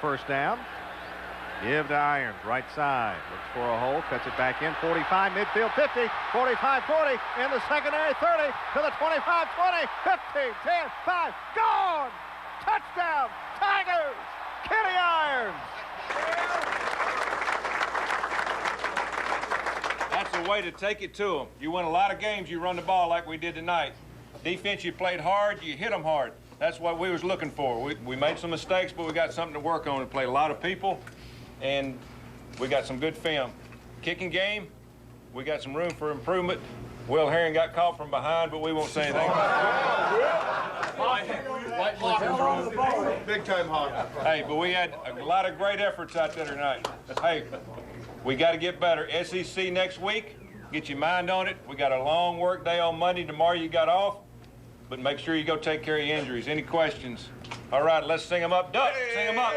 first down. Give to Irons, right side. Looks for a hole, cuts it back in. 45, midfield, 50, 45, 40, in the secondary, 30, to the 25, 20, 15, 10, 5, gone! Touchdown, Tigers! Kenny Irons! That's the way to take it to them. You win a lot of games, you run the ball like we did tonight. Defense, you played hard, you hit them hard. That's what we was looking for. We made some mistakes, but we got something to work on. We played a lot of people, and we got some good film. Kicking game, we got some room for improvement. Will Herring got caught from behind, but we won't say anything about it. Big time hawk. Hey, but we had a lot of great efforts out there tonight. Hey, we got to get better. SEC next week, get your mind on it. We got a long work day on Monday. Tomorrow you got off, but make sure you go take care of your injuries. Any questions? All right, let's sing them up. Duck, sing them up.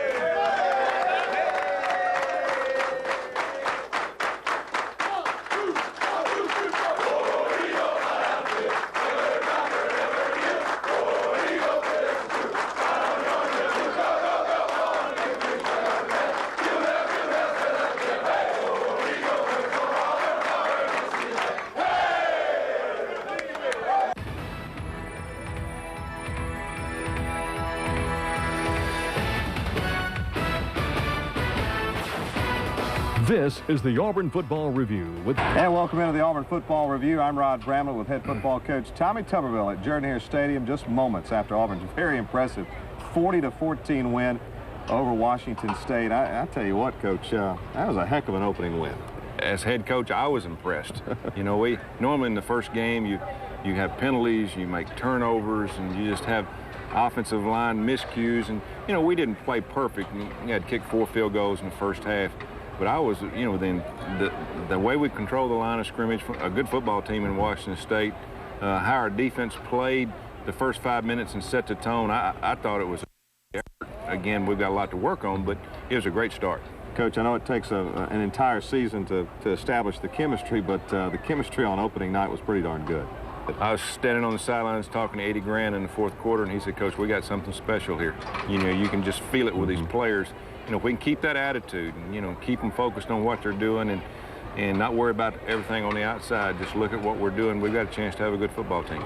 This is the Auburn Football Review. And welcome into the Auburn Football Review. I'm Rod Bramlett with head football coach Tommy Tuberville at Jordan-Hare Stadium just moments after Auburn's very impressive 40-14 win over Washington State. I tell you what, Coach, that was a heck of an opening win. As head coach, I was impressed. You know, we normally in the first game, you have penalties, you make turnovers, and you just have offensive line miscues. And, you know, we didn't play perfect. We had kicked 4 field goals in the first half. But I was, you know, then the way we control the line of scrimmage, a good football team in Washington State, how our defense played the first 5 minutes and set the tone, I thought it was, again, we've got a lot to work on, but it was a great start. Coach, I know it takes an entire season to establish the chemistry, but the chemistry on opening night was pretty darn good. I was standing on the sidelines talking to Eddie Grant in the fourth quarter, and he said, Coach, we got something special here. You know, you can just feel it with these players. You know, if we can keep that attitude and, you know, keep them focused on what they're doing and not worry about everything on the outside, just look at what we're doing, we've got a chance to have a good football team.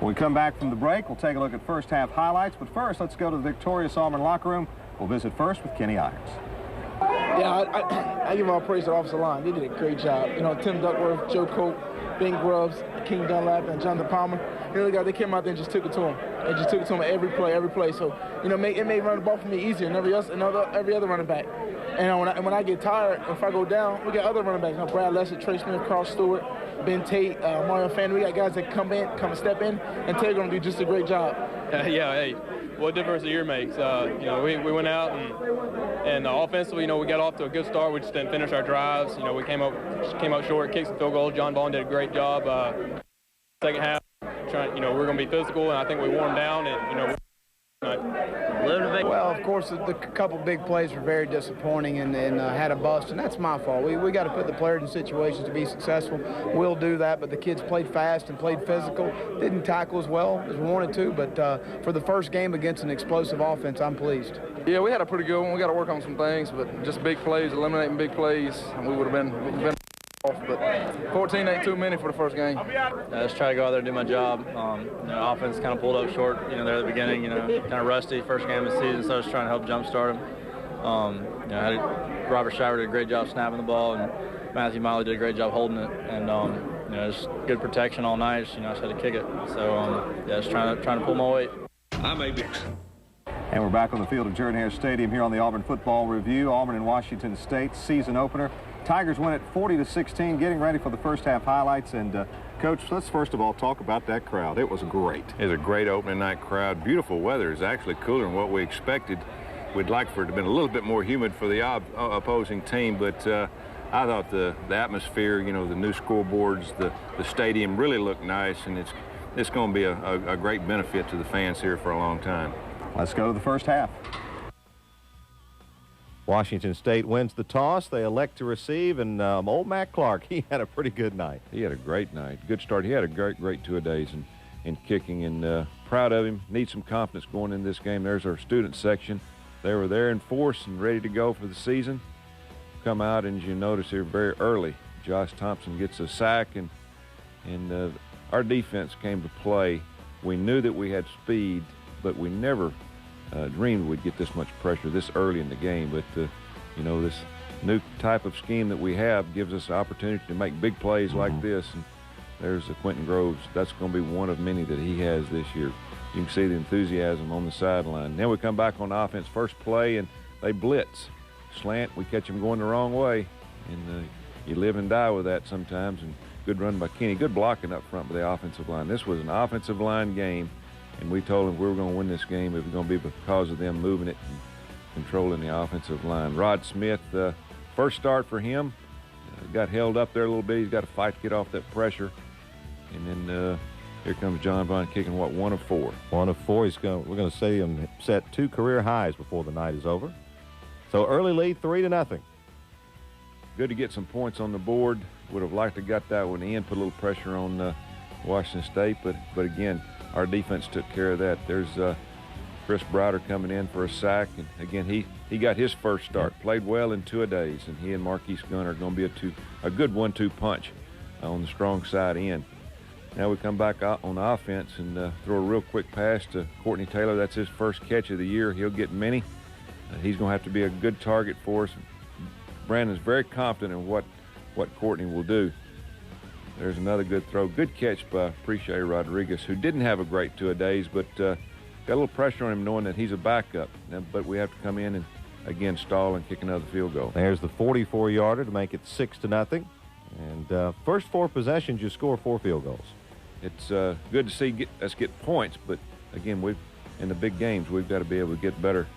When we come back from the break, we'll take a look at first half highlights. But first, let's go to the victorious Auburn locker room. We'll visit first with Kenny Irons. Yeah, I give all praise to the offensive line. They did a great job. You know, Tim Duckworth, Joe Cope, Ben Grubbs, King Dunlap, and Jonathan Palmer. They came out there and just took it to him. They just took it to him every play. So, you know, it made running the ball for me easier than every other running back. And when I get tired, if I go down, we got other running backs. You know, Brad Lester, Trey Smith, Carl Stewart, Ben Tate, Mario Fannin. We got guys that come and step in, and they're going to do just a great job. Yeah, hey, what difference a year makes. You know, we went out and offensively, you know, we got off to a good start. We just didn't finish our drives. You know, we came up short, kicked some field goals. John Vaughn did a great job. Second half, you know, we're going to be physical, and I think we wore them down, and, you know, well, of course, the couple big plays were very disappointing and had a bust, and that's my fault. We got to put the players in situations to be successful. We'll do that, but the kids played fast and played physical. Didn't tackle as well as we wanted to, but for the first game against an explosive offense, I'm pleased. Yeah, we had a pretty good one. We got to work on some things, but just big plays, eliminating big plays, and we would have been off. But 14 ain't too many for the first game. Just try to go out there and do my job. You know, offense kind of pulled up short, you know, there at the beginning, you know, kind of rusty, first game of the season, so I was trying to help jumpstart them. You know, Robert Shiver did a great job snapping the ball, and Matthew Miley did a great job holding it, and you know, just good protection all night. You know, I just had to kick it. So yeah, just trying to pull my weight. And we're back on the field at Jordan-Hare Stadium here on the Auburn Football Review. Auburn and Washington State season opener. Tigers win at 40-16, getting ready for the first half highlights. And Coach, let's first of all talk about that crowd. It was great. It was a great opening night crowd. Beautiful weather. It's actually cooler than what we expected. We'd like for it to have been a little bit more humid for the opposing team, but I thought the atmosphere, you know, the new scoreboards, the stadium really looked nice, and it's going to be a great benefit to the fans here for a long time. Let's go to the first half. Washington State wins the toss. They elect to receive, and old Matt Clark, he had a pretty good night. He had a great night. Good start. He had a great two-a-days in kicking, and proud of him. Needs some confidence going in this game. There's our student section. they were there in force and ready to go for the season. Come out, and as you notice here very early, Josh Thompson gets a sack, and our defense came to play. We knew that we had speed, but we never dreamed we'd get this much pressure this early in the game. But, this new type of scheme that we have gives us the opportunity to make big plays like this. And there's Quentin Groves. That's going to be one of many that he has this year. You can see the enthusiasm on the sideline. Now we come back on offense, first play, and they blitz. Slant, we catch them going the wrong way. And you live and die with that sometimes. And good run by Kenny. Good blocking up front by the offensive line. This was an offensive line game, and we told them we were going to win this game. It was going to be because of them moving it and controlling the offensive line. Rod Smith, first start for him. Got held up there a little bit. He's got to fight to get off that pressure. And then here comes John Vaughn kicking, 1 of 4. 1 of 4. We're going to see him set 2 career highs before the night is over. So early lead, 3-0. Good to get some points on the board. Would have liked to got that one in, put a little pressure on Washington State, but again, our defense took care of that. There's Chris Browder coming in for a sack, and again, he got his first start. Played well in 2-a-days, and he and Marquise Gunn are going to be a good 1-2 punch on the strong side end. Now we come back out on offense and throw a real quick pass to Courtney Taylor. That's his first catch of the year. He'll get many. He's going to have to be a good target for us. Brandon's very confident in what Courtney will do. There's another good throw. Good catch by Preche Rodriguez, who didn't have a great 2-a-days, but got a little pressure on him knowing that he's a backup. But we have to come in and, again, stall and kick another field goal. There's the 44-yarder to make it 6-0. And first 4 possessions, you score 4 field goals. It's good to see us get points, but, again, in the big games, we've got to be able to get better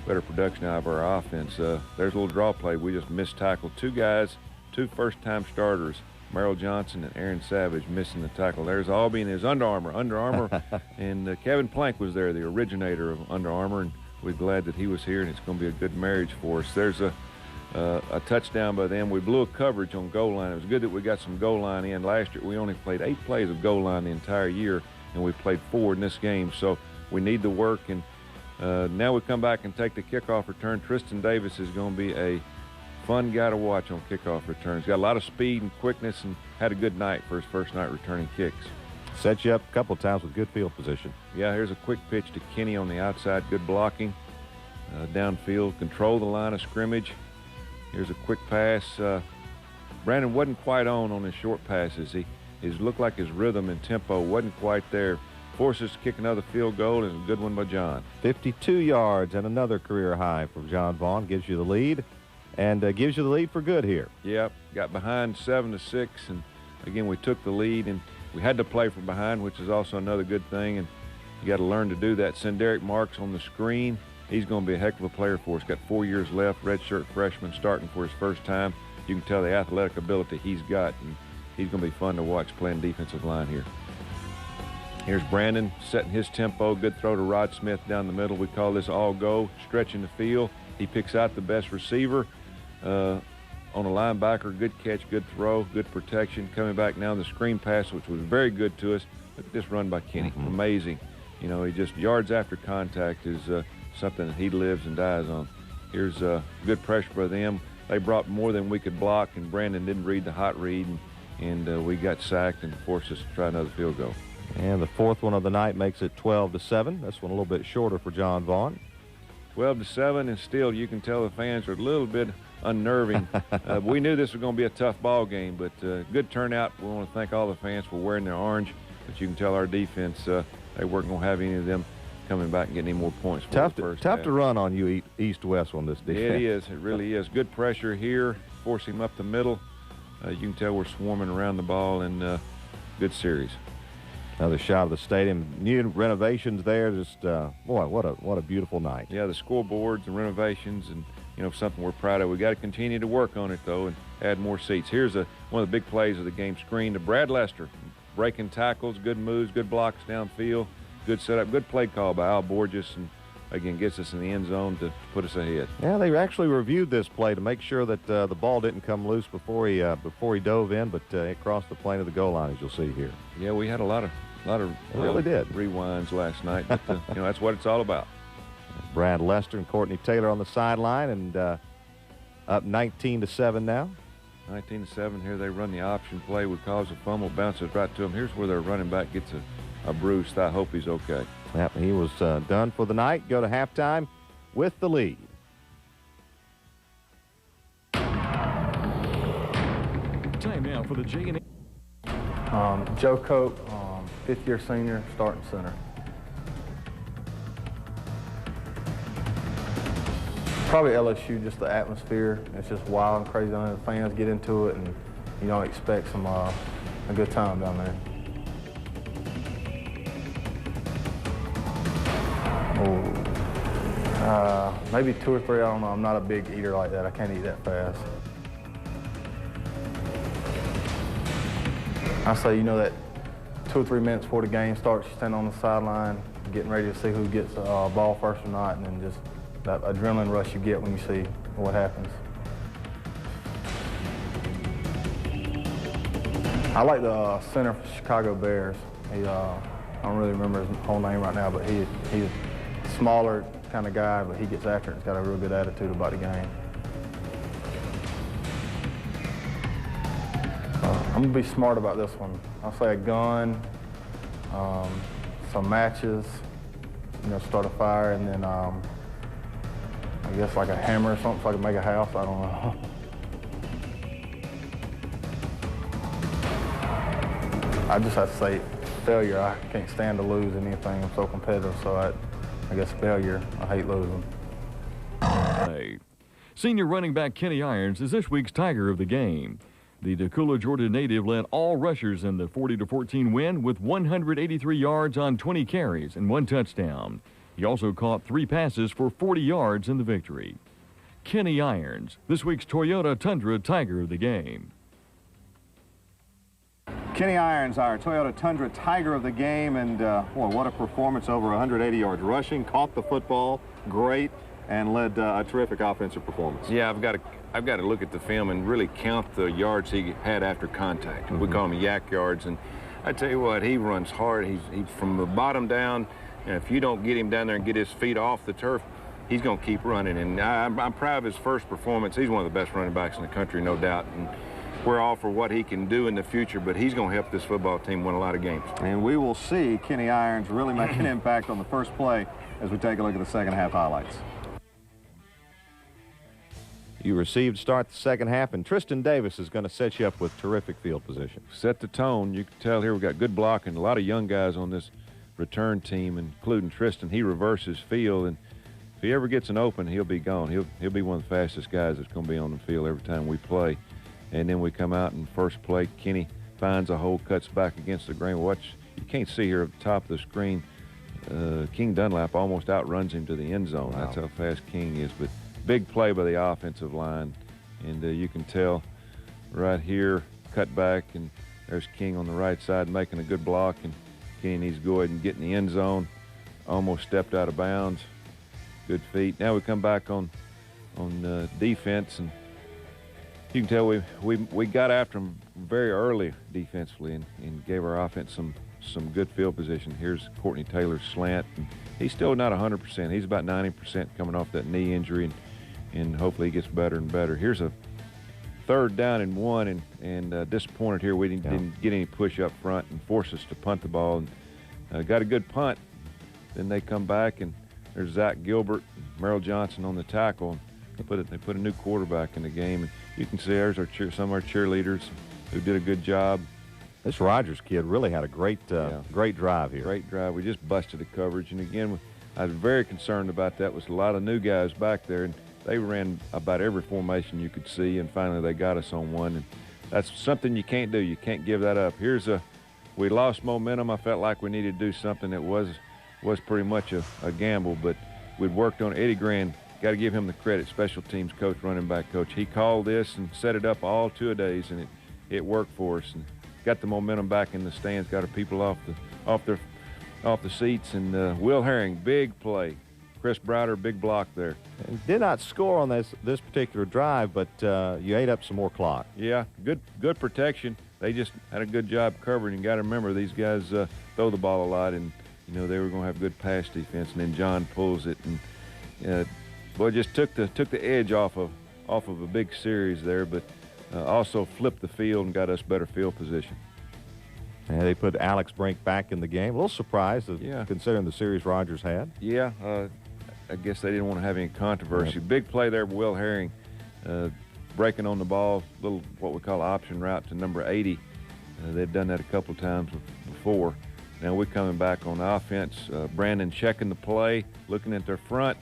production out of our offense. There's a little draw play. We just missed tackle. 2 guys, 2 first-time starters, Merrill Johnson and Aaron Savage, missing the tackle. There's Albee in his Under Armour. And Kevin Plank was there, the originator of Under Armour, and we're glad that he was here, and it's going to be a good marriage for us. There's a touchdown by them. We blew a coverage on goal line. It was good that we got some goal line in. Last year we only played 8 plays of goal line the entire year, and we played 4 in this game. So we need the work, and now we come back and take the kickoff return. Tristan Davis is going to be a fun guy to watch on kickoff returns. Got a lot of speed and quickness, and had a good night for his first night returning kicks. Set you up a couple of times with good field position. Yeah, here's a quick pitch to Kenny on the outside. Good blocking. Downfield, control the line of scrimmage. Here's a quick pass. Brandon wasn't quite on his short passes. He looked like his rhythm and tempo wasn't quite there. Forces to kick another field goal, and a good one by John. 52 yards and another career high from John Vaughn. Gives you the lead, and gives you the lead for good here. Yep, got behind 7-6, and again we took the lead, and we had to play from behind, which is also another good thing, and you got to learn to do that. Send Derek Marks on the screen. He's going to be a heck of a player for us. Got 4 years left, redshirt freshman, starting for his first time. You can tell the athletic ability he's got, and he's going to be fun to watch playing defensive line here. Here's Brandon setting his tempo. Good throw to Rod Smith down the middle. We call this all go, stretching the field. He picks out the best receiver on a linebacker. Good catch, good throw, good protection. Coming back now in the screen pass, which was very good to us. Look at this run by Kenny. Amazing. He just yards after contact is something that he lives and dies on. Here's good pressure by them. They brought more than we could block, and Brandon didn't read the hot read, and we got sacked and forced us to try another field goal. And the 4th one of the night makes it 12-7. This one a little bit shorter for John Vaughn. 12-7, and still you can tell the fans are a little bit unnerving. We knew this was going to be a tough ball game, but good turnout. We want to thank all the fans for wearing their orange, but you can tell our defense, they weren't going to have any of them coming back and getting any more points. Tough to run on you east-west on this defense. Yeah, it is. It really is. Good pressure here. Force him up the middle. You can tell we're swarming around the ball, and good series. Another shot of the stadium. New renovations there. Just, boy, what a beautiful night. Yeah, the scoreboards and renovations, and, something we're proud of. We got to continue to work on it, though, and add more seats. Here's one of the big plays of the game, screen to Brad Lester. Breaking tackles, good moves, good blocks downfield, good setup, good play call by Al Borges, and again gets us in the end zone to put us ahead. Yeah, they actually reviewed this play to make sure that the ball didn't come loose before he dove in, but it crossed the plane of the goal line, as you'll see here. Yeah, we had a lot of really did rewinds last night, but that's what it's all about. Brad Lester and Courtney Taylor on the sideline, and up 19-7 now. 19-7 here. They run the option play, would cause a fumble, bounces right to him. Here's where their running back gets a bruise. I hope he's okay. Yep, he was done for the night. Go to halftime with the lead. Time now for the J&E. Joe Cope, fifth-year senior, starting center. Probably LSU, just the atmosphere. It's just wild and crazy down there. The fans get into it, and you don't expect a good time down there. Maybe 2 or 3, I don't know. I'm not a big eater like that. I can't eat that fast. I say, that 2 or 3 minutes before the game starts, you stand on the sideline, getting ready to see who gets the ball first or not, and then just that adrenaline rush you get when you see what happens. I like the center for Chicago Bears. I don't really remember his whole name right now, but he's a smaller kind of guy, but he gets after it. He's got a real good attitude about the game. I'm gonna be smart about this one. I'll say a gun, some matches, start a fire, and then I guess like a hammer or something so I can make a house. I don't know. I just have to say failure. I can't stand to lose anything. I'm so competitive, so I guess failure. I hate losing. Senior running back Kenny Irons is this week's Tiger of the game. The Decula, Georgia native led all rushers in the 40-14 win with 183 yards on 20 carries and 1 touchdown. He also caught 3 passes for 40 yards in the victory. Kenny Irons, this week's Toyota Tundra Tiger of the game. Kenny Irons, our Toyota Tundra Tiger of the game, and boy, what a performance, over 180 yards rushing, caught the football, great, and led a terrific offensive performance. Yeah, I've got to look at the film and really count the yards he had after contact. We call them yak yards, and I tell you what, he runs hard. He's from the bottom down, and if you don't get him down there and get his feet off the turf, he's going to keep running. And I'm proud of his first performance. He's one of the best running backs in the country, no doubt. And we're all for what he can do in the future, but he's going to help this football team win a lot of games. And we will see Kenny Irons really make an impact on the first play as we take a look at the second half highlights. You received start the second half, and Tristan Davis is going to set you up with terrific field position. Set the tone. You can tell here we've got good blocking. A lot of young guys on this return team, including Tristan. He reverses field, and if he ever gets an open, he'll be gone. He'll be one of the fastest guys that's going to be on the field every time we play. And then we come out in first play. Kenny finds a hole, cuts back against the grain. Watch, you can't see here at the top of the screen. King Dunlap almost outruns him to the end zone. Wow. That's how fast King is. But big play by the offensive line. And you can tell right here, cut back, and there's King on the right side making a good block. And Kenny needs to go ahead and get in the end zone. Almost stepped out of bounds. Good feet. Now we come back on defense, and you can tell we got after him very early defensively and gave our offense some good field position. Here's Courtney Taylor's slant. And he's still not 100%. He's about 90% coming off that knee injury, and hopefully he gets better and better. Here's a 3rd down and 1, and disappointed here. We didn't get any push up front and forced us to punt the ball. And got a good punt. Then they come back, and there's Zach Gilbert and Merrill Johnson on the tackle. They put a new quarterback in the game. And you can see there's some of our cheerleaders who did a good job. This Rogers kid really had a great drive here. Great drive. We just busted the coverage. And again, I was very concerned about that. Was a lot of new guys back there, and they ran about every formation you could see, and finally they got us on one. And that's something you can't do. You can't give that up. We lost momentum. I felt like we needed to do something that was pretty much a gamble, but we'd worked on Eddie Grand. Got to give him the credit, special teams coach, running back coach. He called this and set it up all 2-a-days, and it worked for us. And got the momentum back in the stands, got our people off the seats. And Will Herring, big play. Chris Browder, big block there. And did not score on this particular drive, but you ate up some more clock. Yeah, good protection. They just had a good job covering. You got to remember, these guys throw the ball a lot, and they were going to have good pass defense. And then John pulls it, and Boy, just took the edge off of a big series there, but also flipped the field and got us better field position. And they put Alex Brink back in the game. A little surprised, considering the series Rogers had. Yeah, I guess they didn't want to have any controversy. Big play there, Will Herring, breaking on the ball, little what we call option route to number 80. They'd done that a couple times before. Now we're coming back on offense. Brandon checking the play, looking at their front.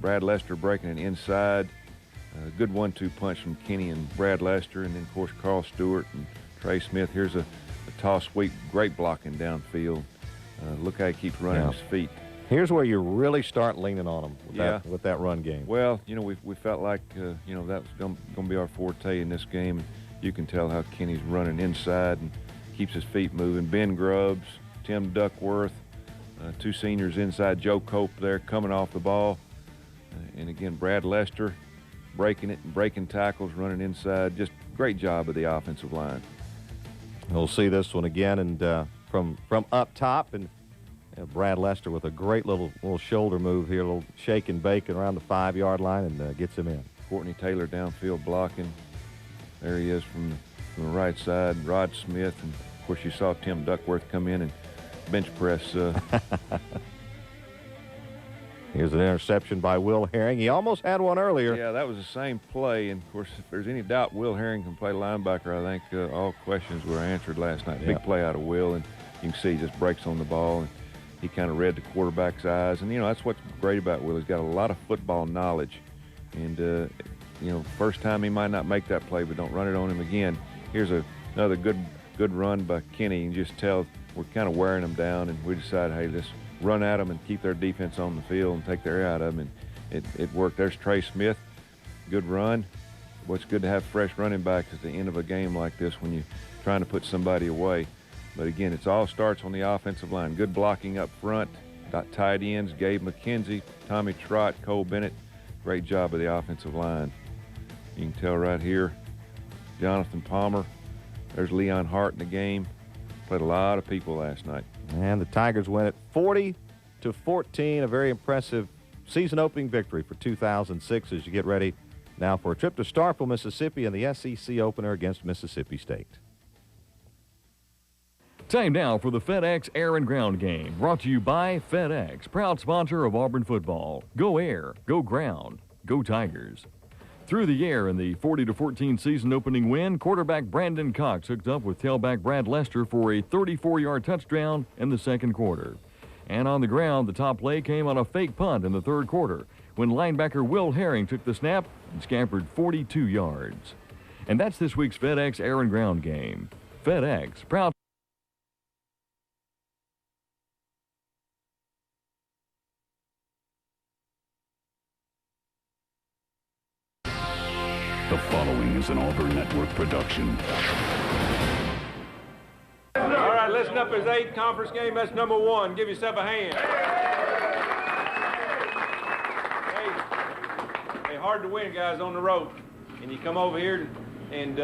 Brad Lester breaking it inside. Good 1-2 punch from Kenny and Brad Lester, and then of course Carl Stewart and Trey Smith. Here's a toss sweep, great blocking downfield. Look how he keeps running his feet. Here's where you really start leaning on them with that run game. Well, you know, we felt like, that was going to be our forte in this game. And you can tell how Kenny's running inside and keeps his feet moving. Ben Grubbs, Tim Duckworth, two seniors inside, Joe Cope there coming off the ball. And again, Brad Lester breaking it and breaking tackles, running inside. Just great job of the offensive line. We'll see this one again, and from up top, and Brad Lester with a great little shoulder move here, a little shake and bake around the 5-yard line, and gets him in. Courtney Taylor downfield blocking. There he is from the right side. Rod Smith, and of course you saw Tim Duckworth come in and bench press. Here's an interception by Will Herring. He almost had one earlier. Yeah, that was the same play. And, of course, if there's any doubt Will Herring can play linebacker, I think all questions were answered last night. Big play out of Will, and you can see he just breaks on the ball, and he kind of read the quarterback's eyes. And, that's what's great about Will. He's got a lot of football knowledge. And, first time he might not make that play, but don't run it on him again. Here's another good run by Kenny. You can just tell we're kind of wearing them down, and we decided, hey, let's run at them and keep their defense on the field and take their eye out of them, and it worked. There's Trey Smith, good run. What's good to have fresh running backs at the end of a game like this when you're trying to put somebody away. But again, it all starts on the offensive line. Good blocking up front. Got tight ends, Gabe McKenzie, Tommy Trott, Cole Bennett. Great job of the offensive line. You can tell right here, Jonathan Palmer. There's Leon Hart in the game. Played a lot of people last night. And the Tigers win it 40-14, a very impressive season-opening victory for 2006 as you get ready now for a trip to Starkville, Mississippi, and the SEC opener against Mississippi State. Time now for the FedEx Air and Ground game, brought to you by FedEx, proud sponsor of Auburn football. Go Air, go Ground, go Tigers. Through the air in the 40-14 season-opening win, quarterback Brandon Cox hooked up with tailback Brad Lester for a 34-yard touchdown in the second quarter. And on the ground, the top play came on a fake punt in the third quarter when linebacker Will Herring took the snap and scampered 42 yards. And that's this week's FedEx Air and Ground game. FedEx, proud. The following is an Auburn Network production. All right, listen up. It's 8 conference game. That's number 1. Give yourself a hand. Hey, hard to win, guys, on the road. And you come over here, and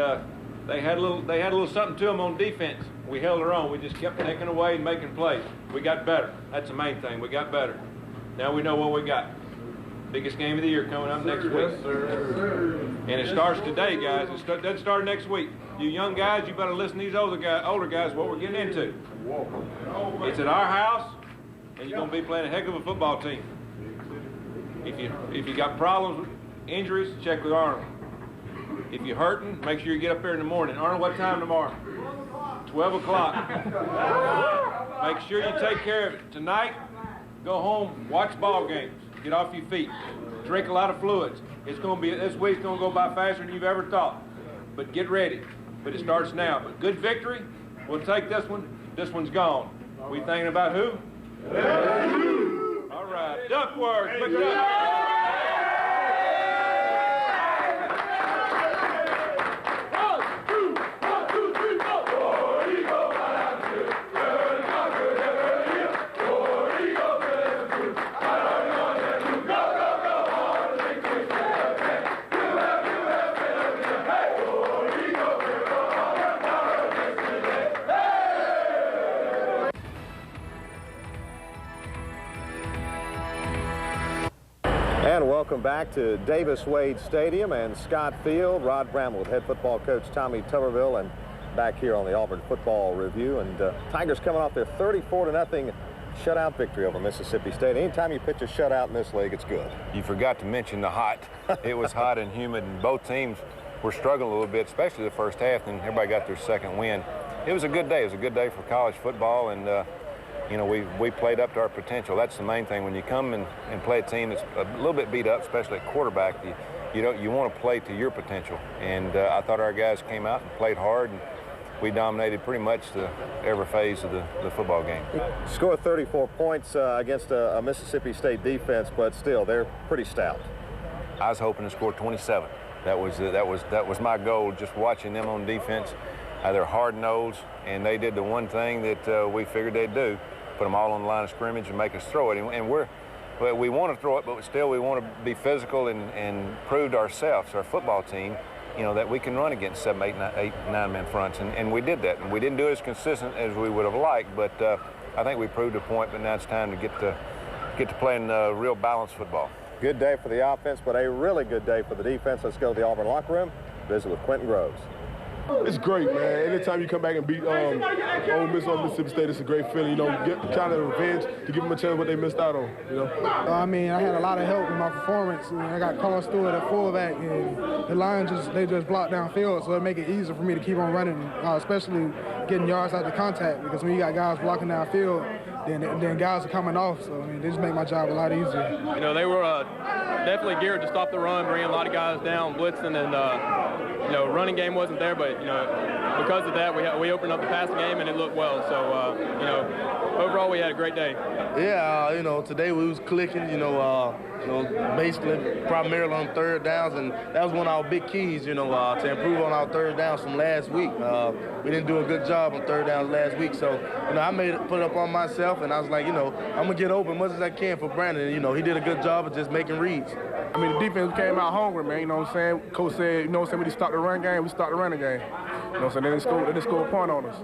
they had a little something to them on defense. We held our own. We just kept taking away and making plays. We got better. That's the main thing. We got better. Now we know what we got. Biggest game of the year coming up next week. Yes, sir. And it starts today, guys. It doesn't start next week. You young guys, you better listen to these older guys, what we're getting into. It's at our house, and you're going to be playing a heck of a football team. If you got problems, injuries, check with Arnold. If you're hurting, make sure you get up there in the morning. Arnold, what time tomorrow? 12 o'clock. Make sure you take care of it. Tonight, go home, watch ball games. Get off your feet. Drink a lot of fluids. This week's going to go by faster than you've ever thought. But get ready. But it starts now. But good victory. We'll take this one. This one's gone. We thinking about who? All right. Duckworth. Look it up. And welcome back to Davis Wade Stadium and Scott Field. Rod Bramble with head football coach Tommy Tuberville, and back here on the Auburn Football Review. And Tigers coming off their 34-0 shutout victory over Mississippi State. Anytime you pitch a shutout in this league, it's good. You forgot to mention the hot. It was hot and humid, and both teams were struggling a little bit, especially the first half, and everybody got their second win. It was a good day. It was a good day for college football, and you know, we played up to our potential. That's the main thing. When you come and play a team that's a little bit beat up, especially at quarterback, you want to play to your potential. And I thought our guys came out and played hard, and we dominated pretty much every phase of the football game. Scored 34 points against a Mississippi State defense, but still, they're pretty stout. I was hoping to score 27. That was my goal, just watching them on defense. They're hard-nosed, and they did the one thing that we figured they'd do, put them all on the line of scrimmage and make us throw it. And we want to throw it, but still we want to be physical and prove to ourselves, our football team, you know, that we can run against 7, 8, 9-man fronts. And we did that. And we didn't do it as consistent as we would have liked, but I think we proved a point, but now it's time to get to playing real balanced football. Good day for the offense, but a really good day for the defense. Let's go to the Auburn locker room, visit with Quentin Groves. It's great, man. Anytime you come back and beat Ole Miss or Mississippi State, it's a great feeling. You know, get kind of revenge to give them a chance what they missed out on. You know. I mean, I had a lot of help in my performance. I got Carl Stewart at fullback, and the Lions just blocked downfield, so it make it easier for me to keep on running, especially getting yards out of contact. Because when you got guys blocking downfield, then guys are coming off. So I mean, they just make my job a lot easier. You know, they were definitely geared to stop the run, bringing a lot of guys down, blitzing, and you know, running game wasn't there, but you know, because of that, we opened up the passing game and it looked well. So you know, overall we had a great day. Yeah, you know, today we was clicking. You know, basically primarily on third downs, and that was one of our big keys. You know, to improve on our third downs from last week. We didn't do a good job on third downs last week, so you know, I put it up on myself, and I was like, you know, I'm gonna get open as much as I can for Brandon. And, you know, he did a good job of just making reads. I mean, the defense came out hungry, man. You know what I'm saying? Coach said, you know what I'm saying, when he stopped the run game, we stopped the running game. You know what I'm saying? They didn't score a point on us.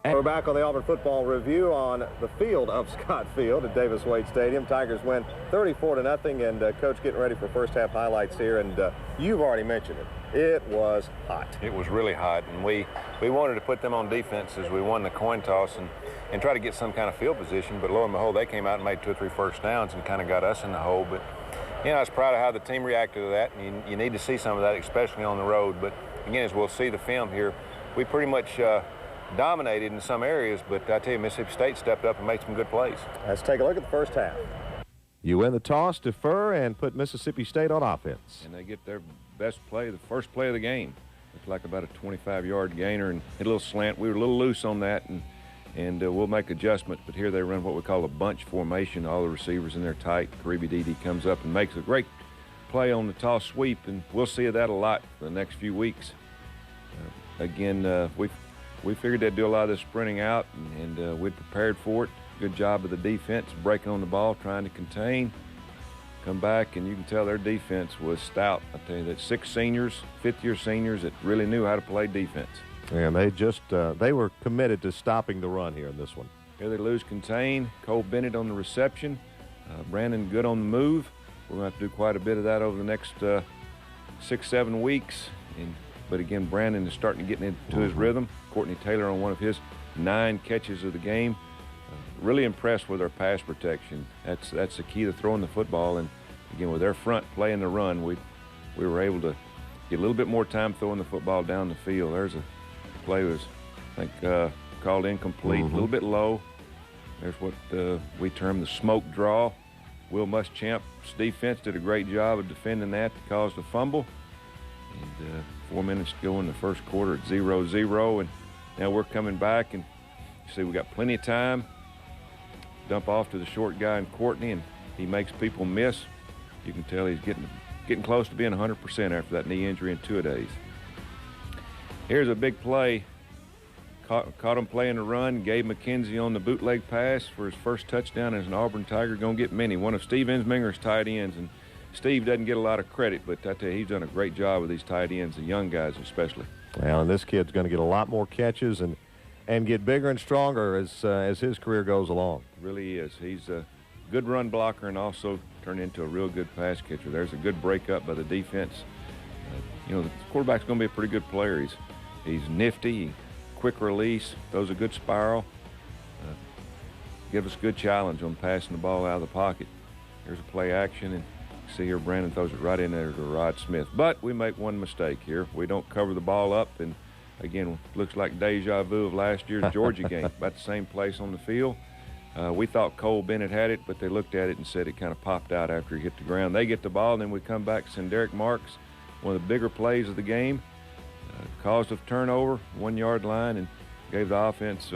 And we're back on the Auburn Football Review on the field of Scott Field at Davis Wade Stadium. Tigers win 34-0, and Coach getting ready for first half highlights here, and you've already mentioned it. It was hot. It was really hot, and we wanted to put them on defense as we won the coin toss and try to get some kind of field position, but lo and behold, they came out and made 2 or 3 first downs and kind of got us in the hole. But you know, I was proud of how the team reacted to that, and you need to see some of that, especially on the road. But again, as we'll see the film here, we pretty much dominated in some areas, but I tell you, Mississippi State stepped up and made some good plays. Let's take a look at the first half. You win the toss, defer, and put Mississippi State on offense. And they get their best play, the first play of the game. It's like about a 25-yard gainer and hit a little slant. We were a little loose on that, and we'll make adjustments, but here they run what we call a bunch formation. All the receivers in there tight. Karibi Dede comes up and makes a great play on the toss sweep, and we'll see that a lot for the next few weeks. Again, we figured they'd do a lot of this sprinting out, and we'd prepared for it. Good job of the defense, breaking on the ball, trying to contain. Come back, and you can tell their defense was stout. I tell you, that 6 seniors, fifth-year seniors that really knew how to play defense. And they just they were committed to stopping the run here in this one. Here they lose contain. Cole Bennett on the reception. Brandon good on the move. We're going to have to do quite a bit of that over the next 6-7 weeks. But again, Brandon is starting to get into his rhythm. Courtney Taylor on one of his 9 catches of the game. Really impressed with our pass protection. That's the key to throwing the football. And again, with their front playing the run, we were able to get a little bit more time throwing the football down the field. There's a play was, I think, called incomplete, a little bit low. There's what we term the smoke draw. Will Muschamp's defense did a great job of defending that to cause the fumble. And 4 minutes to go in the first quarter at 0-0, and now we're coming back, and you see we got plenty of time. Dump off to the short guy in Courtney, and he makes people miss. You can tell he's getting close to being 100% after that knee injury in 2-a-days. Here's a big play. Caught him playing the run. Gabe McKenzie on the bootleg pass for his first touchdown as an Auburn Tiger. Going to get many. One of Steve Ensminger's tight ends, and Steve doesn't get a lot of credit, but I tell you, he's done a great job with these tight ends, the young guys especially. Well, and this kid's going to get a lot more catches and get bigger and stronger as his career goes along. Really is. He's a good run blocker and also turned into a real good pass catcher. There's a good breakup by the defense. You know, the quarterback's going to be a pretty good player. He's nifty, quick release, throws a good spiral. Gives us a good challenge on passing the ball out of the pocket. Here's a play action, and you see here Brandon throws it right in there to Rod Smith. But we make one mistake here. We don't cover the ball up, and again, looks like deja vu of last year's Georgia game. About the same place on the field. We thought Cole Bennett had it, but they looked at it and said it kind of popped out after he hit the ground. They get the ball, and then we come back, send Derek Marks, one of the bigger plays of the game, caused a turnover, 1 yard line, and gave the offense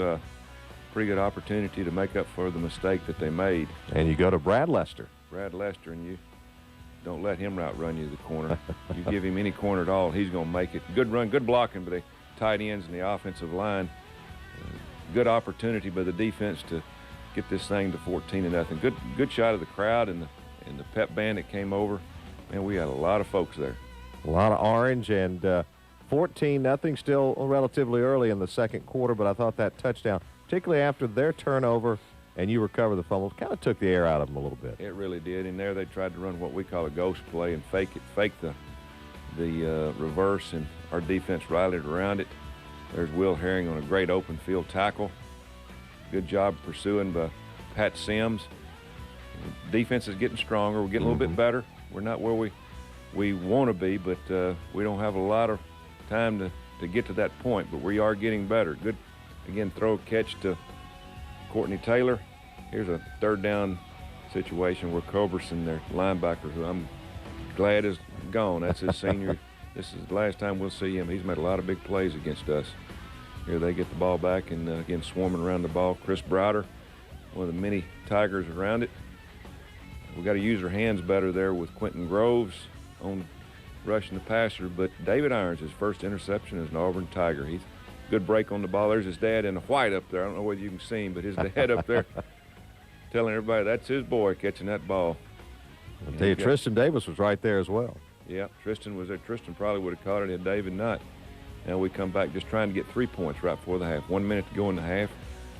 pretty good opportunity to make up for the mistake that they made. And you go to Brad Lester. Brad Lester, and you don't let him outrun you to the corner. You give him any corner at all, he's going to make it. Good run, good blocking by the tight ends and the offensive line. Good opportunity by the defense to get this thing to 14-0. Good shot of the crowd and the pep band that came over. Man, we had a lot of folks there. A lot of orange, and 14-0, still relatively early in the second quarter, but I thought that touchdown, particularly after their turnover and you recover the fumble, kind of took the air out of them a little bit. It really did. In there they tried to run what we call a ghost play and fake the reverse, and our defense rallied around it. There's Will Herring on a great open field tackle. Good job pursuing by Pat Sims. Defense is getting stronger. We're getting a little bit better. We're not where we want to be, but we don't have a lot of time to get to that point, but we are getting better. Good, again, throw catch to Courtney Taylor. Here's a third down situation where Culberson, their linebacker, who I'm glad is gone. That's his senior. This is the last time we'll see him. He's made a lot of big plays against us. Here they get the ball back, and again, swarming around the ball. Chris Browder, one of the many Tigers around it. We got to use our hands better there with Quentin Groves on rushing the passer, but David Irons, his first interception as an Auburn Tiger. He's good break on the ball. There's his dad in the white up there. I don't know whether you can see him, but his dad up there telling everybody that's his boy catching that ball. I'll tell you, Tristan Davis was right there as well. Yeah, Tristan was there. Tristan probably would have caught it had David not. Now we come back just trying to get 3 points right before the half. 1 minute to go in the half.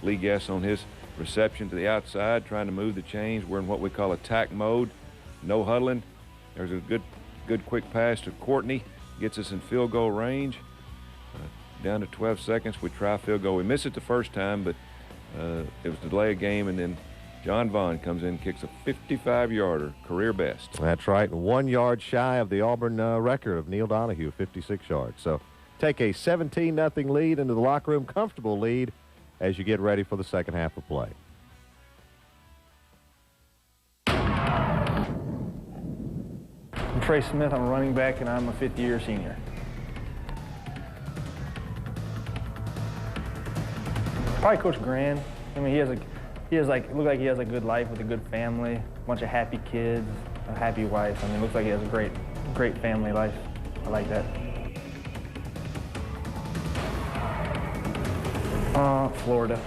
Lee Guess on his reception to the outside, trying to move the chains. We're in what we call attack mode. No huddling. There's a good quick pass to Courtney. Gets us in field goal range. Down to 12 seconds. We try field goal. We miss it the first time, but it was a delay of game, and then John Vaughn comes in and kicks a 55-yarder, career best. That's right, 1 yard shy of the Auburn record of Neil Donahue, 56 yards. So take a 17-0 lead into the locker room, comfortable lead as you get ready for the second half of play. I'm Trey Smith. I'm a running back, and I'm a fifth-year senior. Probably Coach Grand. I mean, look like he has a good life with a good family, a bunch of happy kids, a happy wife. I mean, it looks like he has a great family life. I like that. Florida,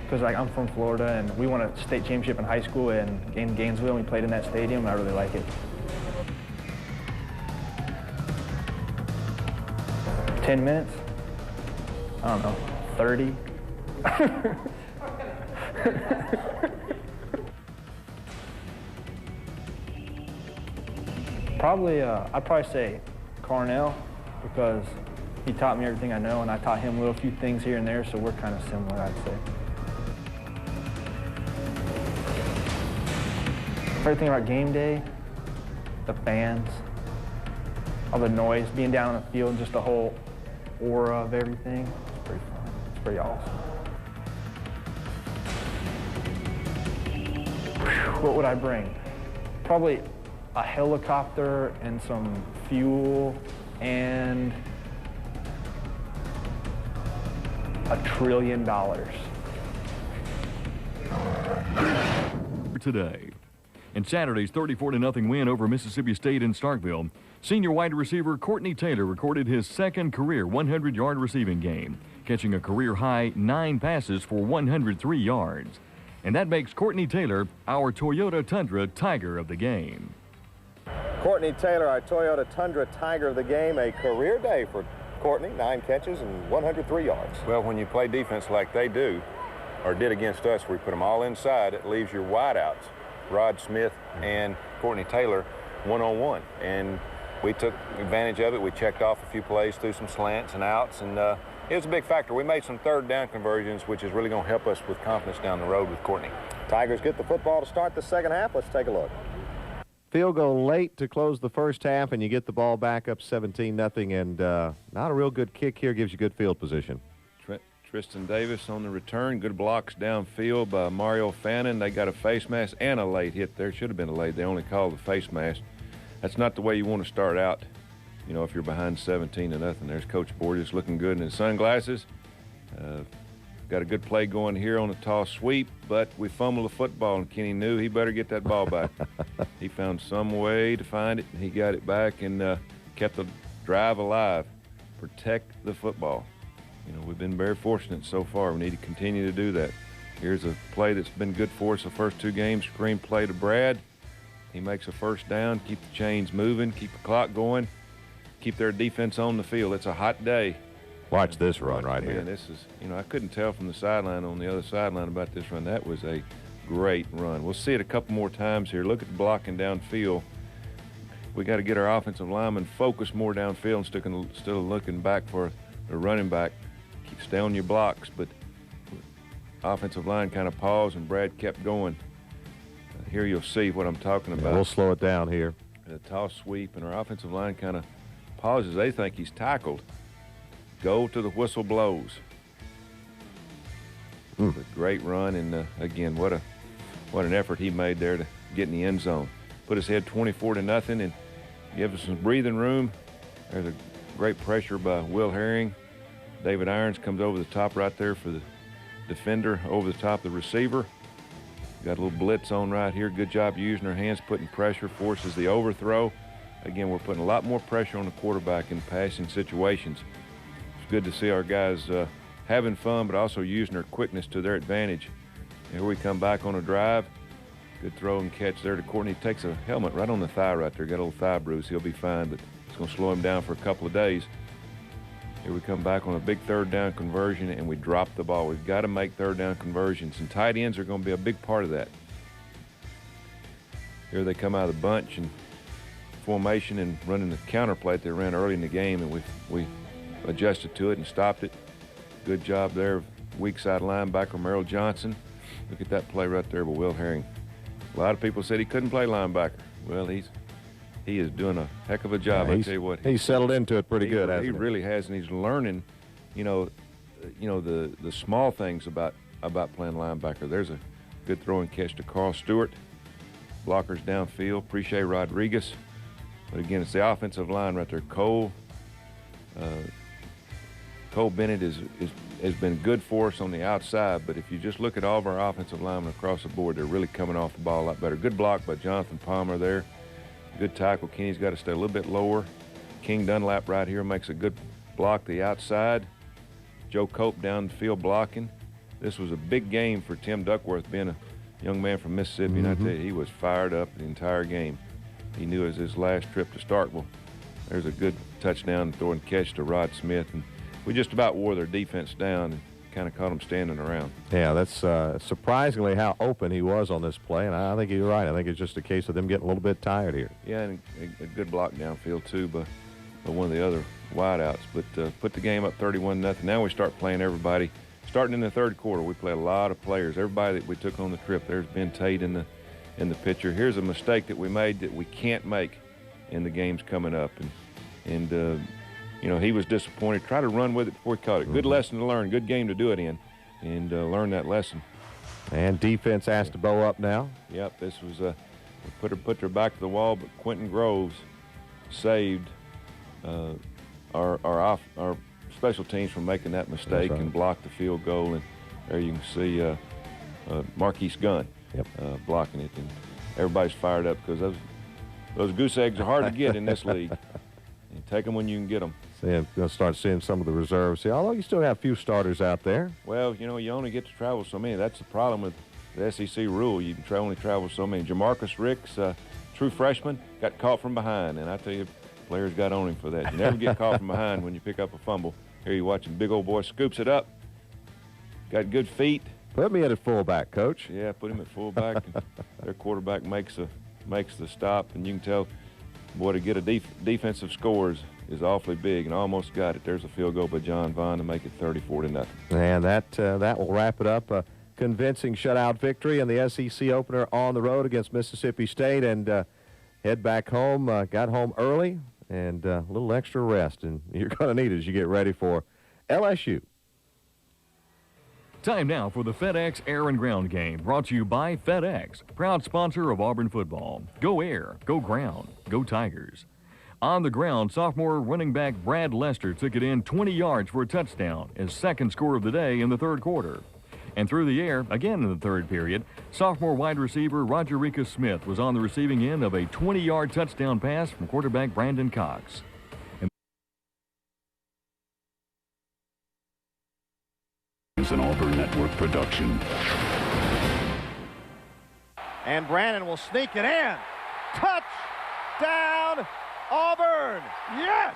because I'm from Florida, and we won a state championship in high school in Gainesville. And we played in that stadium, and I really like it. 10 minutes? I don't know, 30? I'd probably say Carnell, because he taught me everything I know, and I taught him a few things here and there, so we're kind of similar, I'd say. Everything about game day, the fans, all the noise, being down on the field, just the whole aura of everything. It's pretty fun. It's pretty awesome. What would I bring? Probably a helicopter and some fuel and $1 trillion. Today. In Saturday's 34-0 win over Mississippi State in Starkville, senior wide receiver Courtney Taylor recorded his second career 100-yard receiving game, catching a career-high 9 passes for 103 yards. And that makes Courtney Taylor our Toyota Tundra Tiger of the game. Courtney Taylor, our Toyota Tundra Tiger of the game, a career day for Courtney, 9 catches and 103 yards. Well, when you play defense like they do, or did against us, where we put them all inside, it leaves your wideouts Rod Smith and Courtney Taylor one-on-one, and we took advantage of it. We checked off a few plays through some slants and outs, and it was a big factor. We made some third down conversions, which is really going to help us with confidence down the road with Courtney. Tigers get the football to start the second half. Let's take a look. Field goal late to close the first half, and you get the ball back up 17-0, and not a real good kick here. Gives you good field position. Tristan Davis on the return. Good blocks downfield by Mario Fannin. They got a face mask and a late hit there. Should have been a late. They only called the face mask. That's not the way you want to start out, you know, if you're behind 17-0. There's Coach Borges looking good in his sunglasses. Got a good play going here on a toss sweep, but we fumbled the football, and Kenny knew he better get that ball back. He found some way to find it, and he got it back and kept the drive alive. Protect the football. You know, we've been very fortunate so far. We need to continue to do that. Here's a play that's been good for us the first two games. Screen play to Brad. He makes a first down, keep the chains moving, keep the clock going, keep their defense on the field. It's a hot day. Watch this run right here. This is, you know, I couldn't tell from the sideline on the other sideline about this run. That was a great run. We'll see it a couple more times here. Look at the blocking downfield. We got to get our offensive linemen focused more downfield instead of looking back for the running back. Stay on your blocks, but offensive line kind of paused, and Brad kept going. Here you'll see what I'm talking about. We'll slow it down here. The toss sweep, and our offensive line kind of pauses. They think he's tackled. Go to the whistle blows. A great run, and again, what an effort he made there to get in the end zone. Put us ahead 24-0, and give us some breathing room. There's a great pressure by Will Herring. David Irons comes over the top right there for the defender, over the top of the receiver. Got a little blitz on right here. Good job using our hands, putting pressure, forces the overthrow. Again, we're putting a lot more pressure on the quarterback in passing situations. It's good to see our guys having fun, but also using their quickness to their advantage. Here we come back on a drive. Good throw and catch there to Courtney. Takes a helmet right on the thigh right there. Got a little thigh bruise. He'll be fine, but it's going to slow him down for a couple of days. Here we come back on a big third down conversion, and we drop the ball. We've got to make third down conversions, and tight ends are going to be a big part of that. Here they come out of the bunch and formation and running the counter play that they ran early in the game, and we adjusted to it and stopped it. Good job there, weak side linebacker Merrill Johnson. Look at that play right there by Will Herring. A lot of people said he couldn't play linebacker. Well, he is doing a heck of a job. I tell you what, he's settled into it pretty good, hasn't he? He really has, and he's learning, you know, the small things about playing linebacker. There's a good throw and catch to Carl Stewart. Blockers downfield. Appreciate Rodriguez. But again, it's the offensive line right there. Cole Bennett has been good for us on the outside, but if you just look at all of our offensive linemen across the board, they're really coming off the ball a lot better. Good block by Jonathan Palmer there. Good tackle. Kenny's got to stay a little bit lower. King Dunlap right here makes a good block to the outside. Joe Cope down the field blocking. This was a big game for Tim Duckworth, being a young man from Mississippi, and I tell you, he was fired up the entire game. He knew it was his last trip to Starkville. There's a good touchdown throw and catch to Rod Smith, and we just about wore their defense down and kind of caught them standing around. Yeah, that's surprisingly how open he was on this play, and I think you're right. I think it's just a case of them getting a little bit tired here. Yeah, and a good block downfield too by one of the other wideouts. But put the game up 31-0. Now we start playing everybody. Starting in the third quarter, we play a lot of players. Everybody that we took on the trip. There's Ben Tate in the picture. Here's a mistake that we made that we can't make in the games coming up, and you know, he was disappointed. Try to run with it before he caught it. Good lesson to learn. Good game to do it in, and learn that lesson. And defense has to bow up now. Yep, this was put their back to the wall, but Quentin Groves saved our special teams from making that mistake and blocked the field goal. And there you can see Marquise Gunn blocking it, and everybody's fired up because those goose eggs are hard to get in this league. And take them when you can get them. You'll start seeing some of the reserves. See, although you still have a few starters out there. Well, you know, you only get to travel so many. That's the problem with the SEC rule. You can only travel so many. Jamarcus Ricks, true freshman, got caught from behind. And I tell you, players got on him for that. You never get caught from behind when you pick up a fumble. Here you watch him, big old boy scoops it up. Got good feet. Put me at fullback, Coach. Yeah, put him at fullback. And their quarterback makes the stop, and you can tell, boy, to get a defensive score is awfully big, and almost got it. There's a field goal by John Vaughn to make it 34-0. And that will wrap it up. A convincing shutout victory in the SEC opener on the road against Mississippi State, and head back home. Got home early and a little extra rest, and you're going to need it as you get ready for LSU. Time now for the FedEx Air and Ground game, brought to you by FedEx, proud sponsor of Auburn football. Go air, go ground, go Tigers. On the ground, sophomore running back Brad Lester took it in 20 yards for a touchdown, his second score of the day in the third quarter. And through the air, again in the third period, sophomore wide receiver Roger Rika Smith was on the receiving end of a 20-yard touchdown pass from quarterback Brandon Cox. It's an Auburn Network production. And Brandon will sneak it in. Touchdown, Auburn! Yes!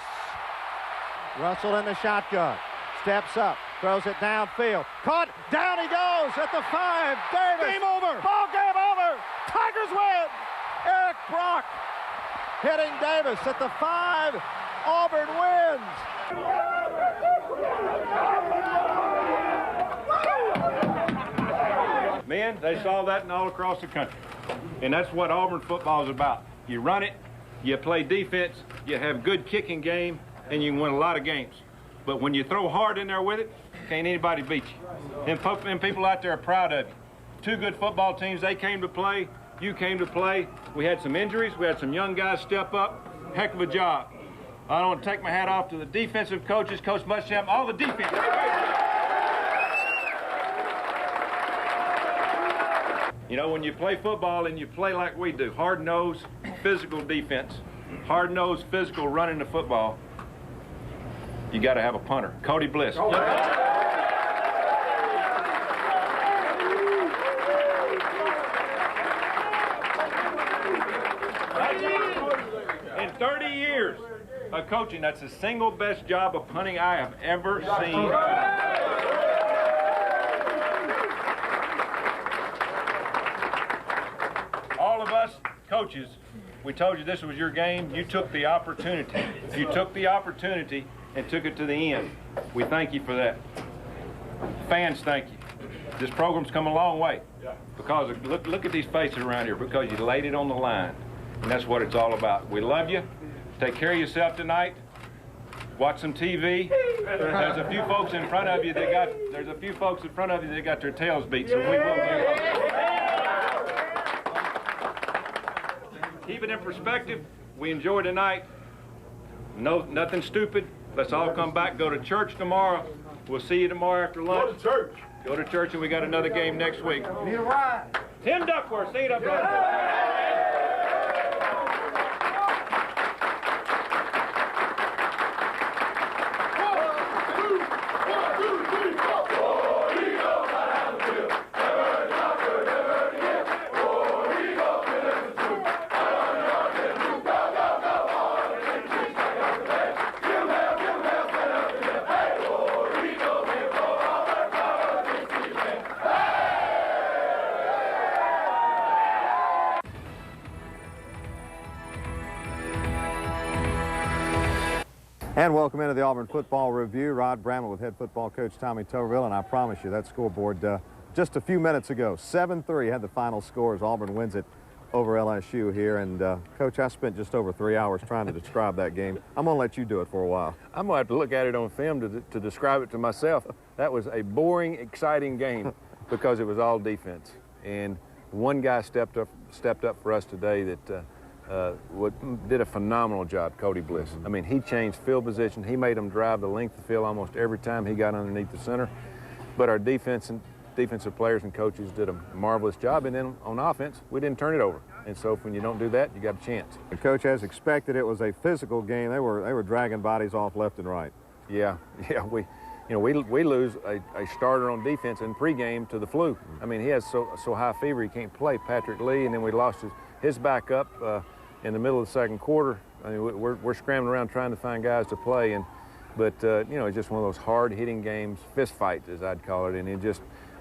Russell in the shotgun. Steps up. Throws it downfield. Caught. Down he goes at the 5. Davis. Game over. Ball game over. Tigers win. Eric Brock hitting Davis at the 5. Auburn wins. Men, they saw that all across the country. And that's what Auburn football is about. You run it, you play defense, you have good kicking game, and you can win a lot of games. But when you throw hard in there with it, can't anybody beat you. And people out there are proud of you. Two good football teams, they came to play, you came to play. We had some injuries, we had some young guys step up. Heck of a job. I don't want to take my hat off to the defensive coaches, Coach Muschamp, all the defense. You know, when you play football and you play like we do, hard-nosed, physical defense, hard-nosed, physical running the football, you got to have a punter. Cody Bliss. Oh, in 30 years of coaching, that's the single best job of punting I have ever seen. All of us coaches, we told you this was your game. You took the opportunity. You took the opportunity and took it to the end. We thank you for that. Fans, thank you. This program's come a long way because look at these faces around here, because you laid it on the line, and that's what it's all about. We love you. Take care of yourself tonight. Watch some TV. There's a few folks in front of you that got their tails beat, so we will do. Keep it in perspective. We enjoyed tonight. No, nothing stupid. Let's all come back, go to church tomorrow. We'll see you tomorrow after lunch. Go to church. Go to church, and we got another game next week. Need a ride. Tim Duckworth, see you up, brother. And welcome into the Auburn Football Review. Rod Bramlett with head football coach Tommy Toverville, and I promise you that scoreboard just a few minutes ago, 7-3 had the final score as Auburn wins it over LSU here. And Coach, I spent just over 3 hours trying to describe that game. I'm going to let you do it for a while. I'm going to have to look at it on film to describe it to myself. That was a boring, exciting game because it was all defense. And one guy stepped up for us today that did a phenomenal job, Cody Bliss. I mean, he changed field position. He made them drive the length of the field almost every time he got underneath the center. But our defensive players and coaches did a marvelous job. And then on offense, we didn't turn it over. And so when you don't do that, you got a chance. The coach, as expected, it was a physical game. They were dragging bodies off left and right. Yeah. We lose a starter on defense in pregame to the flu. I mean, he has so high fever he can't play, Patrick Lee, and then we lost his backup in the middle of the second quarter. I mean, we're scrambling around trying to find guys to play, but it's just one of those hard-hitting games, fist fights as I'd call it, and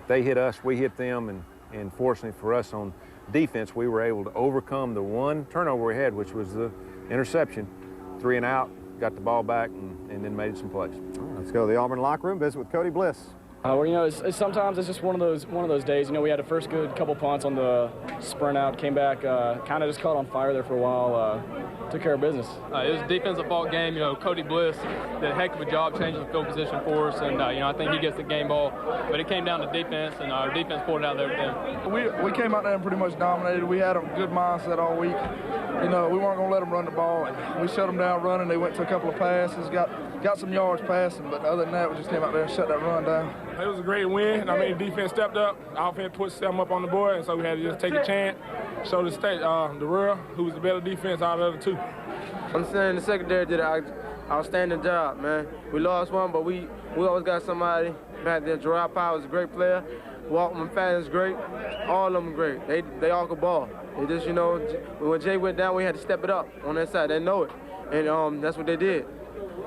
they hit us, we hit them, and fortunately for us on defense, we were able to overcome the one turnover we had, which was the interception. 3 and out, got the ball back, and then made some plays. Let's go to the Auburn locker room, visit with Cody Bliss. Well, you know, sometimes it's just one of those days. You know, we had the first good couple punts on the sprint out, came back, kind of just caught on fire there for a while, took care of business. It was a defensive fault game. You know, Cody Bliss did a heck of a job changing the field position for us, and you know, I think he gets the game ball. But it came down to defense, and our defense pulled it out there with them. We came out there and pretty much dominated. We had a good mindset all week. You know, we weren't going to let them run the ball, and we shut them down running. They went to a couple of passes, got some yards passing, but other than that, we just came out there and shut that run down. It was a great win. I mean, defense stepped up. Offense put them up on the board, and so we had to just take a chance, show the state, the real, who was the better defense out of the two. I'm saying the secondary did an outstanding job, man. We lost one, but we always got somebody back there. Gerard Powell is a great player. Waltman McFadden's great. All of them great. They all could ball. It just, you know, when Jay went down, we had to step it up on that side. They know it, and that's what they did.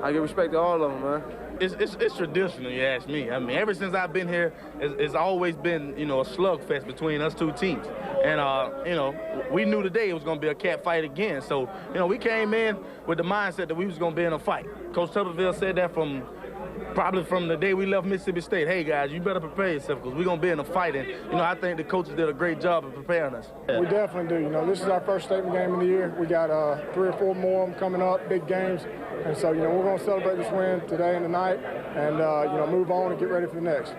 I give respect to all of them, man. It's traditional, you ask me. I mean, ever since I've been here, it's always been, you know, a slugfest between us two teams. And, you know, we knew today it was going to be a cat fight again. So, you know, we came in with the mindset that we was going to be in a fight. Coach Tuberville said that probably from the day we left Mississippi State. Hey, guys, you better prepare yourself because we're going to be in a fight. And, you know, I think the coaches did a great job of preparing us. We definitely do. You know, this is our first statement game of the year. We got 3 or 4 more of them coming up, big games. And so, you know, we're going to celebrate this win today and tonight and, you know, move on and get ready for the next.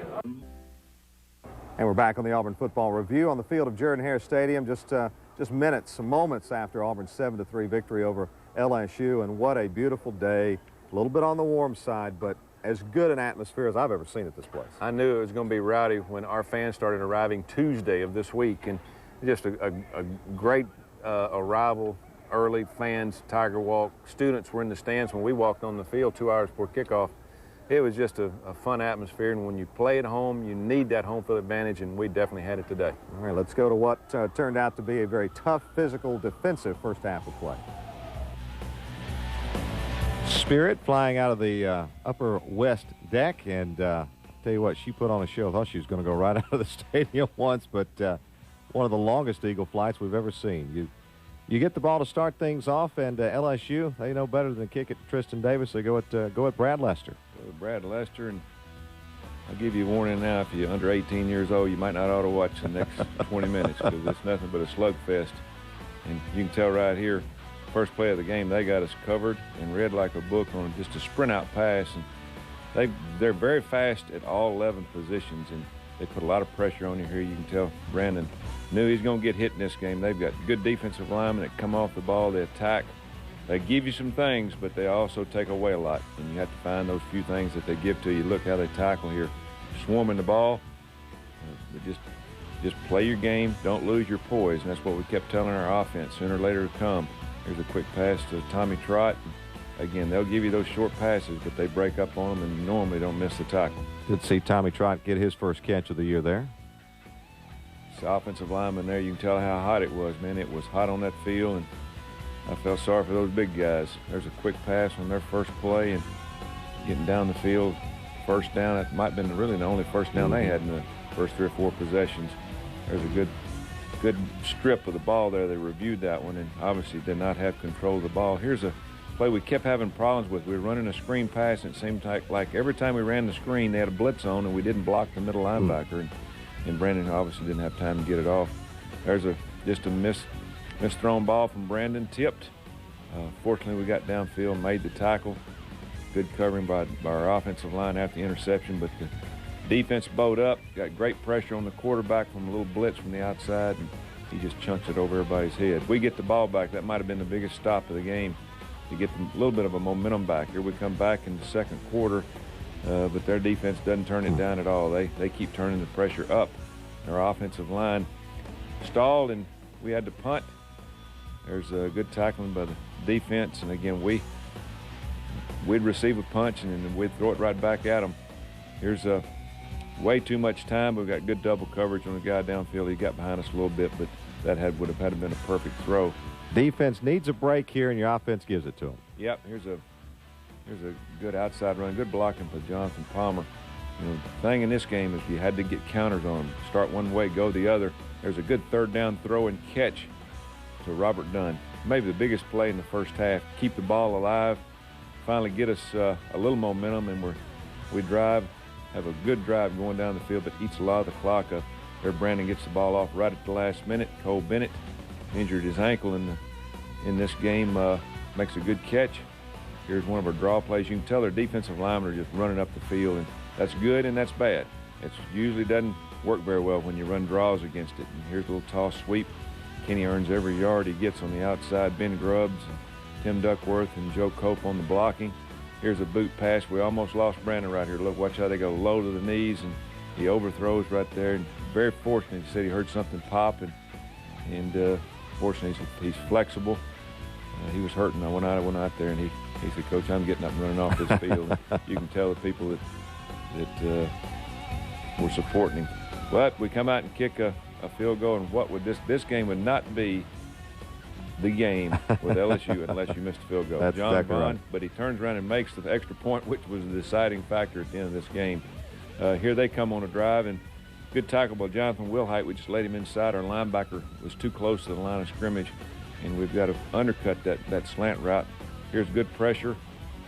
And we're back on the Auburn Football Review on the field of Jordan-Hare Stadium, just minutes, some moments after Auburn's 7-3 victory over LSU. And what a beautiful day. A little bit on the warm side, but as good an atmosphere as I've ever seen at this place. I knew it was going to be rowdy when our fans started arriving Tuesday of this week, and just a great arrival. Early fans, Tiger Walk, students were in the stands when we walked on the field 2 hours before kickoff. It was just a fun atmosphere, and when you play at home, you need that home field advantage, and we definitely had it today. All right, let's go to what turned out to be a very tough, physical, defensive first half of play. Spirit flying out of the upper west deck, and I'll tell you what, she put on a show. I thought she was going to go right out of the stadium once, but one of the longest Eagle flights we've ever seen. You get the ball to start things off, and LSU, they know better than kick it to Tristan Davis. They go at Brad Lester. Go with Brad Lester, and I'll give you a warning now. If you're under 18 years old, you might not ought to watch the next 20 minutes because it's nothing but a slugfest. And you can tell right here, first play of the game, they got us covered and read like a book on just a sprint out pass. And they're very fast at all 11 positions, and they put a lot of pressure on you here. You can tell Brandon knew he's going to get hit in this game. They've got good defensive linemen that come off the ball, they attack. They give you some things, but they also take away a lot, and you have to find those few things that they give to you. Look how they tackle here, swarming the ball. But just play your game, don't lose your poise, and that's what we kept telling our offense. Sooner or later it'll come. Here's a quick pass to Tommy Trott. Again, they'll give you those short passes, but they break up on them and normally don't miss the tackle. Did see Tommy Trott get his first catch of the year there. The offensive lineman there, you can tell how hot it was, man. It was hot on that field, and I felt sorry for those big guys. There's a quick pass on their first play and getting down the field. First down, that might have been really the only first down they had in the first 3 or 4 possessions. There's a good strip of the ball there. They reviewed that one and obviously did not have control of the ball. Here's a play we kept having problems with. We were running a screen pass, and it seemed like every time we ran the screen, they had a blitz on, and we didn't block the middle linebacker. And Brandon obviously didn't have time to get it off. There's just a misthrown ball from Brandon, tipped. Fortunately, we got downfield, made the tackle. Good covering by our offensive line after the interception, but the defense bowed up, got great pressure on the quarterback from a little blitz from the outside, and he just chunks it over everybody's head. We get the ball back. That might have been the biggest stop of the game to get a little bit of a momentum back. Here we come back in the second quarter. But their defense doesn't turn it down at all. They keep turning the pressure up. Their offensive line stalled, and we had to punt. There's a good tackling by the defense, and again, we'd receive a punch, and then we'd throw it right back at them. Here's way too much time. We've got good double coverage on the guy downfield. He got behind us a little bit, but that would have had to been a perfect throw. Defense needs a break here, and your offense gives it to them. Yep, here's a good outside run, good blocking for Jonathan Palmer. You know, the thing in this game is you had to get counters on them. Start one way, go the other. There's a good third down throw and catch to Robert Dunn. Maybe the biggest play in the first half. Keep the ball alive, finally get us a little momentum, and we drive, have a good drive going down the field, but eats a lot of the clock up. There, Brandon gets the ball off right at the last minute. Cole Bennett injured his ankle in this game, makes a good catch. Here's one of our draw plays. You can tell their defensive linemen are just running up the field, and that's good and that's bad. It usually doesn't work very well when you run draws against it. And here's a little toss sweep. Kenny earns every yard he gets on the outside. Ben Grubbs, Tim Duckworth, and Joe Cope on the blocking. Here's a boot pass. We almost lost Brandon right here. Look, watch how they go low to the knees, and he overthrows right there. And very fortunate. He said he heard something pop, and fortunately he's flexible. He was hurting. I went out there, and he said, "Coach, I'm getting up and running off this field." You can tell the people that were supporting him. But we come out and kick a field goal, and what would this game would not be the game with LSU unless you missed a field goal. That's John exactly Bond, right. but he turns around and makes the extra point, which was the deciding factor at the end of this game. Here they come on a drive, and good tackle by Jonathan Wilhite. We just laid him inside. Our linebacker was too close to the line of scrimmage, and we've got to undercut that slant route. Here's good pressure.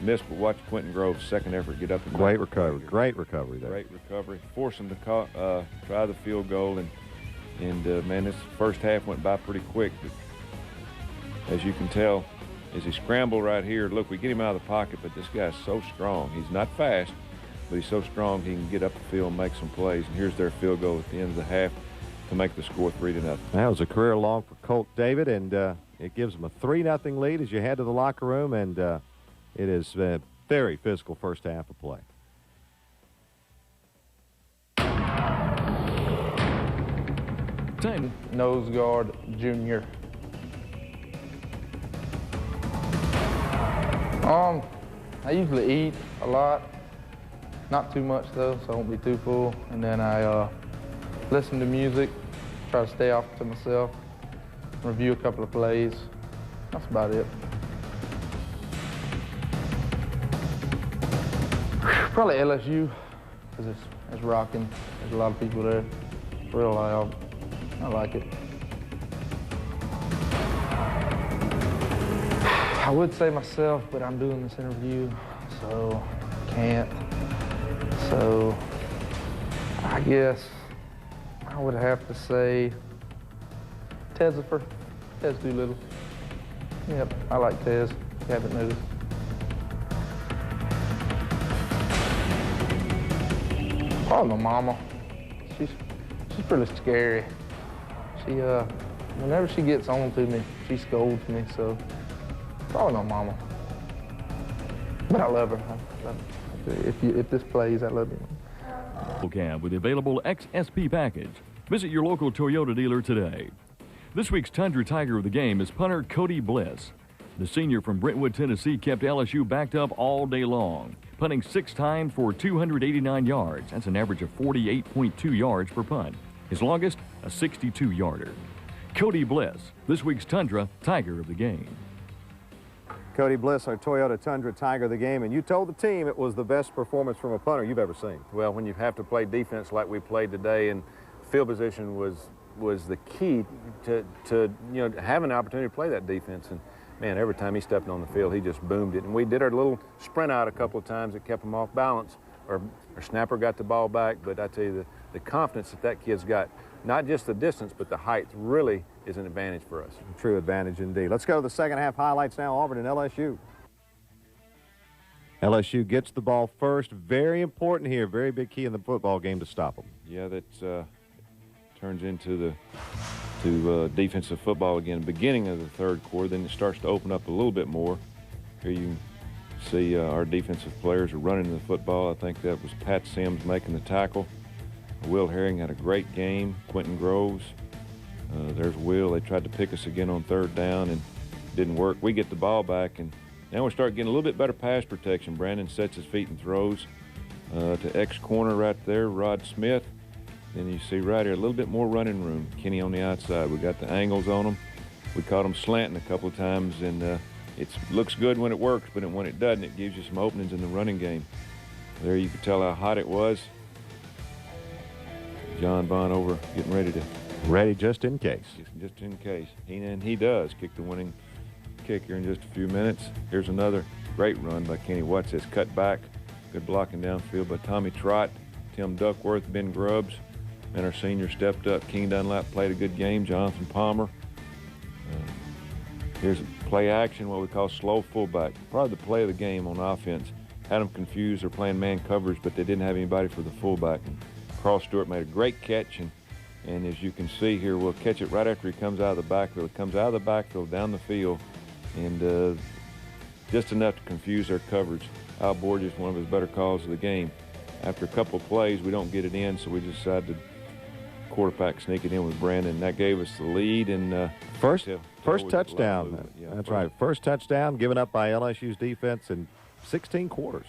Missed, but watch Quentin Grove's second effort get up and Great recovery. Great recovery there. Great recovery. Force him to try the field goal, and man, this first half went by pretty quick. But as you can tell, as he scrambled right here, look, we get him out of the pocket, but this guy's so strong. He's not fast, but he's so strong he can get up the field and make some plays. And here's their field goal at the end of the half to make the score 3-0. That was a career long for Colt David, and it gives them a 3-0 lead as you head to the locker room, and it is a very physical first half of play. Nose guard, junior. I usually eat a lot, not too much though, so I won't be too full. And then I listen to music, try to stay off to myself, review a couple of plays. That's about it. Probably LSU, because it's rocking. There's a lot of people there. It's real loud. I like it. I would say myself, but I'm doing this interview, so can't. So I guess I would have to say Tez Doolittle. Yep, I like Tez. You haven't noticed. Oh, my mama. She's pretty scary. She whenever she gets on to me, she scolds me. So probably my mama. But I love her. If this plays, I love you. Cab with the available XSP package. Visit your local Toyota dealer today. This week's Tundra Tiger of the game is punter Cody Bliss. The senior from Brentwood, Tennessee, kept LSU backed up all day long, punting 6 times for 289 yards. That's an average of 48.2 yards per punt. His longest, a 62-yarder. Cody Bliss, this week's Tundra Tiger of the game. Cody Bliss, our Toyota Tundra Tiger of the game, and you told the team it was the best performance from a punter you've ever seen. Well, when you have to play defense like we played today, and field position was the key to have an opportunity to play that defense. And man, every time he stepped on the field, he just boomed it. And we did our little sprint out a couple of times that kept him off balance. Our snapper got the ball back, but I tell you, the confidence that kid's got, not just the distance, but the height really is an advantage for us. True advantage indeed. Let's go to the second half highlights now. Auburn and LSU. LSU gets the ball first. Very important here. Very big key in the football game to stop them. Yeah, that turns into the defensive football again. Beginning of the third quarter, then it starts to open up a little bit more. Here you can see our defensive players are running the football. I think that was Pat Sims making the tackle. Will Herring had a great game. Quentin Groves. There's Will. They tried to pick us again on third down and didn't work. We get the ball back, and now we start getting a little bit better pass protection. Brandon sets his feet and throws to X corner right there, Rod Smith. Then you see right here a little bit more running room. Kenny on the outside. We got the angles on them. We caught them slanting a couple of times, and it looks good when it works, but when it doesn't, it gives you some openings in the running game. There you can tell how hot it was. John Bond over getting ready to. Ready just in case. Just in case. He does kick the winning kick here in just a few minutes. Here's another great run by Kenny Watts. It's cut back. Good blocking downfield by Tommy Trott, Tim Duckworth, Ben Grubbs, and our senior stepped up. King Dunlap played a good game. Jonathan Palmer. Here's play action, what we call slow fullback. Probably the play of the game on offense. Had them confused. They're playing man coverage, but they didn't have anybody for the fullback. And Carl Stewart made a great catch, and as you can see here, we'll catch it right after he comes out of the backfield. It comes out of the backfield down the field, and just enough to confuse their coverage. Al Borges, one of his better calls of the game. After a couple of plays, we don't get it in, so we decided to quarterback sneak it in with Brandon. And that gave us the lead. And first touchdown. Yeah, that's right. First touchdown given up by LSU's defense in 16 quarters.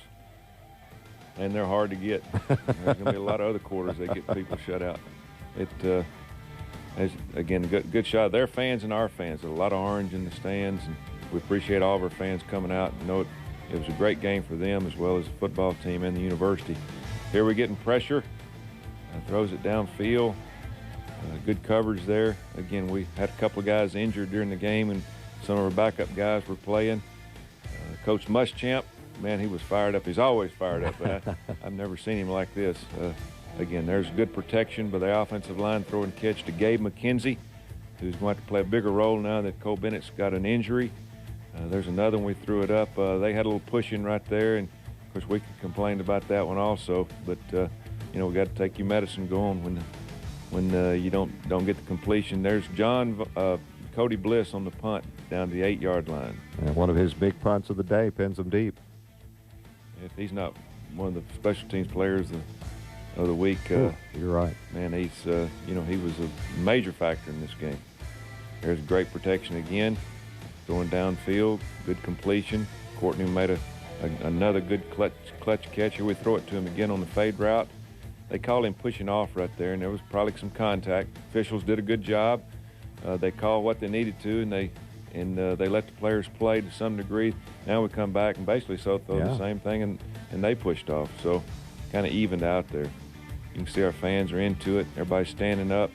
And they're hard to get. There's going to be a lot of other quarters they get people shut out. It again, good shot. Their fans and our fans. There's a lot of orange in the stands, and we appreciate all of our fans coming out. And know it was a great game for them as well as the football team and the university. Here we're getting pressure. Throws it downfield. Good coverage there. Again, we had a couple of guys injured during the game, and some of our backup guys were playing. Coach Muschamp, man, he was fired up. He's always fired up. I've never seen him like this. Again, there's good protection by the offensive line, throwing catch to Gabe McKenzie, who's going to play a bigger role now that Cole Bennett's got an injury. There's another one we threw it up. They had a little pushing right there, and of course we complained about that one also. But you know, we got to take your medicine going when you don't get the completion. There's Cody Bliss on the punt down to the 8-yard line. And one of his big punts of the day, pins them deep. If he's not one of the special teams players of the week, you're right. Man, he's you know, he was a major factor in this game. There's great protection again, throwing downfield, good completion. Courtney made another good clutch catch. Here we throw it to him again on the fade route. They called him pushing off right there, and there was probably some contact. Officials did a good job. They called what they needed to, and they let the players play to some degree. Now we come back and basically throw the same thing, and they pushed off. So kind of evened out there. You can see our fans are into it. Everybody's standing up.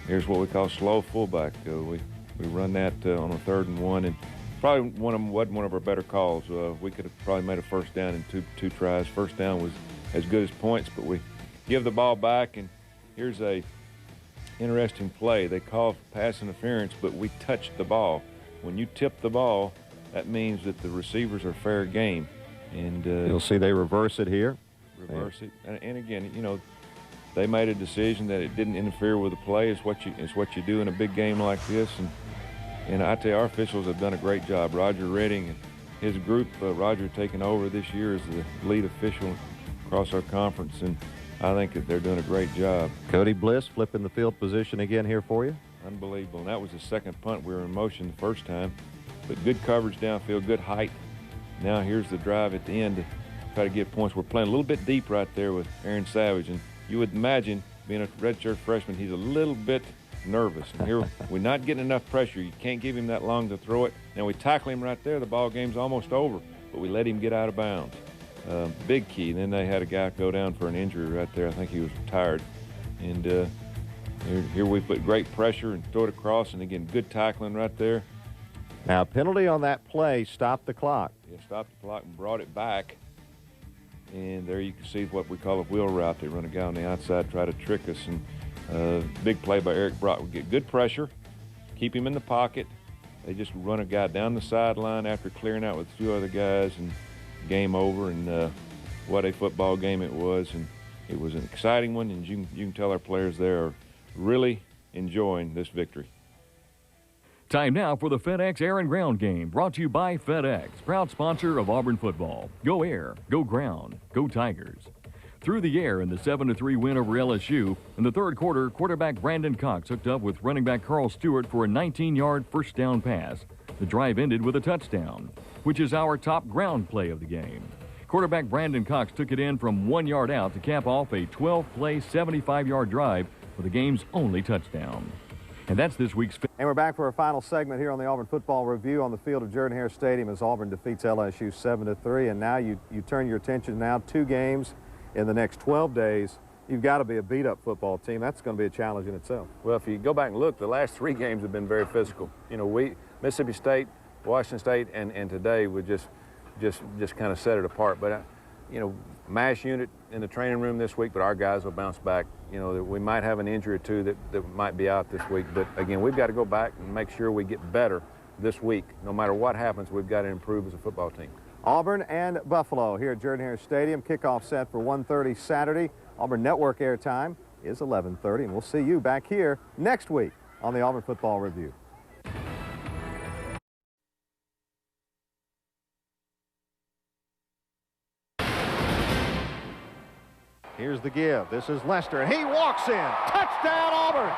Here's what we call slow fullback. We run that on a 3rd and 1, and probably wasn't one of our better calls. We could have probably made a first down in two tries. First down was as good as points, but we give the ball back, and here's a interesting play. They call pass interference, but we touched the ball. When you tip the ball, that means that the receivers are fair game. And you'll see they reverse it here. Reverse it, and again, you know, they made a decision that it didn't interfere with the play. It's what you do in a big game like this, and I tell you, our officials have done a great job. Roger Redding and his group, Roger taking over this year as the lead official across our conference, and I think that they're doing a great job. Cody Bliss flipping the field position again here for you. Unbelievable. And that was the second punt. We were in motion the first time, but good coverage downfield, good height. Now here's the drive at the end to try to get points. We're playing a little bit deep right there with Aaron Savage, and you would imagine, being a redshirt freshman, he's a little bit nervous. And here we're not getting enough pressure. You can't give him that long to throw it. Now we tackle him right there. The ball game's almost over, but we let him get out of bounds. Big key. And then they had a guy go down for an injury right there. I think he was tired. And here we put great pressure and throw it across, and again, good tackling right there. Now, penalty on that play stopped the clock. Yeah, stopped the clock and brought it back. And there you can see what we call a wheel route. They run a guy on the outside, try to trick us. And big play by Eric Brock. We get good pressure, keep him in the pocket. They just run a guy down the sideline after clearing out with a few other guys, and game over. And what a football game it was. And it was an exciting one, and you can tell our players there are really enjoying this victory. Time now for the FedEx Air and Ground game, brought to you by FedEx, proud sponsor of Auburn football. Go air, go ground, go Tigers. Through the air in the 7-3 win over LSU. In the third quarter, quarterback Brandon Cox hooked up with running back Carl Stewart for a 19-yard first down pass. The drive ended with a touchdown, which is our top ground play of the game. Quarterback Brandon Cox took it in from 1 yard out to cap off a 12-play, 75-yard drive for the game's only touchdown. And that's this week's. And we're back for our final segment here on the Auburn Football Review on the field of Jordan-Hare Stadium as Auburn defeats LSU 7-3. And now you turn your attention now 2 games in the next 12 days. you've got to be a beat-up football team. That's going to be a challenge in itself. Well, if you go back and look, the last 3 games have been very physical. You know, Mississippi State, Washington State, and today would just kind of set it apart. But you know, mass unit in the training room this week, but our guys will bounce back. You know, we might have an injury or two that might be out this week, but again, we've got to go back and make sure we get better this week. No matter what happens, we've got to improve as a football team. Auburn and Buffalo here at Jordan-Hare Stadium. Kickoff set for 1:30 Saturday. Auburn Network airtime is 11:30, and we'll see you back here next week on the Auburn Football Review. Here's the give. This is Lester, and he walks in. Touchdown, Auburn!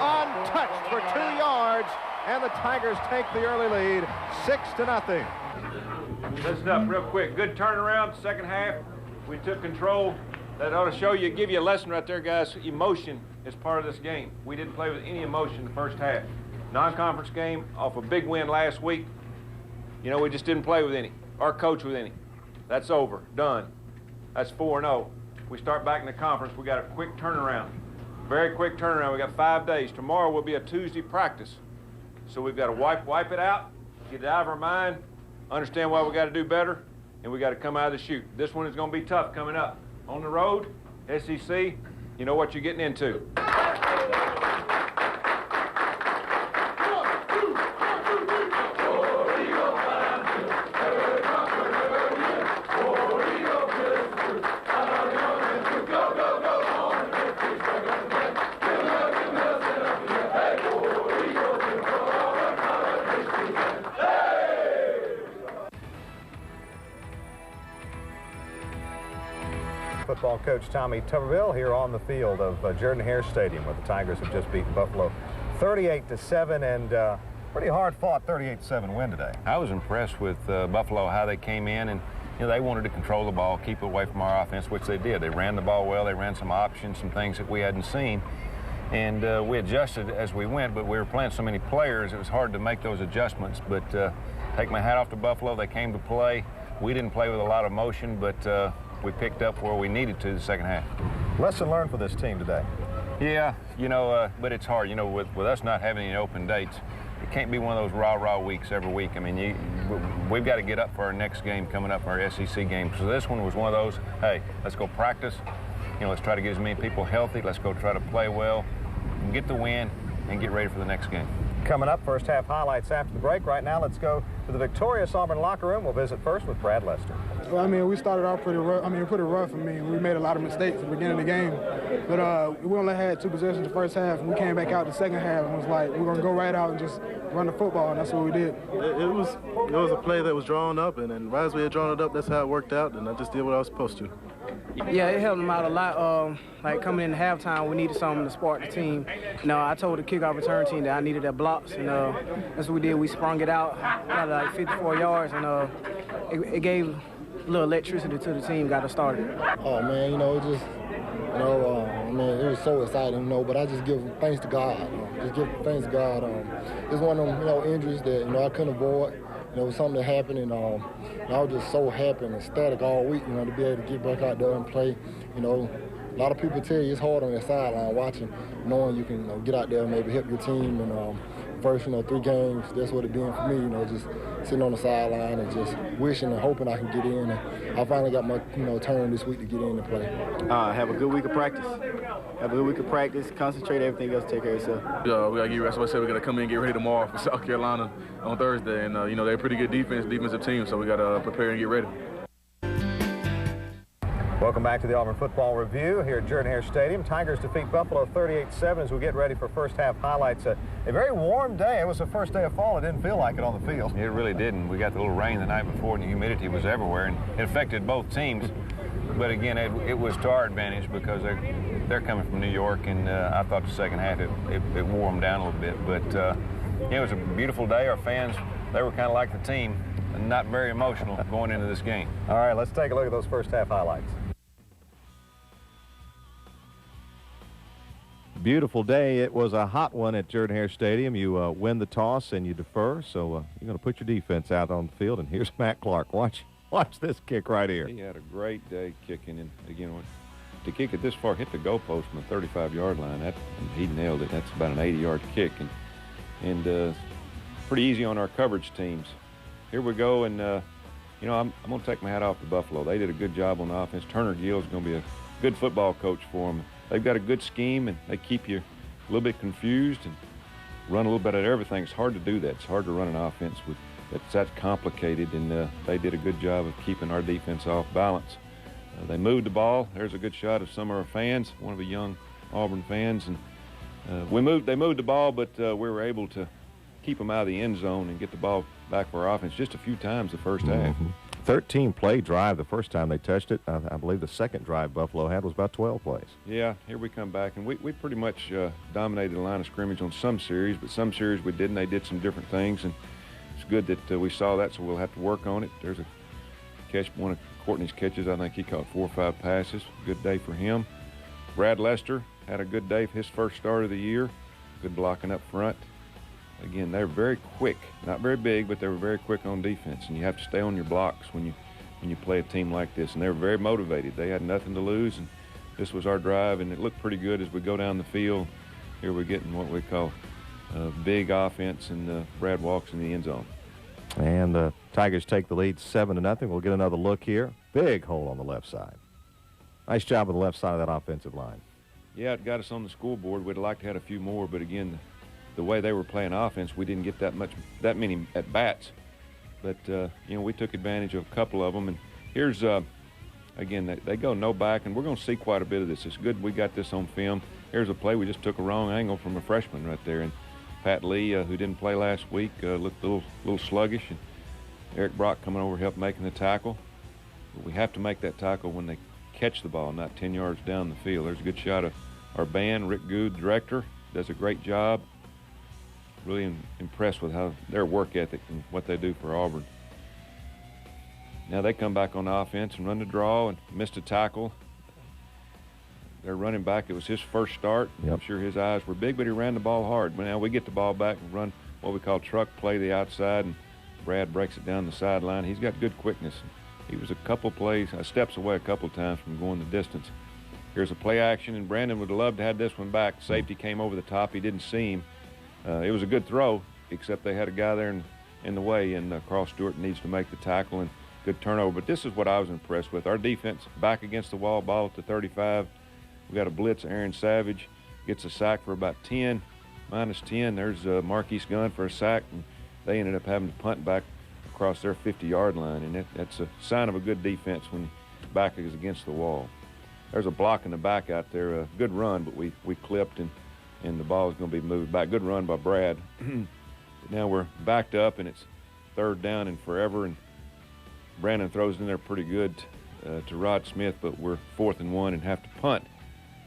Untouched for 2 yards, and the Tigers take the early lead, 6-0. Listen up real quick. Good turnaround, second half. We took control. That ought to show you, give you a lesson right there, guys. Emotion is part of this game. We didn't play with any emotion in the first half. Non-conference game off a big win last week. You know, we just didn't play with any. Our coach with any. That's over. Done. That's 4-0. We start back in the conference. We got a quick turnaround. Very quick turnaround. We got 5 days. Tomorrow will be a Tuesday practice. So we've got to wipe it out, get it out of our mind, understand what we got to do better, and we got to come out of the chute. This one is going to be tough coming up. On the road, SEC, you know what you're getting into. Football coach Tommy Tuberville here on the field of Jordan-Hare Stadium, where the Tigers have just beaten Buffalo 38-7, and pretty hard-fought 38-7 win today. I was impressed with Buffalo, how they came in, and you know, they wanted to control the ball, keep it away from our offense, which they did. They ran the ball well. They ran some options, some things that we hadn't seen, and we adjusted as we went, but we were playing so many players, it was hard to make those adjustments. But take my hat off to Buffalo. They came to play. We didn't play with a lot of motion, but we picked up where we needed to the second half. Lesson learned for this team today. Yeah, you know, but it's hard. You know, with us not having any open dates, it can't be one of those rah-rah weeks every week. I mean, we've got to get up for our next game coming up, our SEC game. So this one was one of those, hey, let's go practice. You know, let's try to get as many people healthy. Let's go try to play well, and get the win, and get ready for the next game. Coming up, first half highlights after the break. Right now, let's go to the victorious Auburn locker room. We'll visit first with Brad Lester. Well, I mean, we started off pretty rough. Pretty rough. I mean, we made a lot of mistakes at the beginning of the game. But we only had 2 possessions the first half, and we came back out the second half and was like, we're going to go right out and just run the football, and that's what we did. It was a play that was drawn up, and then right as we had drawn it up, that's how it worked out, and I just did what I was supposed to. Yeah, it helped them out a lot. Like coming in halftime, we needed something to spark the team. You know, I told the kickoff return team that I needed their blocks, and that's what we did. We sprung it out, got like 54 yards, and it gave a little electricity to the team, got us started. Oh man, you know, it just, you know, I mean, it was so exciting, you know. But I just give thanks to God. Just give thanks to God. It's one of them, you know, injuries that I couldn't avoid. You know, it was something that happened, and I was just so happy and ecstatic all week, you know, to be able to get back out there and play. You know, a lot of people tell you it's hard on the sideline watching, knowing you can get out there and maybe help your team. And first, 3 games, that's what it been for me. Just sitting on the sideline and just wishing and hoping I can get in. And I finally got my turn this week to get in and play. Have a good week of practice. Concentrate, everything else take care of itself. We got to get ready. So I said we got to come in and get ready tomorrow for South Carolina on Thursday. And, they're a pretty good defensive team, so we got to prepare and get ready. Welcome back to the Auburn Football Review here at Jordan-Hare Stadium. Tigers defeat Buffalo 38-7 as we get ready for first half highlights. A very warm day. It was the first day of fall. It didn't feel like it on the field. It really didn't. We got the little rain the night before, and the humidity was everywhere, and it affected both teams. But again, it was to our advantage because they're coming from New York, and I thought the second half it wore them down a little bit. But it was a beautiful day. Our fans, they were kind of like the team, and not very emotional going into this game. All right, let's take a look at those first half highlights. Beautiful day. It was a hot one at Jordan-Hare Stadium. You win the toss and you defer, so you're going to put your defense out on the field. And here's Matt Clark. Watch this kick right here. He had a great day kicking, and again, to kick it this far, hit the goalpost on the 35-yard line. And he nailed it. That's about an 80-yard kick, and pretty easy on our coverage teams. Here we go, and you know, I'm going to take my hat off to Buffalo. They did a good job on the offense. Turner Gill's going to be a good football coach for them. They've got a good scheme, and they keep you a little bit confused and run a little bit at everything. It's hard to do that. It's hard to run an offense that's that complicated, and they did a good job of keeping our defense off balance. They moved the ball. There's a good shot of some of our fans, one of the young Auburn fans, and they moved the ball, but we were able to keep them out of the end zone and get the ball back for our offense just a few times the first half. 13-play drive the first time they touched it. I believe the second drive Buffalo had was about 12 plays. Yeah, here we come back, and we pretty much dominated the line of scrimmage on some series, but some series we didn't. They did some different things, and it's good that we saw that, so we'll have to work on it. There's a catch, one of Courtney's catches. I think he caught 4 or 5 passes. Good day for him. Brad Lester had a good day for his first start of the year. Good blocking up front. Again, they're very quick, not very big, but they were very quick on defense, and you have to stay on your blocks when you play a team like this. And they were very motivated. They had nothing to lose, and this was our drive, and it looked pretty good as we go down the field. Here we're getting what we call big offense, and Brad walks in the end zone. And the Tigers take the lead 7-0. We'll get another look here. Big hole on the left side. Nice job on the left side of that offensive line. Yeah, it got us on the scoreboard. We'd like to have had a few more, but again, the way they were playing offense, we didn't get that many at bats. But you know, we took advantage of a couple of them. And here's again, they go no back, and we're going to see quite a bit of this. It's good we got this on film. Here's a play we just took a wrong angle from a freshman right there, and Pat Lee, who didn't play last week, looked a little sluggish, and Eric Brock coming over helped making the tackle. But we have to make that tackle when they catch the ball, not 10 yards down the field. There's a good shot of our band. Rick Good, the director, does a great job. Really impressed with how their work ethic and what they do for Auburn. Now they come back on offense and run the draw and missed a tackle. Their running back, it was his first start. Yep. I'm sure his eyes were big, but he ran the ball hard. But now we get the ball back and run what we call truck play the outside, and Brad breaks it down the sideline. He's got good quickness. He was a couple plays, steps away a couple times from going the distance. Here's a play action, and Brandon would have loved to have this one back. Safety came over the top. He didn't see him. It was a good throw, except they had a guy there in the way, and Carl Stewart needs to make the tackle, and good turnover. But this is what I was impressed with. Our defense back against the wall, ball at the 35. We got a blitz. Aaron Savage gets a sack for about 10, minus 10. There's Marquise Gunn for a sack, and they ended up having to punt back across their 50-yard line, and that's a sign of a good defense when the back is against the wall. There's a block in the back out there. A good run, but we clipped, and the ball is going to be moved back. Good run by Brad. Now we're backed up, and it's 3rd down and forever, and Brandon throws in there pretty good to Rod Smith, but we're 4th and 1 and have to punt.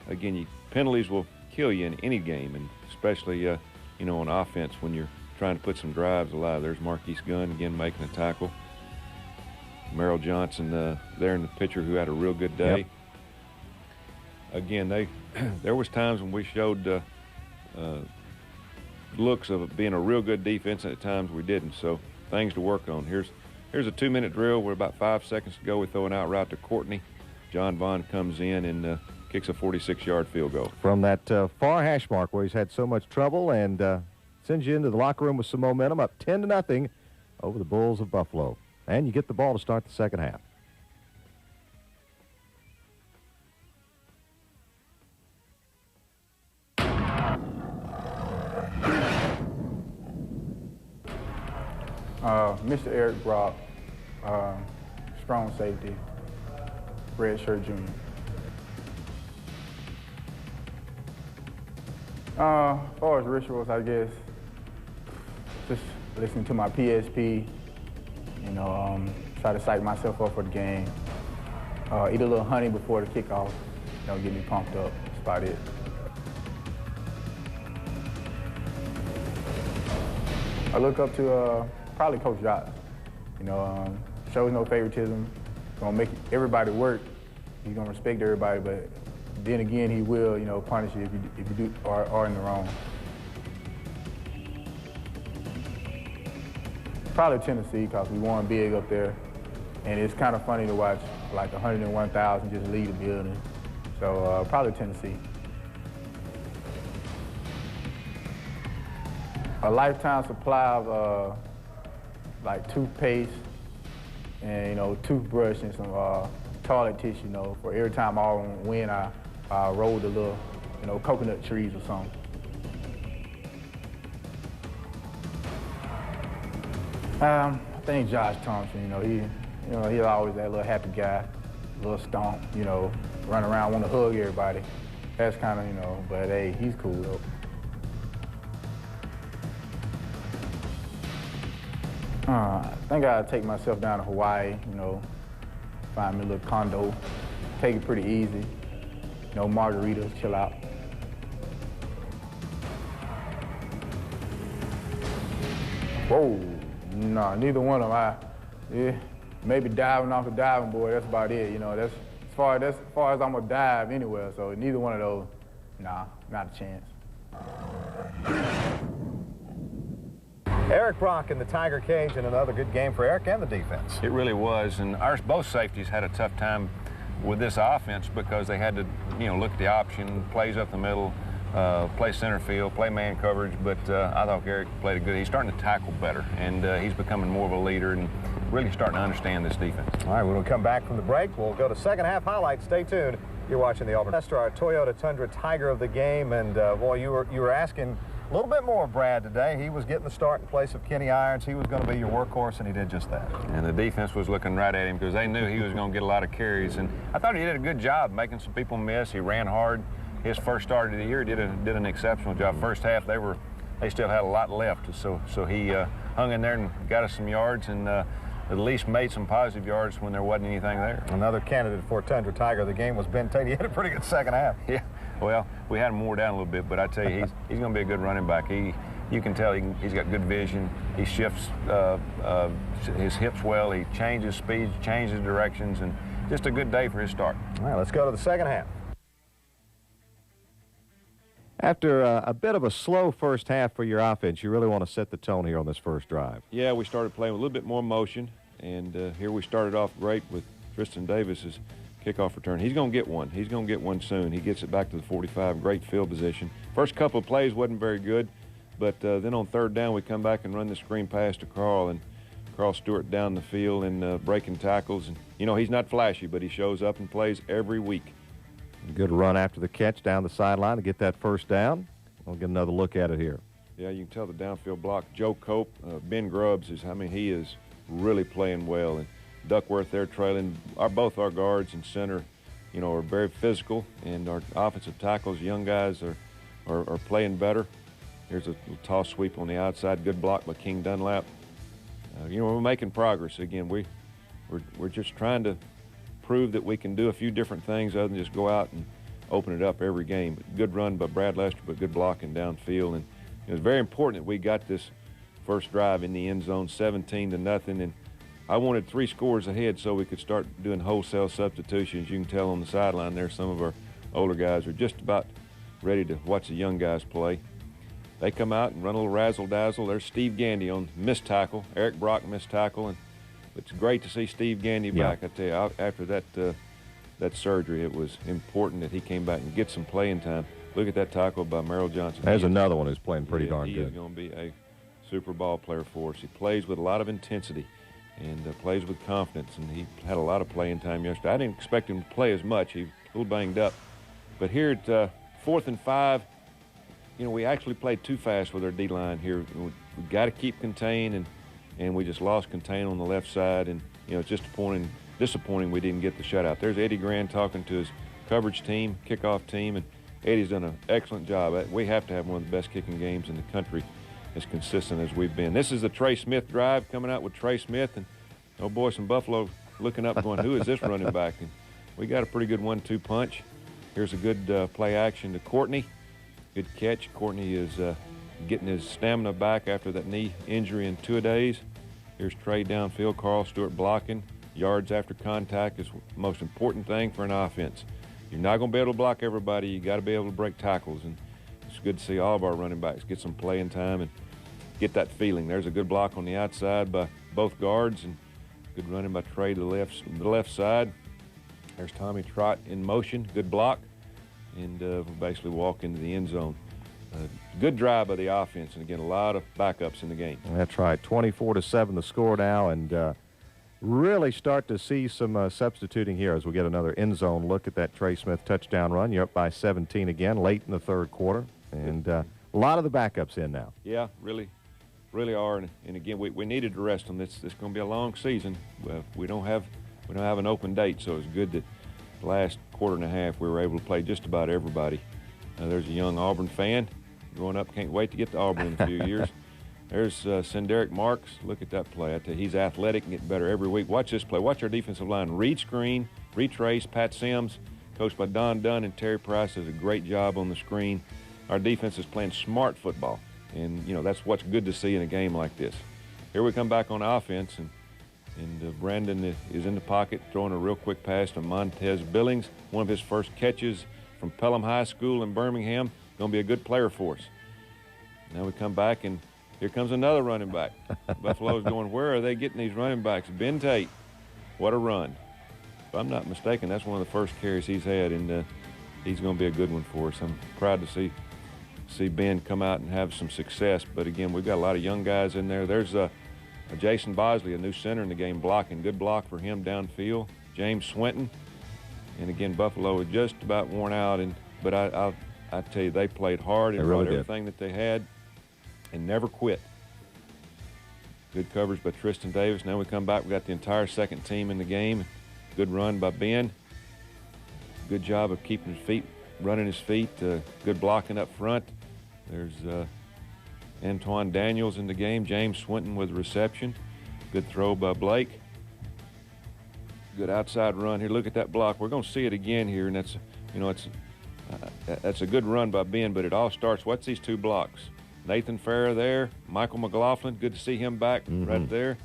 Again, penalties will kill you in any game, and especially you know, on offense when you're trying to put some drives alive. There's Marquise Gunn again making a tackle. Merrill Johnson there in the pitcher who had a real good day. Yep. Again, there was times when we showed looks of being a real good defense, and at times we didn't. So things to work on. Here's a 2-minute drill. We're about 5 seconds to go. We throw an out route to Courtney. John Vaughn comes in and kicks a 46-yard field goal. From that far hash mark where he's had so much trouble, and sends you into the locker room with some momentum, up 10-0 over the Bulls of Buffalo. And you get the ball to start the second half. Mr. Eric Brock, strong safety, redshirt junior. As far as rituals, I guess, just listening to my PSP, you know, try to psych myself up for the game. Eat a little honey before the kickoff, you know, get me pumped up. That's about it. I look up to probably Coach Josh. You know, shows no favoritism. Gonna make everybody work. He's gonna respect everybody, but then again, he will, you know, punish you if you do are in the wrong. Probably Tennessee, because we won big up there, and it's kind of funny to watch like 101,000 just leave the building. So probably Tennessee. A lifetime supply of like toothpaste and, you know, toothbrush and some toilet tissue, you know, for every time Auburn win, I roll the little, you know, coconut trees or something. I think Josh Thompson, he's always that little happy guy, little stomp, run around, want to hug everybody. That's kind of, but hey, he's cool though. I think I'd take myself down to Hawaii, find me a little condo, take it pretty easy, margaritas, chill out. Whoa, no, neither one of them. Maybe diving off a diving board, that's about it, that's as far as I'm gonna dive anywhere, so neither one of those, nah, not a chance. Eric Brock in the Tiger cage, and another good game for Eric and the defense. It really was, and both safeties had a tough time with this offense because they had to, look at the option, plays up the middle, play center field, play man coverage, but I thought Eric played a good. He's starting to tackle better, and he's becoming more of a leader and really starting to understand this defense. All right, when we come back from the break, we'll go to second half highlights. Stay tuned. You're watching the Auburn. Our Toyota Tundra Tiger of the game, and boy, you were asking a little bit more of Brad today. He was getting the start in place of Kenny Irons. He was going to be your workhorse, and he did just that. And the defense was looking right at him because they knew he was going to get a lot of carries. And I thought he did a good job making some people miss. He ran hard. His first start of the year did an exceptional job. First half, they still had a lot left. So he hung in there and got us some yards and at least made some positive yards when there wasn't anything there. Another candidate for Tundra Tiger of the game was Ben Tate. He had a pretty good second half. Yeah. Well, we had him wore down a little bit, but I tell you, he's going to be a good running back. You can tell he's got good vision. He shifts his hips well. He changes speeds, changes directions, and just a good day for his start. All right, let's go to the second half. After a bit of a slow first half for your offense, you really want to set the tone here on this first drive. Yeah, we started playing with a little bit more motion, and here we started off great with Tristan Davis's kickoff return. He's going to get one. He's going to get one soon. He gets it back to the 45, great field position. First couple of plays wasn't very good, but then on third down we come back and run the screen pass to Carl, and Carl Stewart down the field and breaking tackles. And he's not flashy, but he shows up and plays every week. Good run after the catch down the sideline to get that first down. We'll get another look at it here. Yeah, you can tell the downfield block. Joe Cope, Ben Grubbs he is really playing well. And Duckworth there trailing. Both our guards and center, are very physical, and our offensive tackles, young guys, are playing better. Here's a toss sweep on the outside. Good block by King Dunlap. We're making progress. Again, we're just trying to prove that we can do a few different things other than just go out and open it up every game. But good run by Brad Lester, but good blocking downfield. And it was very important that we got this first drive in the end zone, 17-0. And I wanted 3 scores ahead so we could start doing wholesale substitutions. You can tell on the sideline there, some of our older guys are just about ready to watch the young guys play. They come out and run a little razzle-dazzle. There's Steve Gandy on missed tackle. Eric Brock missed tackle. And it's great to see Steve Gandy back. I tell you, after that surgery, it was important that he came back and get some playing time. Look at that tackle by Merrill Johnson. There's another one who's playing pretty darn good. He is going to be a super ball player for us. He plays with a lot of intensity and plays with confidence, and he had a lot of playing time yesterday. I didn't expect him to play as much. He was a little banged up. But here at 4th and 5, we actually played too fast with our D-line here. We got to keep contained, and we just lost contain on the left side, and it's just disappointing we didn't get the shutout. There's Eddie Grand talking to his coverage team, kickoff team, and Eddie's done an excellent job. We have to have one of the best kicking games in the country, as consistent as we've been. This is the Trey Smith drive, coming out with Trey Smith, and oh boy, some Buffalo looking up going, who is this running back? And we got a pretty good 1-2 punch. Here's a good play action to Courtney. Good catch. Courtney is getting his stamina back after that knee injury in 2 days. Here's Trey downfield, Carl Stewart blocking. Yards after contact is the most important thing for an offense. You're not going to be able to block everybody. You got to be able to break tackles, and it's good to see all of our running backs get some playing time and get that feeling. There's a good block on the outside by both guards, and good running by Trey to the left side. There's Tommy Trott in motion. Good block. and basically walk into the end zone. Good drive by the offense, and again, a lot of backups in the game. That's right. 24-7 the score now, and really start to see some substituting here as we get another end zone look at that Trey Smith touchdown run. You're up by 17 again late in the third quarter, and a lot of the backups in now. Yeah, really are, and again, we needed to rest them. It's going to be a long season. We don't have an open date, so it's good that the last quarter and a half we were able to play just about everybody. There's a young Auburn fan growing up, can't wait to get to Auburn in a few years. There's Senderick Marks. Look at that play. I tell you, he's athletic and getting better every week. Watch this play. Watch our defensive line read screen, retrace. Pat Sims, coached by Don Dunn and Terry Price, does a great job on the screen. Our defense is playing smart football, and that's what's good to see in a game like this. Here we come back on offense, and Brandon is in the pocket throwing a real quick pass to Montez Billings, one of his first catches from Pelham High School in Birmingham. Going to be a good player for us. Now we come back, and here comes another running back. Buffalo's going, where are they getting these running backs? Ben Tate, what a run. If I'm not mistaken, that's one of the first carries he's had, and he's going to be a good one for us. I'm proud to see Ben come out and have some success. But again, we've got a lot of young guys in there. There's Jason Bosley, a new center in the game, blocking. Good block for him downfield. James Swinton. And again, Buffalo is just about worn out, but I tell you, they played hard and brought everything that they had and never quit. Good coverage by Tristan Davis. Now we come back, we got the entire second team in the game. Good run by Ben. Good job of keeping his feet, running his feet. Good blocking up front. There's Antoine Daniels in the game. James Swinton with the reception. Good throw by Blake. Good outside run here. Look at that block. We're going to see it again here, and that's a good run by Ben, but it all starts, what's these two blocks? Nathan Farrer there, Michael McLaughlin, good to see him back right there,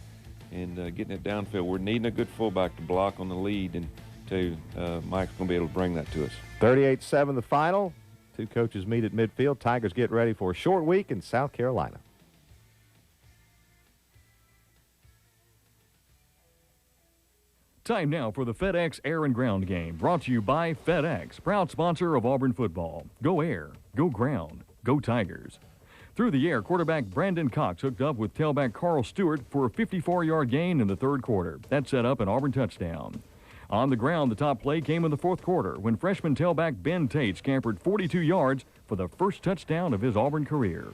and getting it downfield. We're needing a good fullback to block on the lead, and Mike's going to be able to bring that to us. 38-7 the final. Two coaches meet at midfield. Tigers get ready for a short week in South Carolina. Time now for the FedEx Air and Ground game, brought to you by FedEx, proud sponsor of Auburn football. Go air, go ground, go Tigers. Through the air, quarterback Brandon Cox hooked up with tailback Carl Stewart for a 54-yard gain in the third quarter. That set up an Auburn touchdown. On the ground, the top play came in the fourth quarter when freshman tailback Ben Tate scampered 42 yards for the first touchdown of his Auburn career.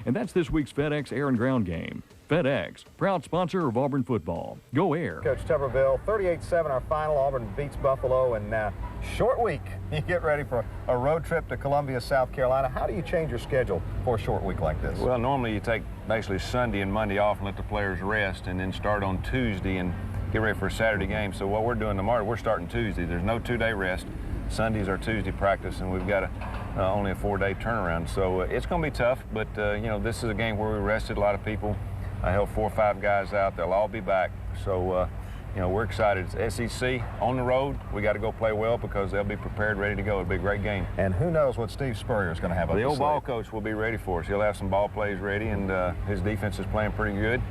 And that's this week's FedEx Air and Ground game. FedEx, proud sponsor of Auburn football. Go air. Coach Tuberville, 38-7 our final. Auburn beats Buffalo, and now short week. You get ready for a road trip to Columbia, South Carolina. How do you change your schedule for a short week like this? Well, normally you take basically Sunday and Monday off and let the players rest, and then start on Tuesday and get ready for a Saturday game. So what we're doing tomorrow, we're starting Tuesday. There's no two-day rest. Sunday's our Tuesday practice, and we've got only a 4-day turnaround. So it's going to be tough, but this is a game where we rested a lot of people. I held 4 or 5 guys out. They'll all be back. So, we're excited. It's SEC on the road. We got to go play well because they'll be prepared, ready to go. It'll be a great game. And who knows what Steve Spurrier is going to have up the his old sleeve. ball coach will be ready for us. He'll have some ball plays ready, and his defense is playing pretty good.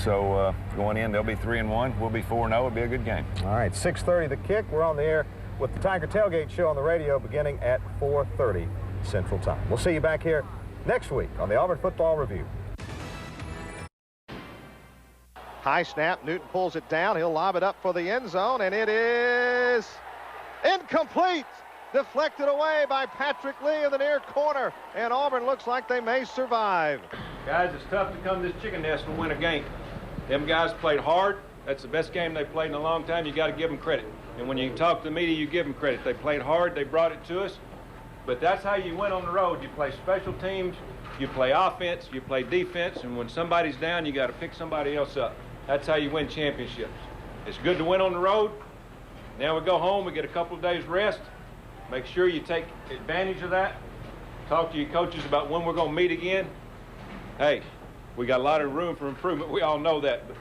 So going in, they'll be 3-1. We'll be 4-0. It'll be a good game. All right, 6:30 the kick. We're on the air with the Tiger Tailgate Show on the radio beginning at 4:30 Central Time. We'll see you back here next week on the Auburn Football Review. High snap. Newton pulls it down. He'll lob it up for the end zone, and it is incomplete. Deflected away by Patrick Lee in the near corner, and Auburn looks like they may survive. Guys, it's tough to come to this chicken nest and win a game. Them guys played hard. That's the best game they've played in a long time. You got to give them credit. And when you talk to the media, you give them credit. They played hard. They brought it to us. But that's how you win on the road. You play special teams, you play offense, you play defense, and when somebody's down, you got to pick somebody else up. That's how you win championships. It's good to win on the road. Now we go home, we get a couple of days rest. Make sure you take advantage of that. Talk to your coaches about when we're going to meet again. Hey, we got a lot of room for improvement. We all know that. But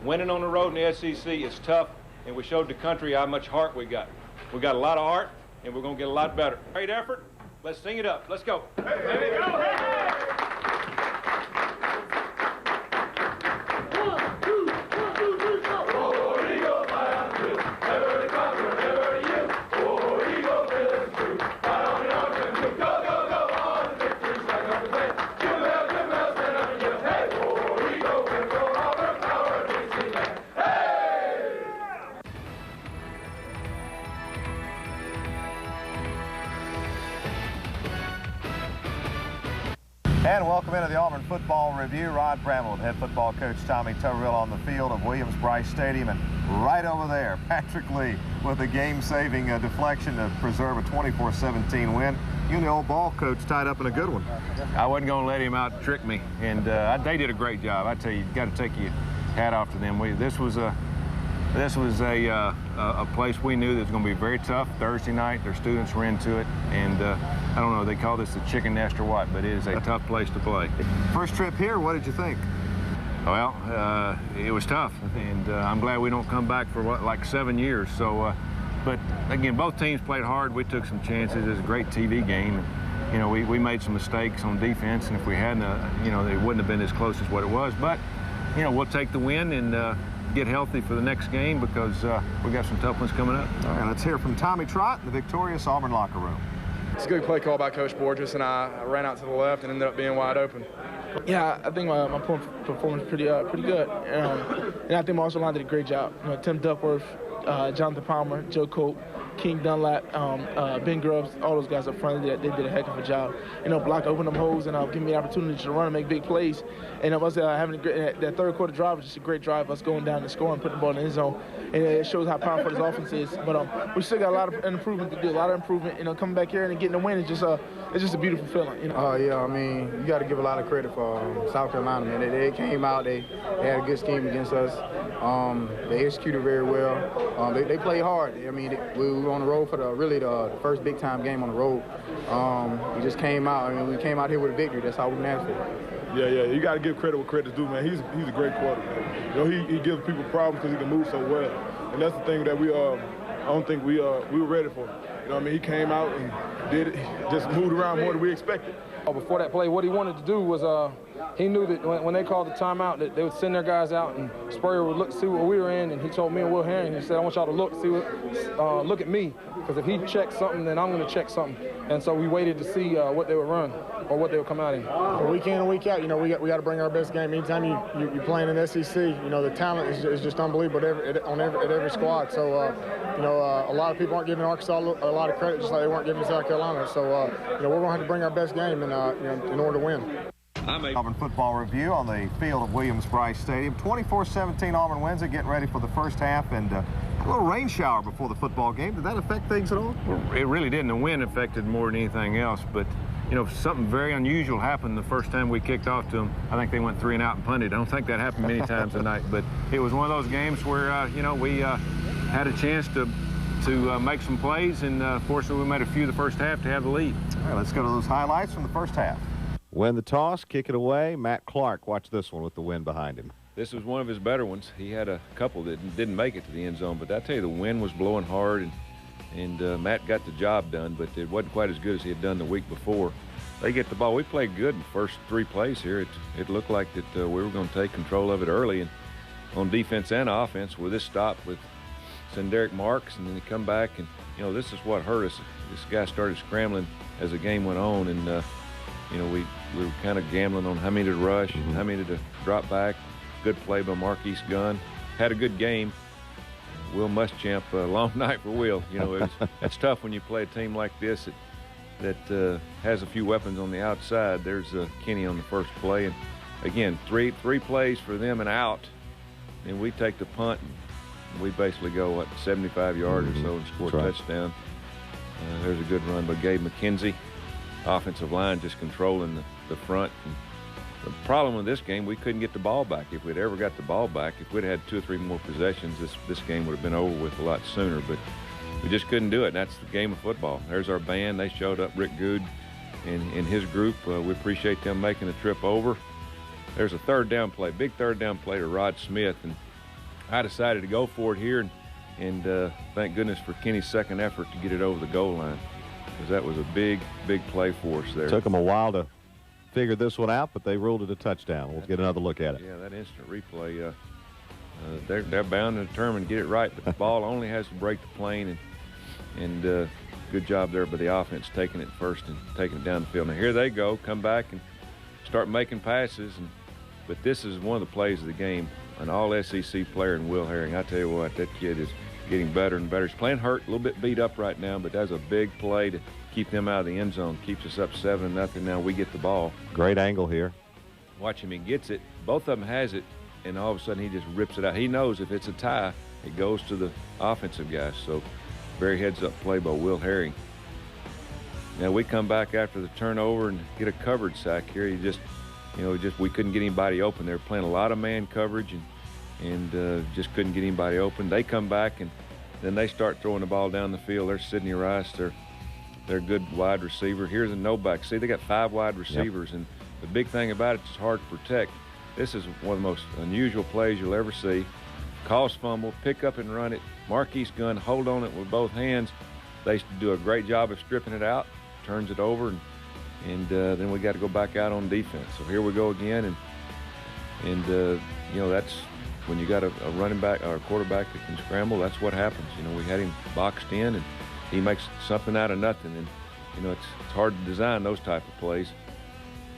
winning on the road in the SEC is tough, and we showed the country how much heart we got. We got a lot of heart, and we're going to get a lot better. Great effort. Let's sing it up. Let's go. Hey, go, hey! War Eagle, Welcome into the Auburn Football Review. Rod Bramall with head football coach Tommy Tuberville on the field of Williams-Brice Stadium. And right over there, Patrick Lee with a game-saving deflection to preserve a 24-17 win. You and the old ball coach tied up in a good one. I wasn't going to let him out-trick me, and they did a great job. I tell you, you've got to take your hat off to them. This was a place we knew that was going to be very tough. Thursday night, their students were into it, and I don't know, they call this the chicken nest or what, but it is a tough place to play. First trip here, what did you think? Well, it was tough, and I'm glad we don't come back for like 7 years. So, but again, both teams played hard. We took some chances. It was a great TV game. You know, we made some mistakes on defense, and if we hadn't, you know, it wouldn't have been as close as what it was. But, you know, we'll take the win and get healthy for the next game because we got some tough ones coming up. All right, let's hear from Tommy Trott in the victorious Auburn locker room. It's a good play call by Coach Borges, and I ran out to the left and ended up being wide open. Yeah, I think my performance was pretty good. And I think my offensive line did a great job. You know, Tim Duckworth, Jonathan Palmer, Joe Colt, King Dunlap, Ben Grubbs, all those guys up front, they did a heck of a job. You know, block, open them holes, and give me the opportunity to run and make big plays. And us having a great, that third quarter drive was just a great drive, us going down and scoring, putting the ball in the end zone. And it shows how powerful this offense is. But we still got a lot of improvement to do, a lot of improvement. You know, coming back here and getting a win is just a beautiful feeling. You know? Yeah, I mean, you got to give a lot of credit for South Carolina, man. They came out, they had a good scheme against us. They executed very well. They played hard. I mean, we were on the road for the first big time game on the road. We just came out. I mean, we came out here with a victory. That's all we can ask for. Yeah, you got to give credit where credit's due, man. He's a great quarterback. You know, he gives people problems because he can move so well, and that's the thing that I don't think we were ready for. You know what I mean? He came out and did it, just moved around more than we expected. Before that play, what he wanted to do was he knew that when they called the timeout that they would send their guys out and Spurrier would look, see what we were in, and he told me and Will Herring, he said, I want y'all to look at me, because if he checks something, then I'm going to check something. And so we waited to see what they would run or what they would come out in. Week in and week out, you know, we got to bring our best game. Anytime you're playing in the SEC, you know, the talent is just unbelievable at every squad. So, you know, a lot of people aren't giving Arkansas a lot of credit, just like they weren't giving South Carolina. So, you know, we're going to have to bring our best game and, you know, in order to win. Auburn Football Review on the field of Williams-Brice Stadium. 24-17 Auburn wins it, getting ready for the first half, and a little rain shower before the football game. Did that affect things at all? It really didn't. The wind affected more than anything else, but you know, something very unusual happened the first time we kicked off to them. I think they went 3 and out and punted. I don't think that happened many times tonight, but it was one of those games where you know, we had a chance to make some plays, and fortunately we made a few the first half to have the lead. All right, let's go to those highlights from the first half. Win the toss, kick it away. Matt Clark, watch this one with the wind behind him. This was one of his better ones. He had a couple that didn't make it to the end zone, but I tell you, the wind was blowing hard, and Matt got the job done, but it wasn't quite as good as he had done the week before. They get the ball. We played good in the first 3 plays here. It looked like that we were going to take control of it early, and on defense and offense with this stop with Senderick Marks, and then they come back, and you know, this is what hurt us. This guy started scrambling as the game went on, and you know, we were kind of gambling on how many to rush and how many to drop back. Good play by Marquise Gunn. Had a good game. Will Muschamp, a long night for Will. You know, it's tough when you play a team like this that has a few weapons on the outside. There's Kenny on the first play, and again, three plays for them and out, and we take the punt. And we basically go, what, 75 yards or so and score a touchdown. There's a good run by Gabe McKenzie. Offensive line just controlling the front. And the problem with this game, we couldn't get the ball back. If we'd ever got the ball back, if we'd had 2 or 3 more possessions, this game would have been over with a lot sooner. But we just couldn't do it. And that's the game of football. There's our band. They showed up, Rick Good and his group. We appreciate them making the trip over. There's a third down play, big third down play to Rod Smith. And I decided to go for it here. And thank goodness for Kenny's second effort to get it over the goal line, because that was a big play for us there. Took them a while to figure this one out, but they ruled it a touchdown. We'll get another look at it. Yeah, that instant replay, they're bound and determined to get it right, but the ball only has to break the plane, and good job there by the offense taking it first and taking it down the field. Now here they go, come back and start making passes, but this is one of the plays of the game. An all-SEC player in Will Herring. I tell you what, that kid getting better and better. He's playing hurt, a little bit beat up right now, but that's a big play to keep them out of the end zone. Keeps us up 7-0. Now we get the ball. Great angle here. Watch him. He gets it. Both of them has it, and all of a sudden he just rips it out. He knows if it's a tie, it goes to the offensive guys. So very heads-up play by Will Herring. Now we come back after the turnover and get a coverage sack here. We couldn't get anybody open. They were playing a lot of man coverage and just couldn't get anybody open. They come back and then they start throwing the ball down the field. There's Sidney Rice. They're a good wide receiver. Here's a no-back. See, they got 5 wide receivers, and the big thing about it, it's hard to protect. This is one of the most unusual plays you'll ever see. Cause fumble, pick up and run it. Marquise Gunn, hold on it with both hands. They do a great job of stripping it out, turns it over, and then we got to go back out on defense. So here we go again, and that's when you got a running back or a quarterback that can scramble. That's what happens. We had him boxed in, and he makes something out of nothing. And it's hard to design those type of plays.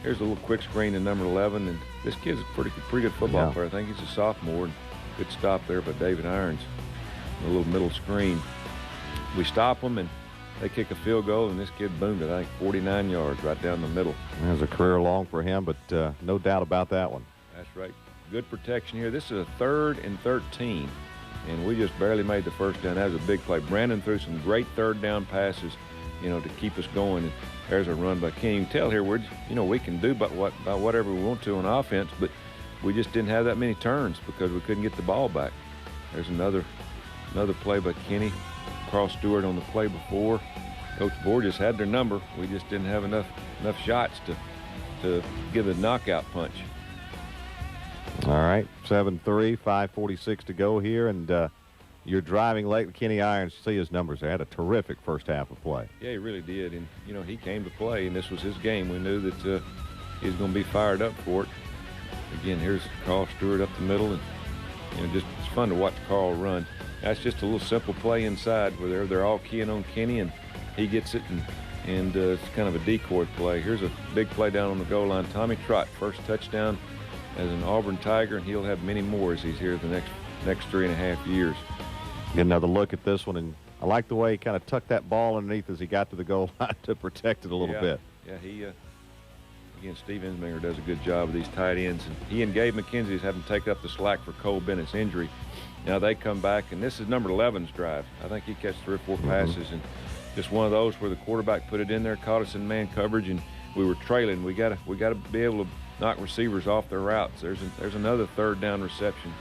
Here's a little quick screen to number 11, and this kid's a pretty good football player. I think he's a sophomore. And good stop there by David Irons. A little middle screen. We stop them, and they kick a field goal, and this kid boomed it, I think, 49 yards right down the middle. It was a career long for him, but no doubt about that one. That's right. Good protection here. This is a 3rd and 13, and we just barely made the first down. That was a big play. Brandon threw some great third down passes, to keep us going. And there's a run by King. You can tell here we can do about whatever we want to on offense, but we just didn't have that many turns because we couldn't get the ball back. There's another play by Kenny. Carl Stewart on the play before. Coach Borges had their number. We just didn't have enough shots to give a knockout punch. All right, 7-3, 5:46 to go here, and you're driving late. Kenny Irons, see his numbers. They had a terrific first half of play. Yeah, he really did, and he came to play, and this was his game. We knew that he was going to be fired up for it. Again, here's Carl Stewart up the middle, and it's fun to watch Carl run. That's just a little simple play inside where they're all keying on Kenny, and he gets it, and it's kind of a decoy play. Here's a big play down on the goal line. Tommy Trott, first touchdown as an Auburn Tiger, and he'll have many more as he's here the next 3.5 years. Get another look at this one, and I like the way he kind of tucked that ball underneath as he got to the goal line to protect it a little bit. Yeah, again, Steve Ensminger does a good job of these tight ends, and he and Gabe McKenzie is having to take up the slack for Cole Bennett's injury. Now they come back, and this is number 11's drive. I think he catch 3 or 4 passes, and just one of those where the quarterback put it in there, caught us in man coverage, and we were trailing. We got to be able to knock receivers off their routes. There's another 3rd down reception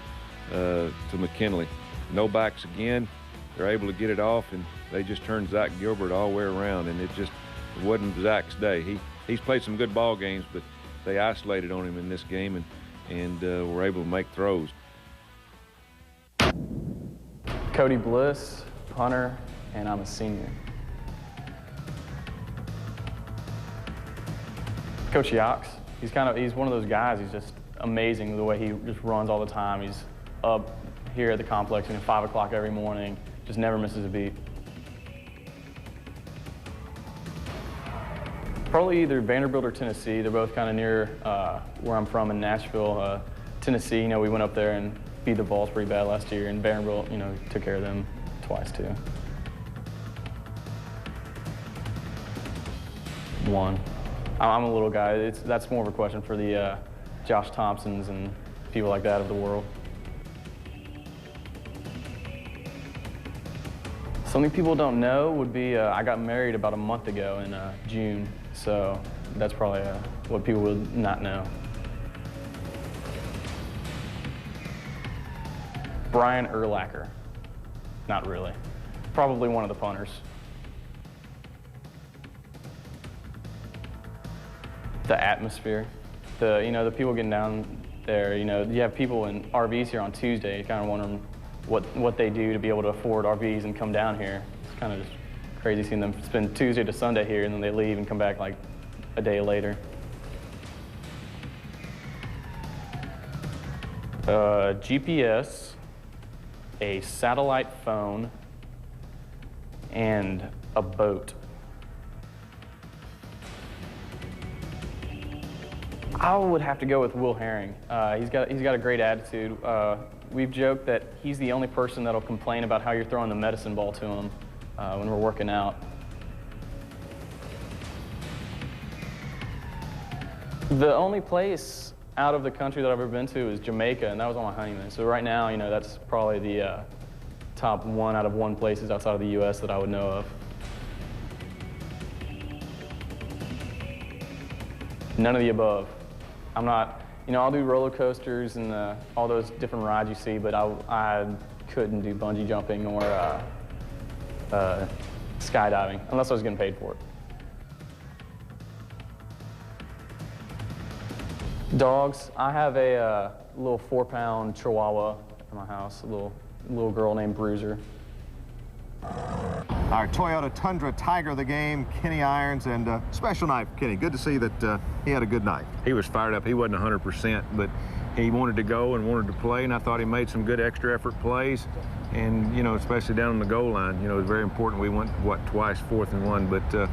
to McKinley. No backs again. They're able to get it off, and they just turned Zach Gilbert all the way around, and it wasn't Zach's day. He's played some good ball games, but they isolated on him in this game and were able to make throws. Cody Bliss, punter, and I'm a senior. Coach Yox, he's one of those guys. He's just amazing the way he just runs all the time. He's up here at the complex at 5 o'clock every morning, just never misses a beat. Probably either Vanderbilt or Tennessee. They're both kind of near where I'm from in Nashville. Tennessee, we went up there and beat the Vols pretty bad last year, and Vanderbilt, took care of them twice too. 1. I'm a little guy. That's more of a question for the Josh Thompsons and people like that of the world. Something people don't know would be I got married about a month ago in June, so that's probably what people would not know. Brian Urlacher. Not really. Probably one of the punters. The atmosphere. The people getting down there, you have people in RVs here on Tuesday, kind of wondering what they do to be able to afford RVs and come down here. It's kind of just crazy seeing them spend Tuesday to Sunday here, and then they leave and come back like a day later. GPS, a satellite phone, and a boat. I would have to go with Will Herring. He's got a great attitude. We've joked that he's the only person that'll complain about how you're throwing the medicine ball to him when we're working out. The only place out of the country that I've ever been to is Jamaica, and that was on my honeymoon. So right now, that's probably the top 1 out of 1 places outside of the U.S. that I would know of. None of the above. I'm not, I'll do roller coasters and all those different rides you see, but I couldn't do bungee jumping or skydiving unless I was getting paid for it. Dogs, I have a little 4-pound Chihuahua in my house, a little girl named Bruiser. Our Toyota Tundra Tiger of the game, Kenny Irons, and special night for Kenny. Good to see that he had a good night. He was fired up. He wasn't 100%, but he wanted to go and wanted to play, and I thought he made some good extra effort plays. And, especially down on the goal line, it was very important. We went, twice, 4th and 1, but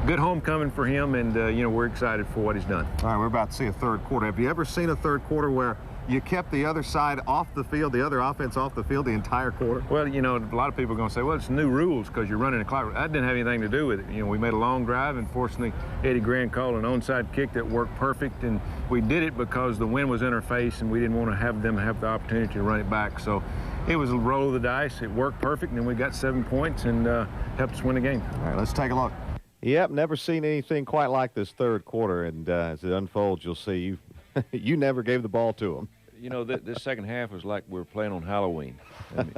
good homecoming for him, and, we're excited for what he's done. All right, we're about to see a third quarter. Have you ever seen a third quarter where you kept the other side off the field, the other offense off the field the entire quarter? Well, a lot of people are going to say, well, it's new rules because you're running the clock. That didn't have anything to do with it. We made a long drive, and fortunately, Eddie Grant called an onside kick that worked perfect, and we did it because the wind was in our face, and we didn't want to have them have the opportunity to run it back. So it was a roll of the dice. It worked perfect, and then we got 7 points and helped us win the game. All right, let's take a look. Yep, never seen anything quite like this third quarter, and as it unfolds, you'll see you never gave the ball to them. This second half was like we were playing on Halloween.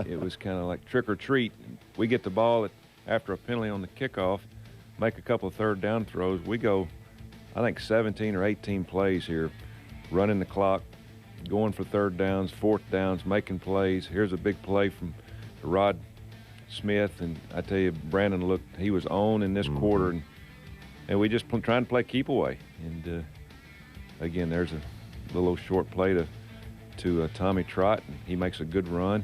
It was kind of like trick or treat. We get the ball after a penalty on the kickoff, make a couple of third down throws. We go, I think, 17 or 18 plays here, running the clock, going for third downs, fourth downs, making plays. Here's a big play from Rod Smith, and I tell you, Brandon he was on in this quarter, and we just trying to play keep away. And again, there's a little short play to Tommy Trott, and he makes a good run.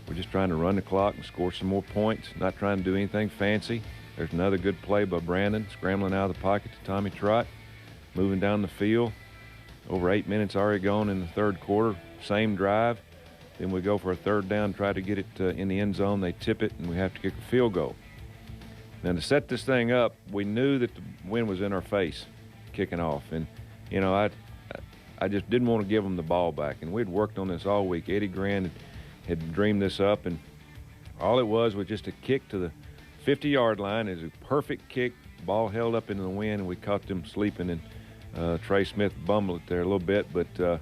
We're just trying to run the clock and score some more points, not trying to do anything fancy. There's another good play by Brandon, scrambling out of the pocket to Tommy Trott, moving down the field. Over 8 minutes already gone in the third quarter, same drive. Then we go for a third down, try to get it in the end zone. They tip it, and we have to kick a field goal. Now, to set this thing up, we knew that the wind was in our face kicking off. And, I just didn't want to give them the ball back. And we'd worked on this all week. Eddie Grant had dreamed this up, and all it was just a kick to the 50-yard line. It was a perfect kick, ball held up into the wind, and we caught them sleeping. And Trey Smith bumbled it there a little bit, but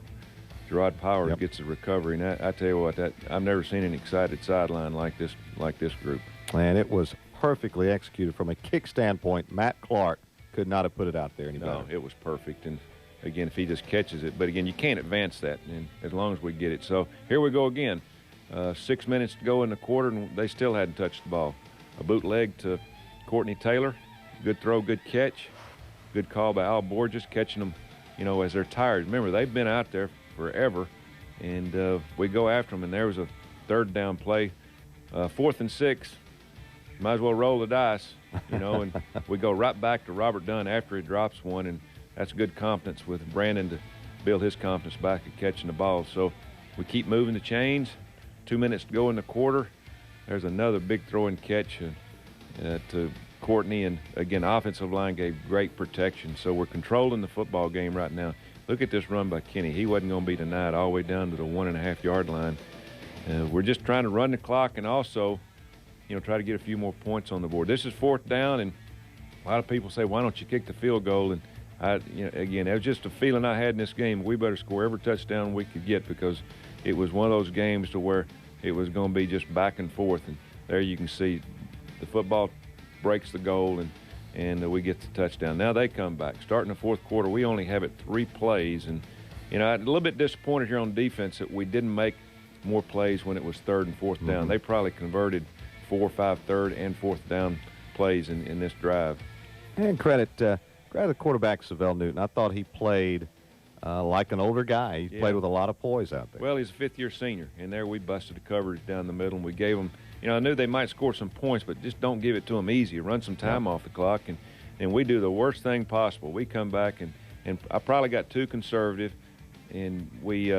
Gerard Powers gets the recovery. And I tell you what, I've never seen an excited sideline like this group. And it was perfectly executed from a kick standpoint. Matt Clark could not have put it out there any better. No, it was perfect. And again, if he just catches it. But again, you can't advance that as long as we get it. So here we go again. 6 minutes to go in the quarter, and they still hadn't touched the ball. A bootleg to Courtney Taylor. Good throw, good catch. Good call by Al Borges, catching them, as they're tired. Remember, they've been out there forever, and we go after them, and there was a third down play. 4th and 6. Might as well roll the dice, and we go right back to Robert Dunn after he drops one, and that's good confidence with Brandon to build his confidence back at catching the ball. So we keep moving the chains. 2 minutes to go in the quarter. There's another big throw and catch to Courtney, and again, offensive line gave great protection. So we're controlling the football game right now. Look at this run by Kenny. He wasn't going to be denied all the way down to the 1.5-yard line. We're just trying to run the clock and also, try to get a few more points on the board. This is 4th down, and a lot of people say, why don't you kick the field goal? And again, it was just a feeling I had in this game. We better score every touchdown we could get, because it was one of those games to where it was going to be just back and forth. And there you can see the football breaks the goal, and we get the touchdown. Now they come back. Starting the fourth quarter, we only have it 3 plays. And, I'm a little bit disappointed here on defense that we didn't make more plays when it was 3rd and 4th down. They probably converted 4 or 5 third and 4th down plays in this drive. And credit the quarterback, Savell Newton. I thought he played like an older guy. He played with a lot of poise out there. Well, he's a 5th-year senior, and there we busted the coverage down the middle, and we gave him, I knew they might score some points, but just don't give it to them easy. Run some time off the clock, and we do the worst thing possible. We come back and and I probably got too conservative, and we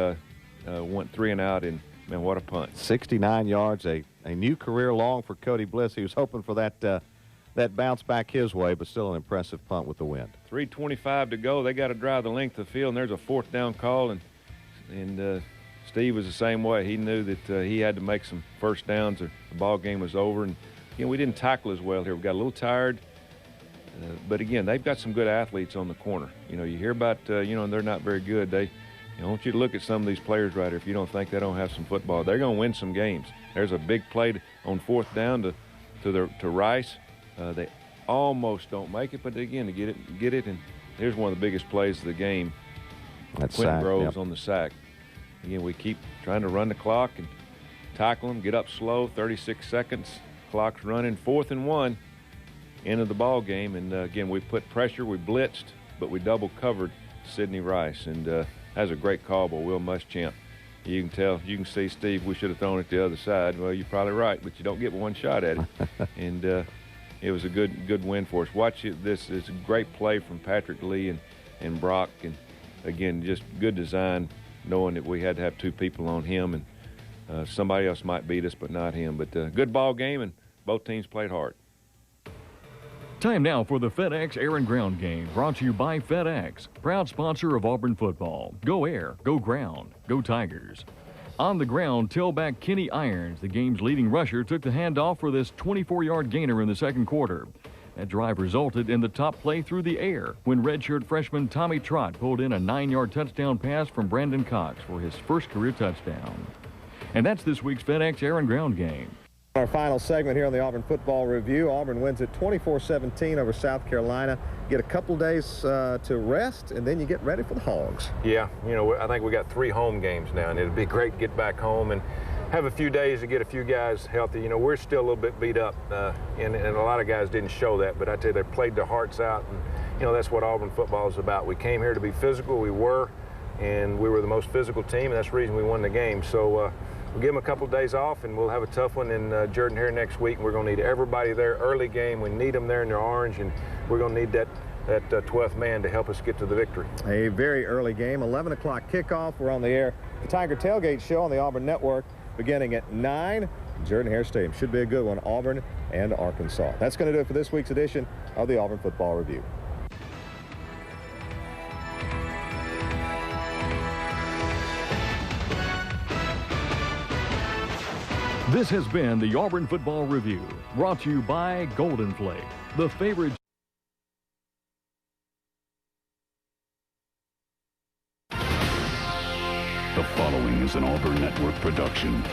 went 3 and out, and man, what a punt. 69 yards, a new career long for Cody Bliss. He was hoping for that bounce back his way, but still an impressive punt with the wind. 3:25 to go. They got to drive the length of the field, and there's a 4th down call, and Steve was the same way. He knew that he had to make some first downs or the ball game was over. And we didn't tackle as well here. We got a little tired. But again, they've got some good athletes on the corner. You hear about, and they're not very good. I want you to look at some of these players right here. If you don't think they don't have some football, they're going to win some games. There's a big play on 4th down to Rice. They almost don't make it, but again, to get it, and here's one of the biggest plays of the game. That's Quentin sack, Groves yep. on the sack. Again, we keep trying to run the clock and tackle them, get up slow, 36 seconds, clock's running, 4th and 1. End of the ball game, and again, we put pressure, we blitzed, but we double covered Sidney Rice, and that was a great call by Will Muschamp. You can see, Steve, we should have thrown it the other side. Well, you're probably right, but you don't get one shot at it. And it was a good win for us. Watch it. This is a great play from Patrick Lee and Brock, and again, just good design, knowing that we had to have 2 people on him, and somebody else might beat us, but not him. But good ball game, and both teams played hard. Time now for the FedEx Air and Ground game, brought to you by FedEx, proud sponsor of Auburn football. Go air, go ground, go Tigers. On the ground, tailback Kenny Irons, the game's leading rusher, took the handoff for this 24-yard gainer in the second quarter. That drive resulted in the top play through the air when redshirt freshman Tommy Trott pulled in a 9-yard touchdown pass from Brandon Cox for his first career touchdown. And that's this week's FedEx Air and Ground game. Our final segment here on the Auburn Football Review. Auburn wins it 24-17 over South Carolina. Get a couple days to rest, and then you get ready for the Hogs. Yeah, I think we got 3 home games now, and it'd be great to get back home and have a few days to get a few guys healthy. We're still a little bit beat up, and a lot of guys didn't show that, but I tell you, they played their hearts out, and, that's what Auburn football is about. We came here to be physical. We were, and we were the most physical team, and that's the reason we won the game. So, we'll give them a couple of days off, and we'll have a tough one in Jordan-Hare next week. And we're going to need everybody there early game. We need them there in their orange, and we're going to need that 12th man to help us get to the victory. A very early game, 11 o'clock kickoff. We're on the air. The Tiger Tailgate Show on the Auburn Network beginning at 9. Jordan-Hare Stadium. Should be a good one, Auburn and Arkansas. That's going to do it for this week's edition of the Auburn Football Review. This has been the Auburn Football Review, brought to you by Golden Flake, the favorite. The following is an Auburn Network production.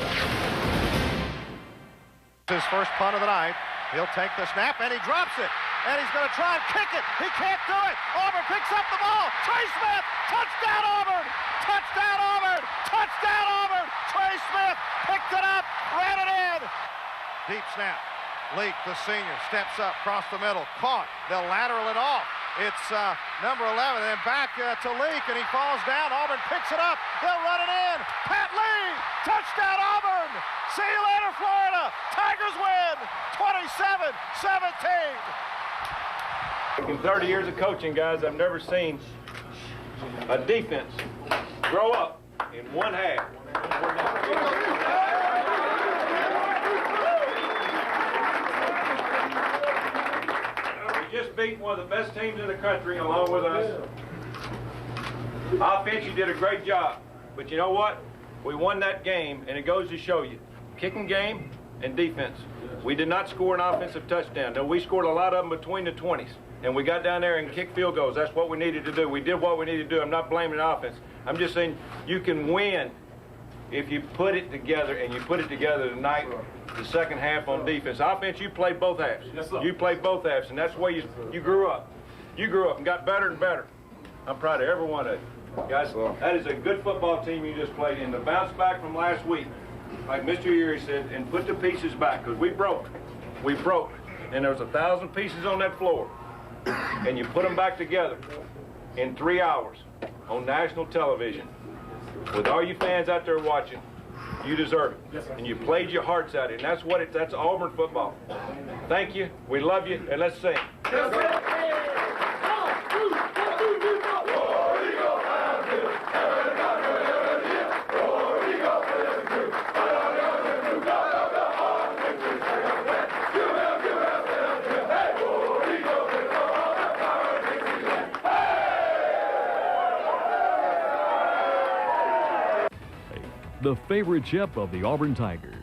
His first punt of the night. He'll take the snap, and he drops it. And he's going to try and kick it. He can't do it. Auburn picks up the ball. Trey Smith, touchdown Auburn. Touchdown Auburn. Touchdown Auburn. Trey Smith picked it up, ran it in. Deep snap. Leak, the senior, steps up, across the middle, caught. They'll lateral it off. It's number 11, and then back to Leak, and he falls down. Auburn picks it up. They'll run it in. Pat Lee, touchdown Auburn. See you later, Florida. Tigers win 27-17. In 30 years of coaching, guys, I've never seen a defense grow up in one half. We just beat one of the best teams in the country along with us. Offense, you did a great job. But you know what? We won that game, and it goes to show you. Kicking game and defense. We did not score an offensive touchdown. No, we scored a lot of them between the 20s. And we got down there and kicked field goals. That's what we needed to do. We did what we needed to do. I'm not blaming the offense. I'm just saying you can win if you put it together, and you put it together tonight, the second half on defense. Offense, you played both halves. Yes, you played both halves, and that's the way you grew up. You grew up and got better and better. I'm proud of every one of you. Guys, that is a good football team you just played. And the bounce back from last week, like Mr. Erie said, and put the pieces back, because we broke. We broke. And there was 1,000 pieces on that floor. And you put them back together in 3 hours on national television with all you fans out there watching. You deserve it. Yes, and you played your hearts out, and that's what that's Auburn football. Thank you. We love you, and let's sing. Yes, the favorite chip of the Auburn Tigers.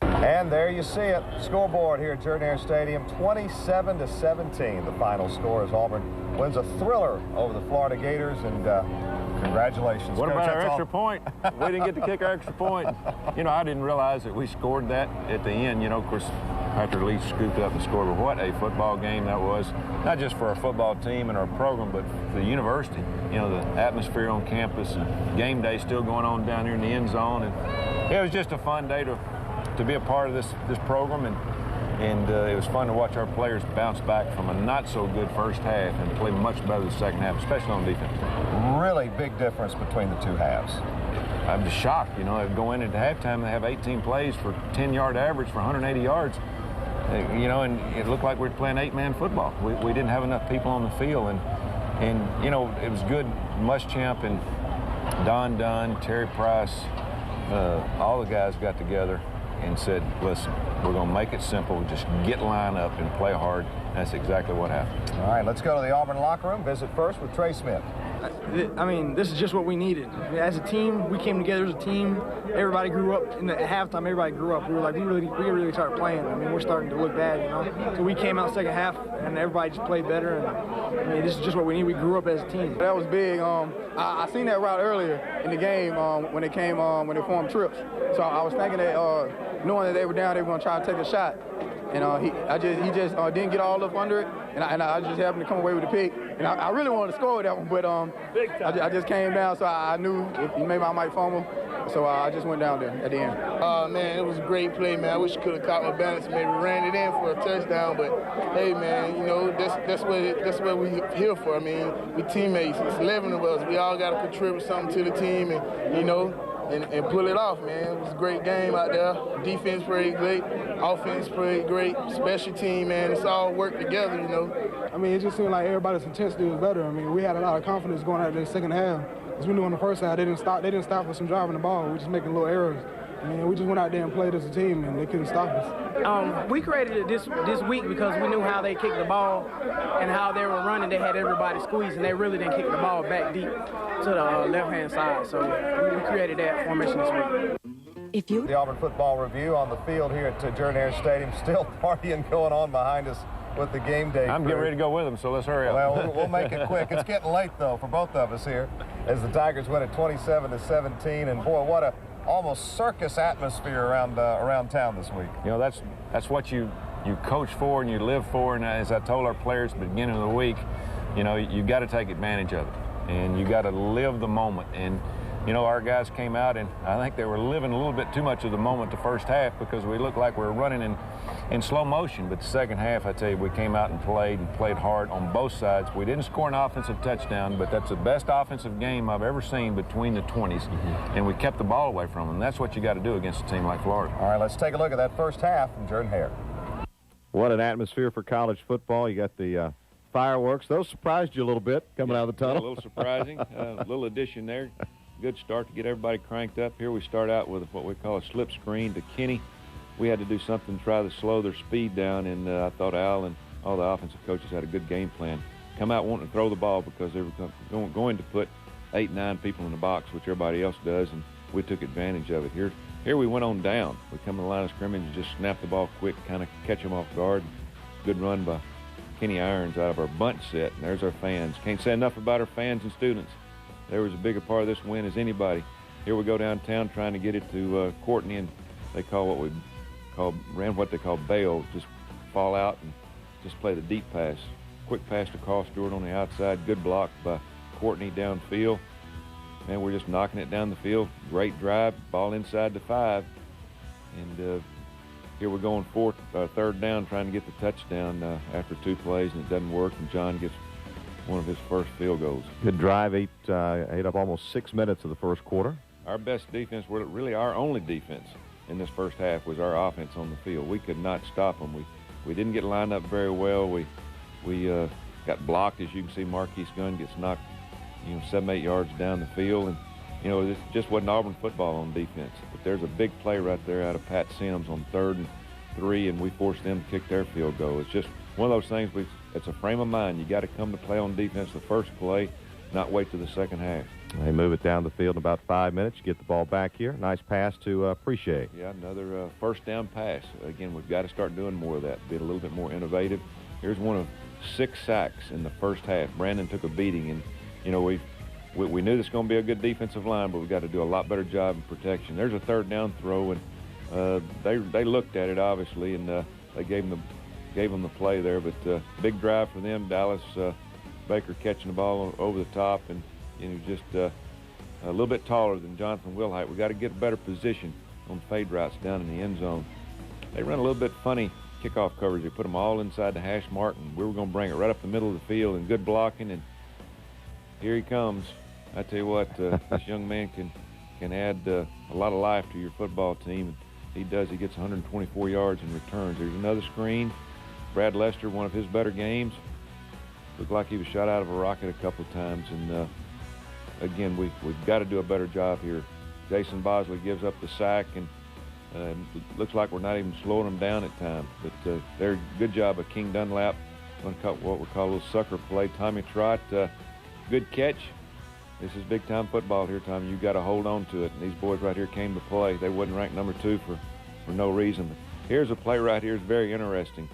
And there you see it. Scoreboard here at Jordan-Hare Stadium, 27-17. The final score as Auburn wins a thriller over the Florida Gators, and congratulations. What Coach, about our that's extra all. point? We didn't get to kick our extra point. You know, I didn't realize that we scored that at the end. You know, of course, Patrick Lee scooped up and scored. But what a football game that was, not just for our football team and our program, but for the university. You know, the atmosphere on campus, and game day still going on down here in the end zone. And it was just a fun day to be a part of this program, and it was fun to watch our players bounce back from a not-so-good first half and play much better the second half, especially on defense. Really big difference between the two halves. I'm just shocked. You know, they go in at halftime, they have 18 plays for 10-yard average for 180 yards. You know, and it looked like we were playing 8-man football. We didn't have enough people on the field, and you know, it was good. Muschamp and Don Dunn, Terry Price, all the guys got together and said, listen, we're going to make it simple. Just get lined up and play hard. That's exactly what happened. All right, let's go to the Auburn locker room. Visit first with Trey Smith. I mean, this is just what we needed. I mean, as a team, we came together as a team. Everybody grew up. At halftime, everybody grew up. We were like, we really started playing. I mean, we're starting to look bad, you know. So we came out second half, and everybody just played better. And I mean, this is just what we need. We grew up as a team. That was big. I seen that route earlier in the game when they came when they formed trips. So I was thinking that knowing that they were down, they were going to try to take a shot. And he just didn't get all up under it, and I just happened to come away with a pick. And I really wanted to score with that one, but I just came down, so I knew if maybe I might fumble. So I just went down there at the end. Man, it was a great play, man. I wish I could have caught my balance and maybe ran it in for a touchdown. But hey, man, you know that's what we're here for. I mean, we teammates. It's 11 of us. We all got to contribute something to the team, and you know. And pull it off, man. It was a great game out there. Defense played great. Offense played great. Special team, man. It's all worked together, you know. I mean, it just seemed like everybody's intensity was better. I mean, we had a lot of confidence going out there in the second half. As we knew in the first half, they didn't stop us from driving the ball. We were just making little errors. I mean, we just went out there and played as a team, and they couldn't stop us. We created it this week because we knew how they kicked the ball and how they were running. They had everybody squeezed, and they really didn't kick the ball back deep to the left-hand side. So we created that formation this week. The Auburn football review on the field here at Jordan-Hare Stadium. Still partying going on behind us with the game day. I'm getting ready to go with them, so let's hurry up. Well, we'll make it quick. It's getting late, though, for both of us here as the Tigers win at 27-17. And, boy, what a almost circus atmosphere around town this week. You know, that's what you coach for and you live for. And as I told our players at the beginning of the week, you know, you got to take advantage of it. And you got to live the moment. And, you know, our guys came out, and I think they were living a little bit too much of the moment the first half because we looked like we were running in slow motion. But the second half, I tell you, we came out and played hard on both sides. We didn't score an offensive touchdown, but that's the best offensive game I've ever seen between the 20s. And we kept the ball away from them. That's what you got to do against a team like Florida. All right, let's take a look at that first half from Jordan-Hare. What an atmosphere for college football. You got the fireworks. Those surprised you a little bit coming out of the tunnel. A little surprising. A little addition there. Good start to get everybody cranked up. Here we start out with what we call a slip screen to Kenny. We had to do something to try to slow their speed down, and I thought Al and all the offensive coaches had a good game plan. Come out wanting to throw the ball because they were going to put 8-9 people in the box, which everybody else does, and we took advantage of it. Here we went on down. We come to the line of scrimmage and just snapped the ball quick, kind of catch them off guard. Good run by Kenny Irons out of our bunch set, and there's our fans. Can't say enough about our fans and students. There was a bigger part of this win as anybody. Here we go downtown trying to get it to Courtney, and they ran what they call bail, just fall out and just play the deep pass. Quick pass to Carl Stewart on the outside, good block by Courtney downfield. Man, we're just knocking it down the field. Great drive, ball inside the 5. And here we're going third down, trying to get the touchdown after 2 plays, and it doesn't work, and John gets one of his first field goals. Good drive, ate up almost 6 minutes of the first quarter. Our best defense, really our only defense in this first half, was our offense on the field. We could not stop them. We didn't get lined up very well. We got blocked, as you can see. Marquise Gunn gets knocked, 7-8 yards down the field, and this just wasn't Auburn football on defense. But there's a big play right there out of Pat Sims on 3rd and 3, and we forced them to kick their field goal. It's just one of those things it's a frame of mind. You got to come to play on defense the first play, not wait to the second half. They move it down the field in about 5 minutes. You get the ball back here. Nice pass to Appreciate. Yeah, another first down pass. Again, we've got to start doing more of that, be a little bit more innovative. Here's one of 6 sacks in the first half. Brandon took a beating, and, you know, we knew this was going to be a good defensive line, but we've got to do a lot better job in protection. There's a third down throw, and they looked at it, obviously, and they gave them the play there. But big drive for them. Dallas Baker catching the ball over the top, and just a little bit taller than Jonathan Wilhite. We got to get a better position on fade routes down in the end zone. They run a little bit funny kickoff coverage. They put them all inside the hash mark, and we were going to bring it right up the middle of the field, and good blocking, and here he comes. I tell you what, this young man can add a lot of life to your football team, and he does. He gets 124 yards in returns. There's another screen. Brad Lester, one of his better games. Looked like he was shot out of a rocket a couple of times, and again, we've got to do a better job here. Jason Bosley gives up the sack, and looks like we're not even slowing them down at times. But they're good job of King Dunlap on what we call a little sucker play. Tommy Trott, good catch. This is big-time football here, Tommy. You've got to hold on to it. And these boys right here came to play. They wasn't ranked number 2 for no reason. But here's a play right here. It's very interesting.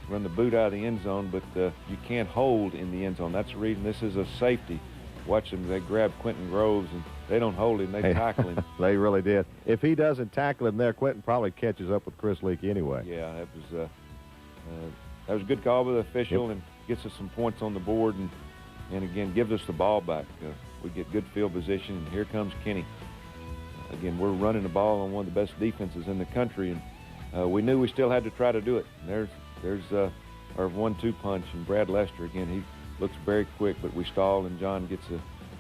Run the boot out of the end zone, but you can't hold in the end zone. That's the reason this is a safety. Watch them. They grab Quentin Groves, and they don't hold him. They tackle him. They really did. If he doesn't tackle him there, Quentin probably catches up with Chris Leakey anyway. Yeah, that was a good call by the official, and gets us some points on the board, and again, gives us the ball back. We get good field position, and here comes Kenny. Again, we're running the ball on one of the best defenses in the country, and we knew we still had to try to do it. And there's our 1-2 punch, and Brad Lester, again, he looks very quick, but we stalled, and John gets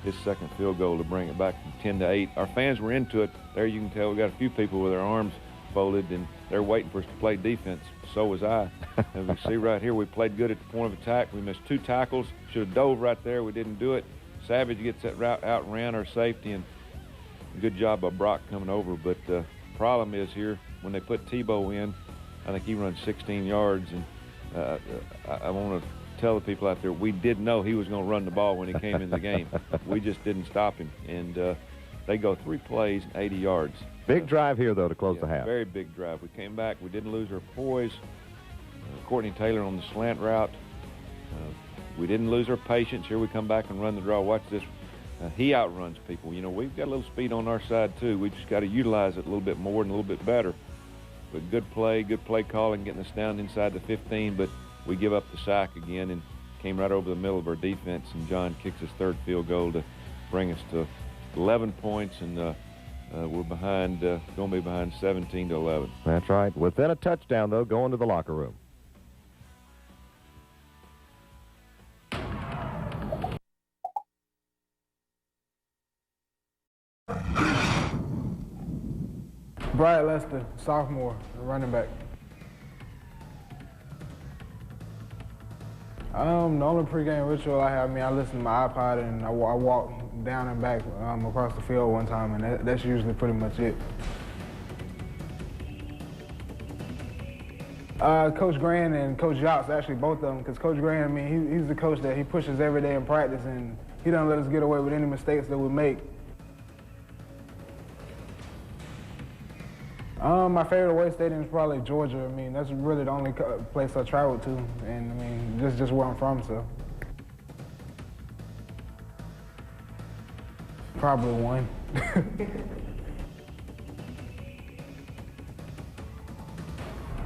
his second field goal to bring it back from 10-8. Our fans were into it. There you can tell we got a few people with their arms folded, and they're waiting for us to play defense. So was I. And we see right here, we played good at the point of attack. We missed 2 tackles. Should have dove right there. We didn't do it. Savage gets that route out and ran our safety, and good job by Brock coming over. But the problem is here, when they put Tebow in, I think he runs 16 yards, and I want to tell the people out there, we did know he was going to run the ball when he came in the game. We just didn't stop him, and they go 3 plays and 80 yards. Big drive here, though, to close the half. Very big drive. We came back. We didn't lose our poise. Courtney Taylor on the slant route. We didn't lose our patience. Here we come back and run the draw. Watch this. He outruns people. We've got a little speed on our side, too. We just got to utilize it a little bit more and a little bit better. But good play calling, getting us down inside the 15, but we give up the sack again and came right over the middle of our defense, and John kicks his 3rd field goal to bring us to 11 points, and we're behind, going to be behind 17-11. That's right. Within a touchdown, though, going to the locker room. Brad Lester, sophomore, running back. The only pregame ritual I have, I listen to my iPod, and I walk down and back across the field one time, and that's usually pretty much it. Coach Grand and Coach Yachts, actually both of them, because Coach Grand, he's the coach that he pushes every day in practice, and he doesn't let us get away with any mistakes that we make. My favorite away stadium is probably Georgia. That's really the only place I traveled to, and just where I'm from, so. Probably one.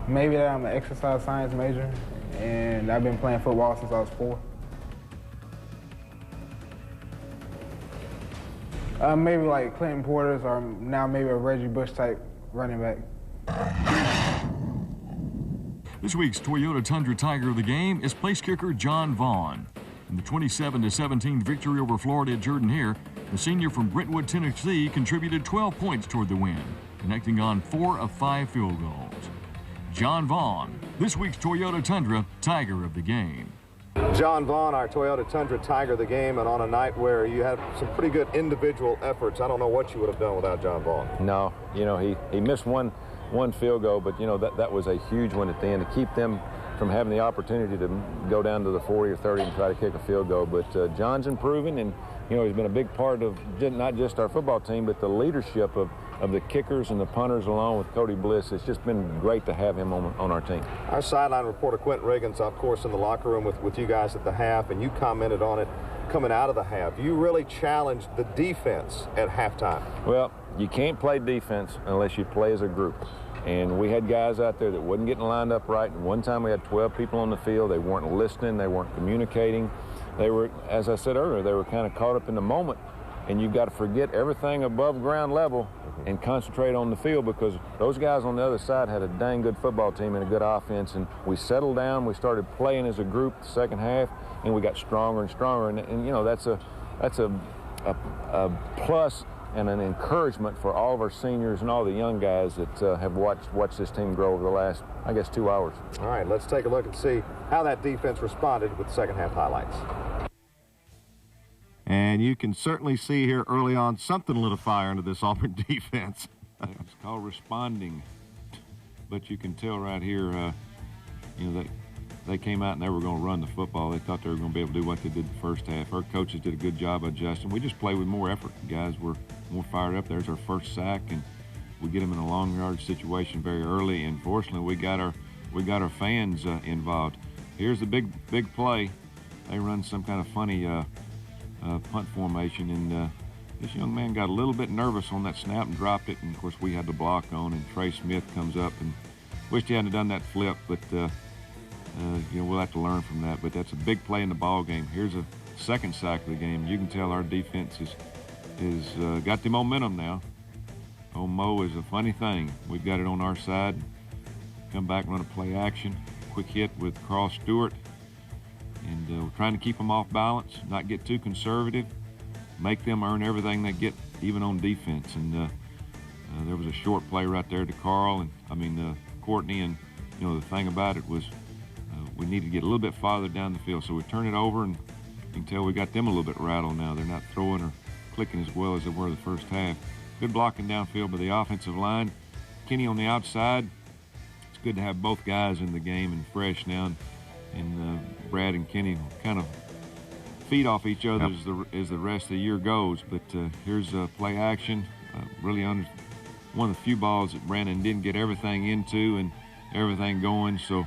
Maybe that I'm an exercise science major, and I've been playing football since I was 4. Maybe like Clinton Porter's, or now maybe a Reggie Bush type running back. This week's Toyota Tundra Tiger of the game is place kicker John Vaughn. In the 27-17 victory over Florida at Jordan-Hare, the senior from Brentwood, Tennessee, contributed 12 points toward the win, connecting on 4 of 5 field goals. John Vaughn, this week's Toyota Tundra Tiger of the game. John Vaughn, our Toyota Tundra Tiger of the game, and on a night where you had some pretty good individual efforts, I don't know what you would have done without John Vaughn. No, he missed one field goal, but that was a huge one at the end to keep them from having the opportunity to go down to the 40 or 30 and try to kick a field goal. But John's improving, and he's been a big part of not just our football team, but the leadership of the kickers and the punters, along with Cody Bliss. It's just been great to have him on our team. Our sideline reporter Quentin Riggins, of course, in the locker room with you guys at the half, and you commented on it coming out of the half. You really challenged the defense at halftime. Well, you can't play defense unless you play as a group. And we had guys out there that wasn't getting lined up right. And one time we had 12 people on the field. They weren't listening. They weren't communicating. They were, as I said earlier, they were kind of caught up in the moment. And you've got to forget everything above ground level and concentrate on the field, because those guys on the other side had a dang good football team and a good offense. And we settled down. We started playing as a group the second half, and we got stronger and stronger. And that's a plus and an encouragement for all of our seniors and all the young guys that have watched this team grow over the last, I guess, 2 hours. All right, let's take a look and see how that defense responded with second half highlights. And you can certainly see here early on something lit a fire into this Auburn defense. It's called responding. But you can tell right here, that they came out and they were going to run the football. They thought they were going to be able to do what they did the first half. Our coaches did a good job adjusting. We just played with more effort. The guys were more fired up. There's our first sack, and we get them in a long yard situation very early. And fortunately, we got our fans involved. Here's the big play. They run some kind of funny punt formation, and this young man got a little bit nervous on that snap and dropped it. And of course, we had the block on, and Trey Smith comes up and wished he hadn't done that flip, but we'll have to learn from that. But that's a big play in the ball game. Here's a second sack of the game. You can tell our defense is got the momentum now. Old Mo is a funny thing. We've got it on our side. Come back, run a play action, quick hit with Cross Stewart. And we're trying to keep them off balance, not get too conservative, make them earn everything they get, even on defense. And there was a short play right there to Courtney. And the thing about it was we need to get a little bit farther down the field. So we turn it over, and you can tell we got them a little bit rattled now. They're not throwing or clicking as well as they were the first half. Good blocking downfield by the offensive line. Kenny on the outside. It's good to have both guys in the game and fresh now. And Brad and Kenny will kind of feed off each other as the rest of the year goes. But here's play action. Really one of the few balls that Brandon didn't get everything into and everything going. So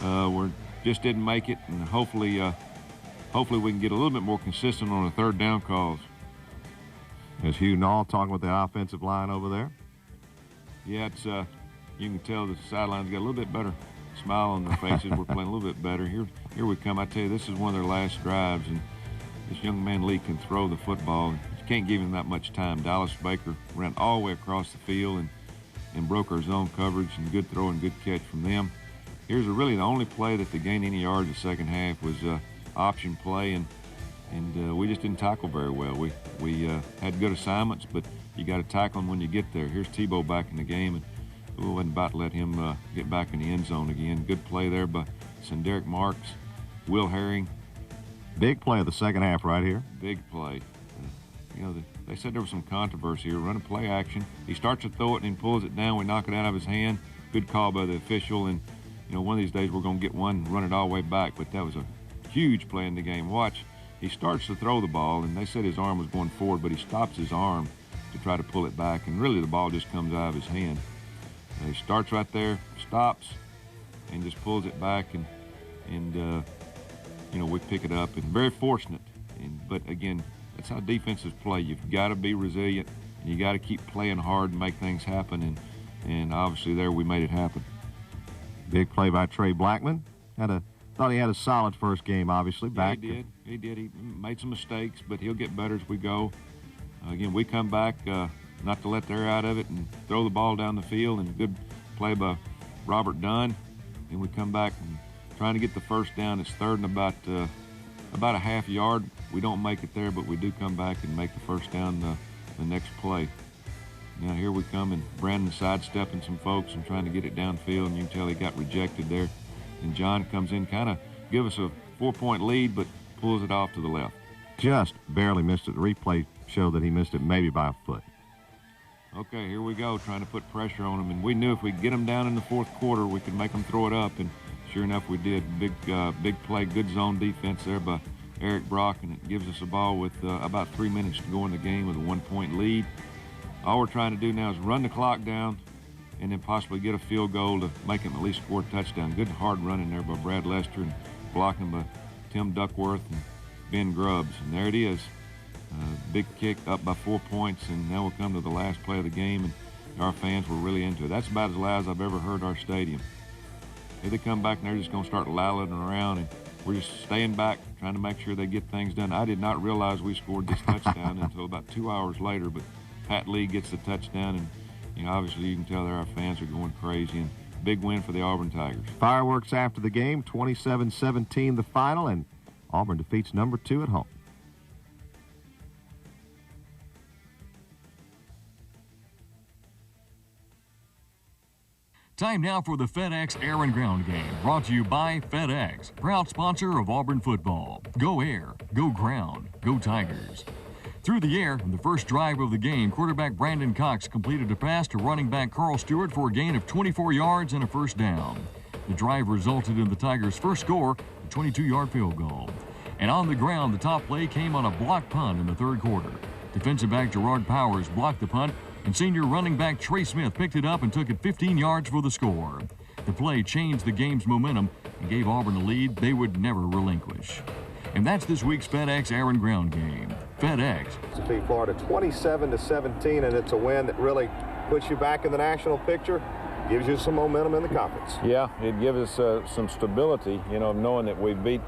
we just didn't make it. And hopefully we can get a little bit more consistent on the third down calls. Is Hugh Nall talking with the offensive line over there? Yeah, it's you can tell the sideline's got a little bit better smile on their faces. We're playing a little bit better. Here we come. I tell you, this is one of their last drives, and this young man Lee can throw the football. You can't give him that much time. Dallas Baker ran all the way across the field and broke our zone coverage, and good throw and good catch from them. Here's really the only play that they gained any yards the second half was option play, and we just didn't tackle very well. We had good assignments, but you got to tackle them when you get there. Here's Tebow back in the game, and we wasn't about to let him get back in the end zone again. Good play there by Senderick Marks, Will Herring. Big play of the second half right here. Big play. They said there was some controversy here. Run a play action. He starts to throw it and he pulls it down. We knock it out of his hand. Good call by the official. And, one of these days we're going to get one and run it all the way back. But that was a huge play in the game. Watch. He starts to throw the ball, and they said his arm was going forward, but he stops his arm to try to pull it back. And really the ball just comes out of his hand. He starts right there, stops, and just pulls it back, and we pick it up. And very fortunate. But again, that's how defenses play. You've got to be resilient, and you got to keep playing hard and make things happen. And obviously there we made it happen. Big play by Trey Blackman. Thought he had a solid first game. Obviously back. Yeah, he did. He made some mistakes, but he'll get better as we go. Again, we come back. Not to let the air out of it and throw the ball down the field, and good play by Robert Dunn. And we come back and trying to get the first down. It's third and about a half yard. We don't make it there, but we do come back and make the first down the next play. Now here we come, and Brandon sidestepping some folks and trying to get it downfield, and you can tell he got rejected there. And John comes in, kind of give us a 4-point lead, but pulls it off to the left. Just barely missed it. The replay showed that he missed it maybe by a foot. Okay, here we go, trying to put pressure on them. And we knew if we could get them down in the fourth quarter, we could make them throw it up. And Sure enough, we did. Big play, good zone defense there by Eric Brock, and it gives us a ball with about 3 minutes to go in the game with a 1-point lead. All we're trying to do now is run the clock down and then possibly get a field goal to make them at least score a touchdown. Good hard running there by Brad Lester and blocking by Tim Duckworth and Ben Grubbs. And there it is. Big kick up by 4 points, and now we'll come to the last play of the game, and our fans were really into it. That's about as loud as I've ever heard our stadium. Here they come back, and they're just going to start lalling around, and we're just staying back, trying to make sure they get things done. I did not realize we scored this touchdown until about 2 hours later, but Pat Lee gets the touchdown, and obviously you can tell that our fans are going crazy, and big win for the Auburn Tigers. Fireworks after the game, 27-17 the final, and Auburn defeats number 2 at home. Time now for the FedEx Air and Ground game, brought to you by FedEx, proud sponsor of Auburn football. Go air, go ground, go Tigers. Through the air, in the first drive of the game, quarterback Brandon Cox completed a pass to running back Carl Stewart for a gain of 24 yards and a first down. The drive resulted in the Tigers' first score, a 22-yard field goal. And on the ground, the top play came on a block punt in the third quarter. Defensive back Gerard Powers blocked the punt, and senior running back Trey Smith picked it up and took it 15 yards for the score. The play changed the game's momentum and gave Auburn a lead they would never relinquish. And that's this week's FedEx Air and Ground game. FedEx. Defeat Florida 27-17, and it's a win that really puts you back in the national picture, gives you some momentum in the conference. Yeah, it gives us some stability, knowing that we beat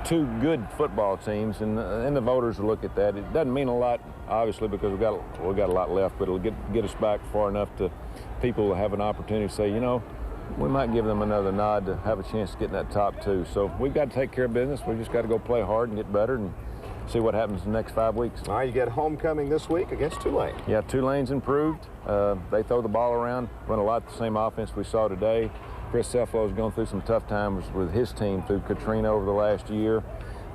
2 good football teams, and the voters will look at that. It doesn't mean a lot, obviously, because we've got a lot left, but it'll get us back far enough to people have an opportunity to say, we might give them another nod to have a chance to get in that top 2. So we've got to take care of business. We've just got to go play hard and get better and see what happens in the next 5 weeks. All right, you get homecoming this week against Tulane. Yeah, Tulane's improved. They throw the ball around, run a lot of the same offense we saw today. Chris Cephalo's gone through some tough times with his team through Katrina over the last year.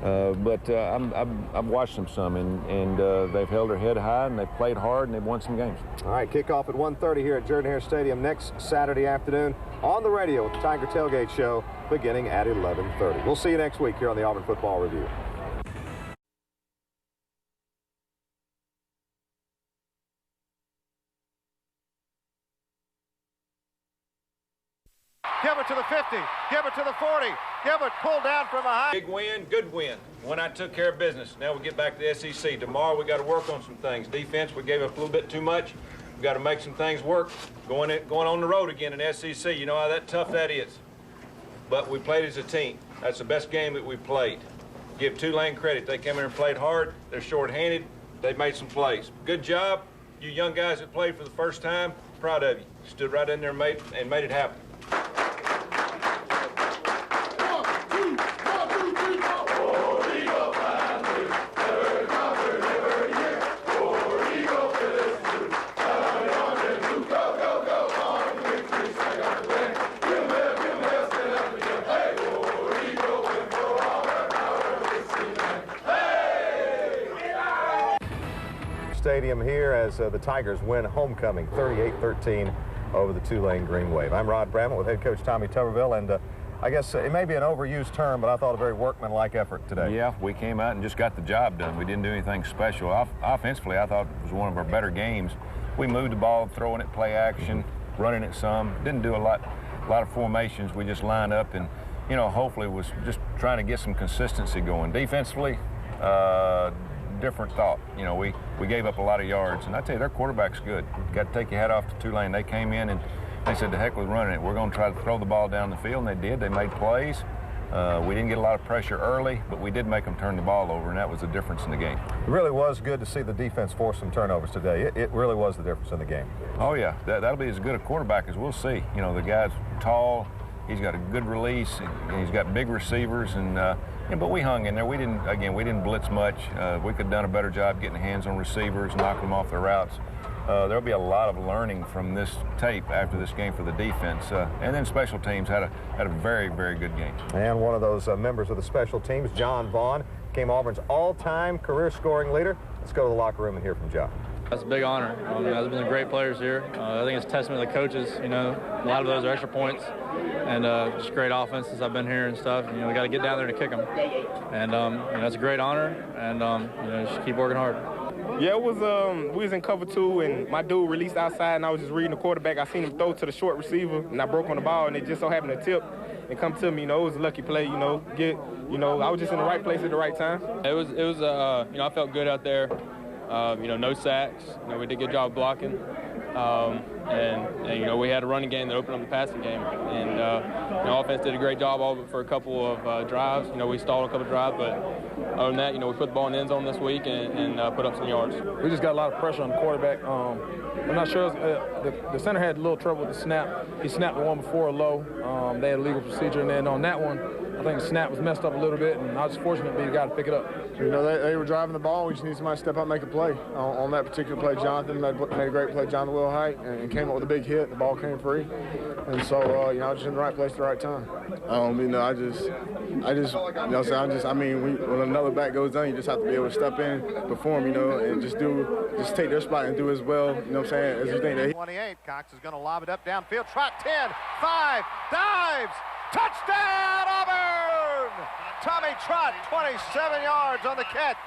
But I've watched them some, and they've held their head high, and they've played hard, and they've won some games. All right, kickoff at 1:30 here at Jordan-Hare Stadium next Saturday afternoon on the radio with the Tiger Tailgate Show beginning at 11:30. We'll see you next week here on the Auburn Football Review. Give it to the 50. Give it to the 40. Give it pulled down from behind. Big win, good win. When I took care of business. Now we get back to the SEC. Tomorrow we got to work on some things. Defense, we gave up a little bit too much. We got to make some things work. Going on the road again in SEC. You know how tough that is. But we played as a team. That's the best game that we played. Give Tulane credit. They came in and played hard. They're short-handed. They made some plays. Good job. You young guys that played for the first time, proud of you. Stood right in there and made it happen. Stadium here as the Tigers win homecoming 38-13 over the Tulane Green Wave. I'm Rod Bramlett with head coach Tommy Tuberville, and I guess it may be an overused term, but I thought a very workmanlike effort today. Yeah, we came out and just got the job done. We didn't do anything special. Offensively, I thought it was one of our better games. We moved the ball, throwing it, play action, running it some. Didn't do a lot of formations. We just lined up and, hopefully was just trying to get some consistency going. Defensively, different thought. We gave up a lot of yards, and I tell you, their quarterback's good. Got to take your hat off to Tulane. They came in and they said, the heck with running it. We're going to try to throw the ball down the field, and they did. They made plays. We didn't get a lot of pressure early, but we did make them turn the ball over, and that was the difference in the game. It really was good to see the defense force some turnovers today. It really was the difference in the game. Oh, yeah. That'll be as good a quarterback as we'll see. The guy's tall. He's got a good release. And he's got big receivers, but we hung in there. We didn't blitz much. We could have done a better job getting hands on receivers, knocking them off their routes. There'll be a lot of learning from this tape after this game for the defense. And then special teams had a very, very good game. And one of those members of the special teams, John Vaughn, became Auburn's all-time career scoring leader. Let's go to the locker room and hear from John. That's a big honor. There's been great players here. I think it's a testament to the coaches. A lot of those are extra points. and just great offense since I've been here and stuff. You know, we got to get down there to kick them, and you know, it's a great honor, and you know, just keep working hard. Yeah, it was, we was in cover 2, and my dude released outside, and I was just reading the quarterback. I seen him throw to the short receiver, and I broke on the ball, and it just so happened to tip and come to me. You know, it was a lucky play, you know, I was just in the right place at the right time. It was you know, I felt good out there. You know, no sacks. You know, we did a good job blocking. And you know, we had a running game that opened up the passing game. And, you know, offense did a great job all but for a couple of drives. You know, we stalled a couple of drives, but other than that, you know, we put the ball in the end zone this week and put up some yards. We just got a lot of pressure on the quarterback. I'm not sure. The center had a little trouble with the snap. He snapped the one before a low. They had a legal procedure, and then on that one, I think the snap was messed up a little bit, and I was fortunate to be the guy to pick it up. You know, they were driving the ball. We just need somebody to step up and make a play. On that particular play, Jonathan made a great play, Jonathan Wilhite, and came up with a big hit. The ball came free. And so, you know, I was just in the right place at the right time. You know, I just, you know, so I mean, when another back goes down, you just have to be able to step in, perform, you know, and just take their spot and do as well, you know what I'm saying, as you think they. 28, Cox is going to lob it up downfield. Trot 10, 5, dives, touchdown Auburn! Tommy Trot, 27 yards on the catch.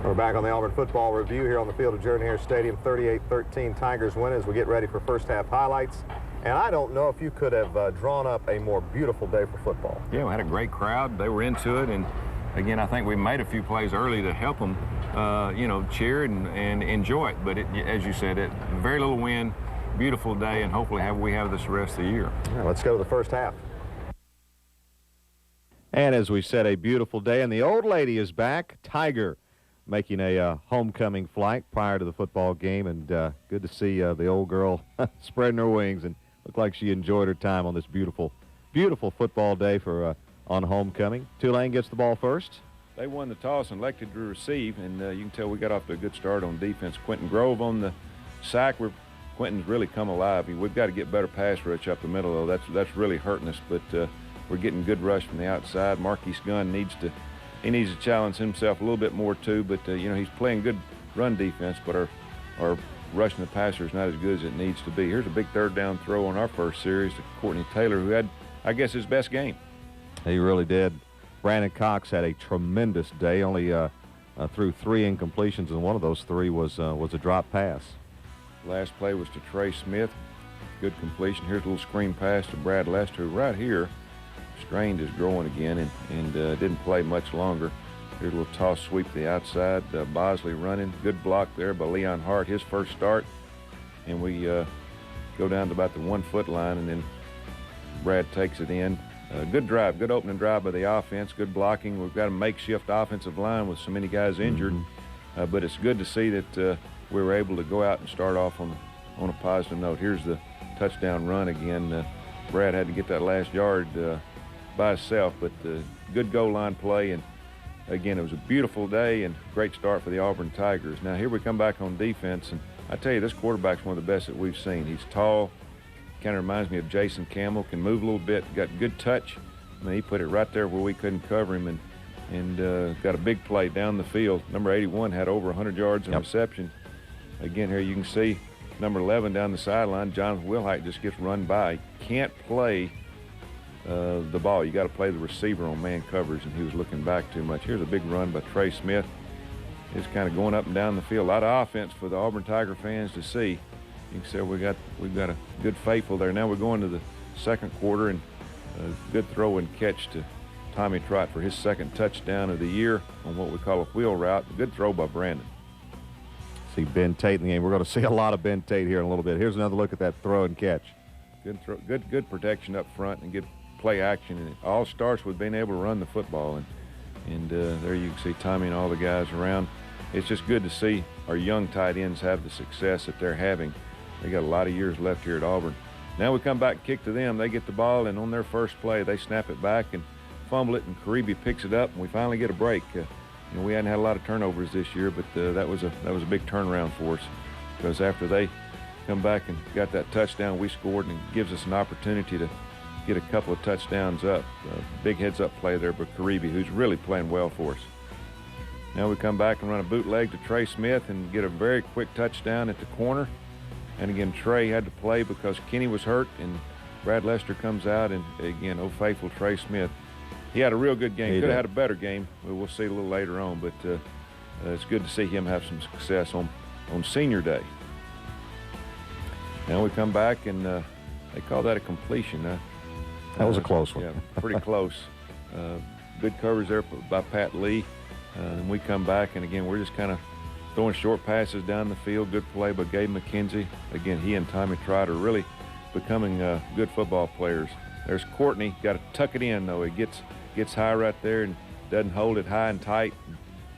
We're back on the Auburn Football Review here on the field of Jordan-Hare Stadium. 38-13 Tigers win as we get ready for first half highlights. And I don't know if you could have drawn up a more beautiful day for football. Yeah, we had a great crowd. They were into it. And, again, I think we made a few plays early to help them, you know, cheer and enjoy it. But, as you said, very little wind, beautiful day, and hopefully we have this the rest of the year. Yeah, let's go to the first half. And as we said, a beautiful day, and the old lady is back, Tiger, making a homecoming flight prior to the football game, and good to see the old girl spreading her wings, and looked like she enjoyed her time on this beautiful, beautiful football day for on homecoming. Tulane gets the ball first. They won the toss and elected to receive, and you can tell we got off to a good start on defense. Quentin Grove on the sack. Quentin's really come alive. We've got to get better pass rush up the middle, though. That's really hurting us, but we're getting good rush from the outside. Marquise Gunn needs to challenge himself a little bit more too, but you know, he's playing good run defense, but our rushing the passer is not as good as it needs to be. Here's a big third down throw on our first series to Courtney Taylor, who had, I guess, his best game. He really did. Brandon Cox had a tremendous day, only threw 3 incompletions, and one of those 3 was a drop pass. Last play was to Trey Smith. Good completion. Here's a little screen pass to Brad Lester, who right here strained his groin again and didn't play much longer. Here's a little toss sweep to the outside. Bosley running. Good block there by Leon Hart, his first start. And we go down to about the 1-foot line, and then Brad takes it in. Good drive, good opening drive by the offense, good blocking. We've got a makeshift offensive line with so many guys injured, but it's good to see that we were able to go out and start off on a positive note. Here's the touchdown run again. Brad had to get that last yard by himself, but good goal line play. And again, it was a beautiful day and great start for the Auburn Tigers. Now here we come back on defense, and I tell you, this quarterback's one of the best that we've seen. He's tall, kind of reminds me of Jason Campbell, can move a little bit, got good touch. I mean, he put it right there where we couldn't cover him, and got a big play down the field. Number 81 had over 100 yards in reception. Again, here you can see number 11 down the sideline. Jonathan Wilhite just gets run by. Can't play the ball. You got to play the receiver on man coverage, and he was looking back too much. Here's a big run by Trey Smith. It's kind of going up and down the field. A lot of offense for the Auburn Tiger fans to see. You can see we've got a good faithful there. Now we're going to the second quarter, and a good throw and catch to Tommy Trott for his second touchdown of the year on what we call a wheel route. Good throw by Brandon. See Ben Tate in the game. We're going to see a lot of Ben Tate here in a little bit. Here's another look at that throw and catch. Good throw, good protection up front and good play action. And it all starts with being able to run the football. And there you can see Tommy and all the guys around. It's just good to see our young tight ends have the success that they're having. They got a lot of years left here at Auburn. Now we come back and kick to them. They get the ball, and on their first play, they snap it back and fumble it, and Karibi picks it up, and we finally get a break. You know, we hadn't had a lot of turnovers this year, but that was a big turnaround for us, because after they come back and got that touchdown, we scored, and it gives us an opportunity to get a couple of touchdowns up. Big heads-up play there by Karibi, who's really playing well for us. Now we come back and run a bootleg to Trey Smith and get a very quick touchdown at the corner. And again, Trey had to play because Kenny was hurt, and Brad Lester comes out, and again, oh faithful Trey Smith. He had a real good game. Could have had a better game. We'll see a little later on, but it's good to see him have some success on senior day. Now we come back, and they call that a completion. That was a close one. Yeah, pretty close. Good coverage there by Pat Lee. And we come back, and again, we're just kind of throwing short passes down the field. Good play by Gabe McKenzie. Again, he and Tommy Trott are really becoming good football players. There's Courtney, got to tuck it in, though. He gets high right there and doesn't hold it high and tight.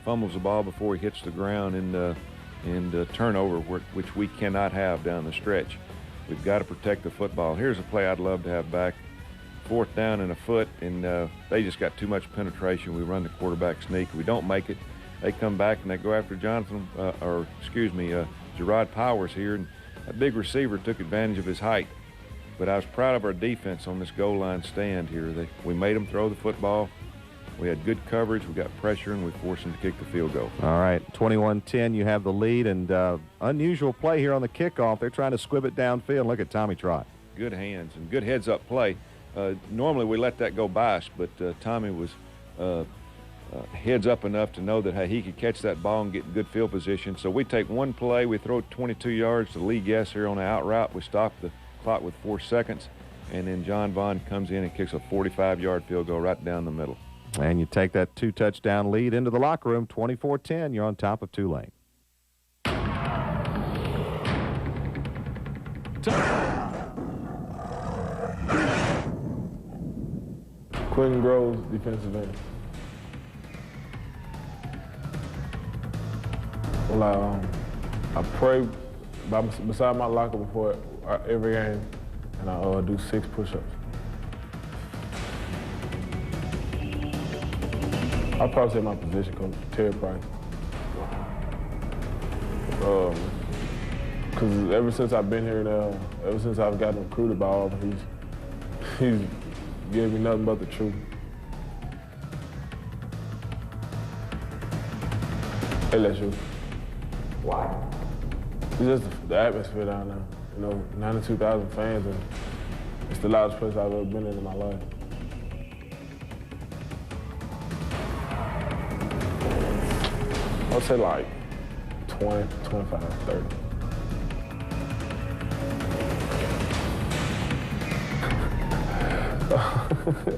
Fumbles the ball before he hits the ground, and turnover, which we cannot have down the stretch. We've got to protect the football. Here's a play I'd love to have back. 4th down and a foot, and they just got too much penetration. We run the quarterback sneak. We don't make it. They come back and they go after Gerard Powers here, and a big receiver took advantage of his height. But I was proud of our defense on this goal line stand here. We made them throw the football. We had good coverage. We got pressure, and we forced them to kick the field goal. All right, 21-10, you have the lead, and unusual play here on the kickoff. They're trying to squib it downfield. Look at Tommy Trott. Good hands and good heads-up play. Normally we let that go by us, but Tommy was heads up enough to know that, hey, he could catch that ball and get in good field position. So we take one play, we throw it 22 yards to Lee Guess here on the out route. We stop the clock with 4 seconds, and then John Vaughn comes in and kicks a 45-yard field goal right down the middle. And you take that 2-touchdown lead into the locker room, 24-10. You're on top of Tulane. Quentin Groves, defensive end. Well, I pray beside my locker before every game, and I do 6 push-ups. I'll probably say my position coach, Terry Price. Because ever since I've been here now, ever since I've gotten recruited by Auburn, he's gave me nothing but the truth. Hey, let's shoot. Wow. It's just the atmosphere down there. You know, 92,000 fans, and it's the loudest place I've ever been in my life. I'll say like 20, 25, 30.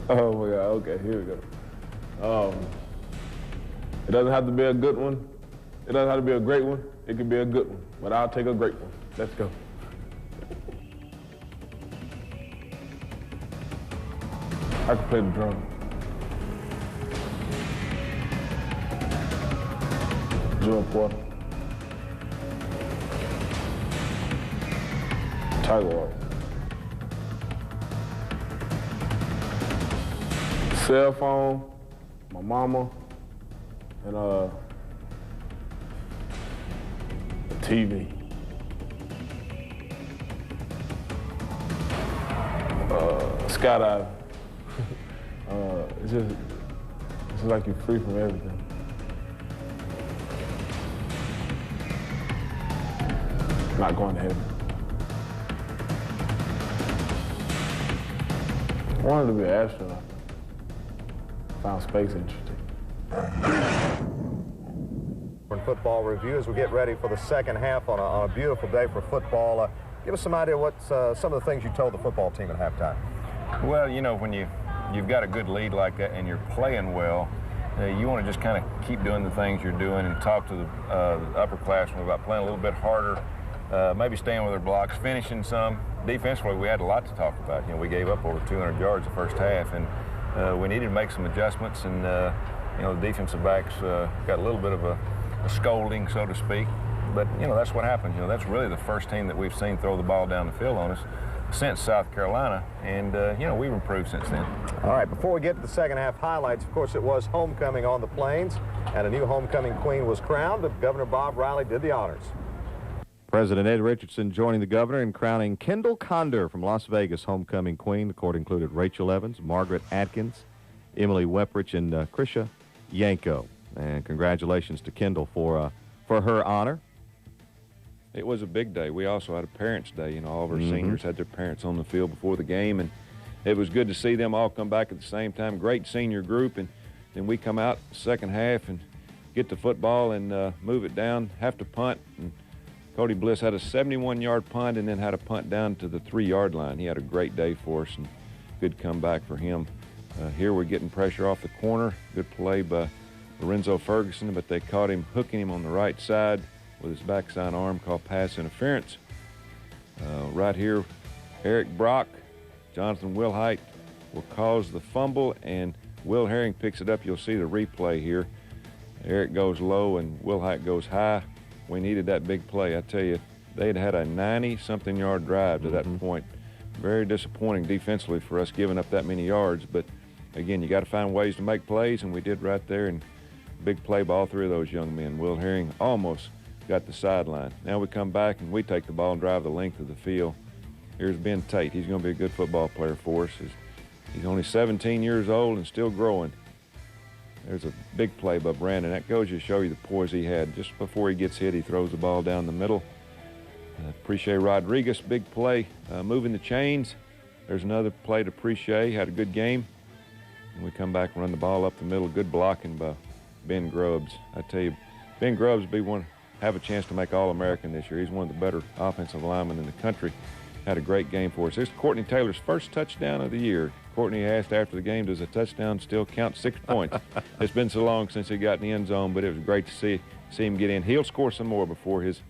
Oh my God, okay, here we go. It doesn't have to be a good one. It doesn't have to be a great one. It could be a good one, but I'll take a great one. Let's go. I can play the drum. Jewel Porter. Tiger Wall. Cell phone, my mama, and the TV. Skydiving. It's just like you're free from everything. Not going to heaven. I wanted to be an astronaut. Found space interesting. Football review as we get ready for the second half on a beautiful day for football. Give us some idea what some of the things you told the football team at halftime. Well, you know, when you've got a good lead like that and you're playing well, you want to just kind of keep doing the things you're doing and talk to the upperclassmen about playing a little bit harder, maybe staying with their blocks, finishing some. Defensively, we had a lot to talk about. You know, we gave up over 200 yards the first half, and we needed to make some adjustments, and you know, the defensive backs got a little bit of a scolding, so to speak. But, you know, that's what happens. You know, that's really the first team that we've seen throw the ball down the field on us since South Carolina, and, you know, we've improved since then. All right, before we get to the second half highlights, of course, it was homecoming on the Plains, and a new homecoming queen was crowned, but Governor Bob Riley did the honors. President Ed Richardson joining the governor in crowning Kendall Condor from Las Vegas homecoming queen. The court included Rachel Evans, Margaret Atkins, Emily Weprich, and Krisha Yanko. And congratulations to Kendall for her honor. It was a big day. We also had a Parents' Day. You know, all of our seniors had their parents on the field before the game, and it was good to see them all come back at the same time. Great senior group, and then we come out the second half and get the football and move it down, have to punt. And Cody Bliss had a 71-yard punt and then had a punt down to the 3-yard line. He had a great day for us and good comeback for him. Here we're getting pressure off the corner. Good play by Lorenzo Ferguson, but they caught him hooking him on the right side with his backside arm, called pass interference. Right here, Eric Brock, Jonathan Wilhite will cause the fumble, and Will Herring picks it up. You'll see the replay here. Eric goes low and Wilhite goes high. We needed that big play. I tell you, they'd had a 90-something yard drive to that point. Very disappointing defensively for us giving up that many yards, but again, you got to find ways to make plays, and we did right there, and big play by all three of those young men. Will Herring almost got the sideline. Now we come back and we take the ball and drive the length of the field. Here's Ben Tate. He's going to be a good football player for us. He's only 17 years old and still growing. There's a big play by Brandon. That goes to show you the poise he had. Just before he gets hit, he throws the ball down the middle. Appreciate Rodriguez, big play, moving the chains. There's another play to Appreciate. Had a good game. And we come back and run the ball up the middle. Good blocking by Ben Grubbs. I tell you, Ben Grubbs have a chance to make All-American this year. He's one of the better offensive linemen in the country. Had a great game for us. This is Courtney Taylor's first touchdown of the year. Courtney asked after the game, does a touchdown still count 6 points? It's been so long since he got in the end zone, but it was great to see him get in. He'll score some more before his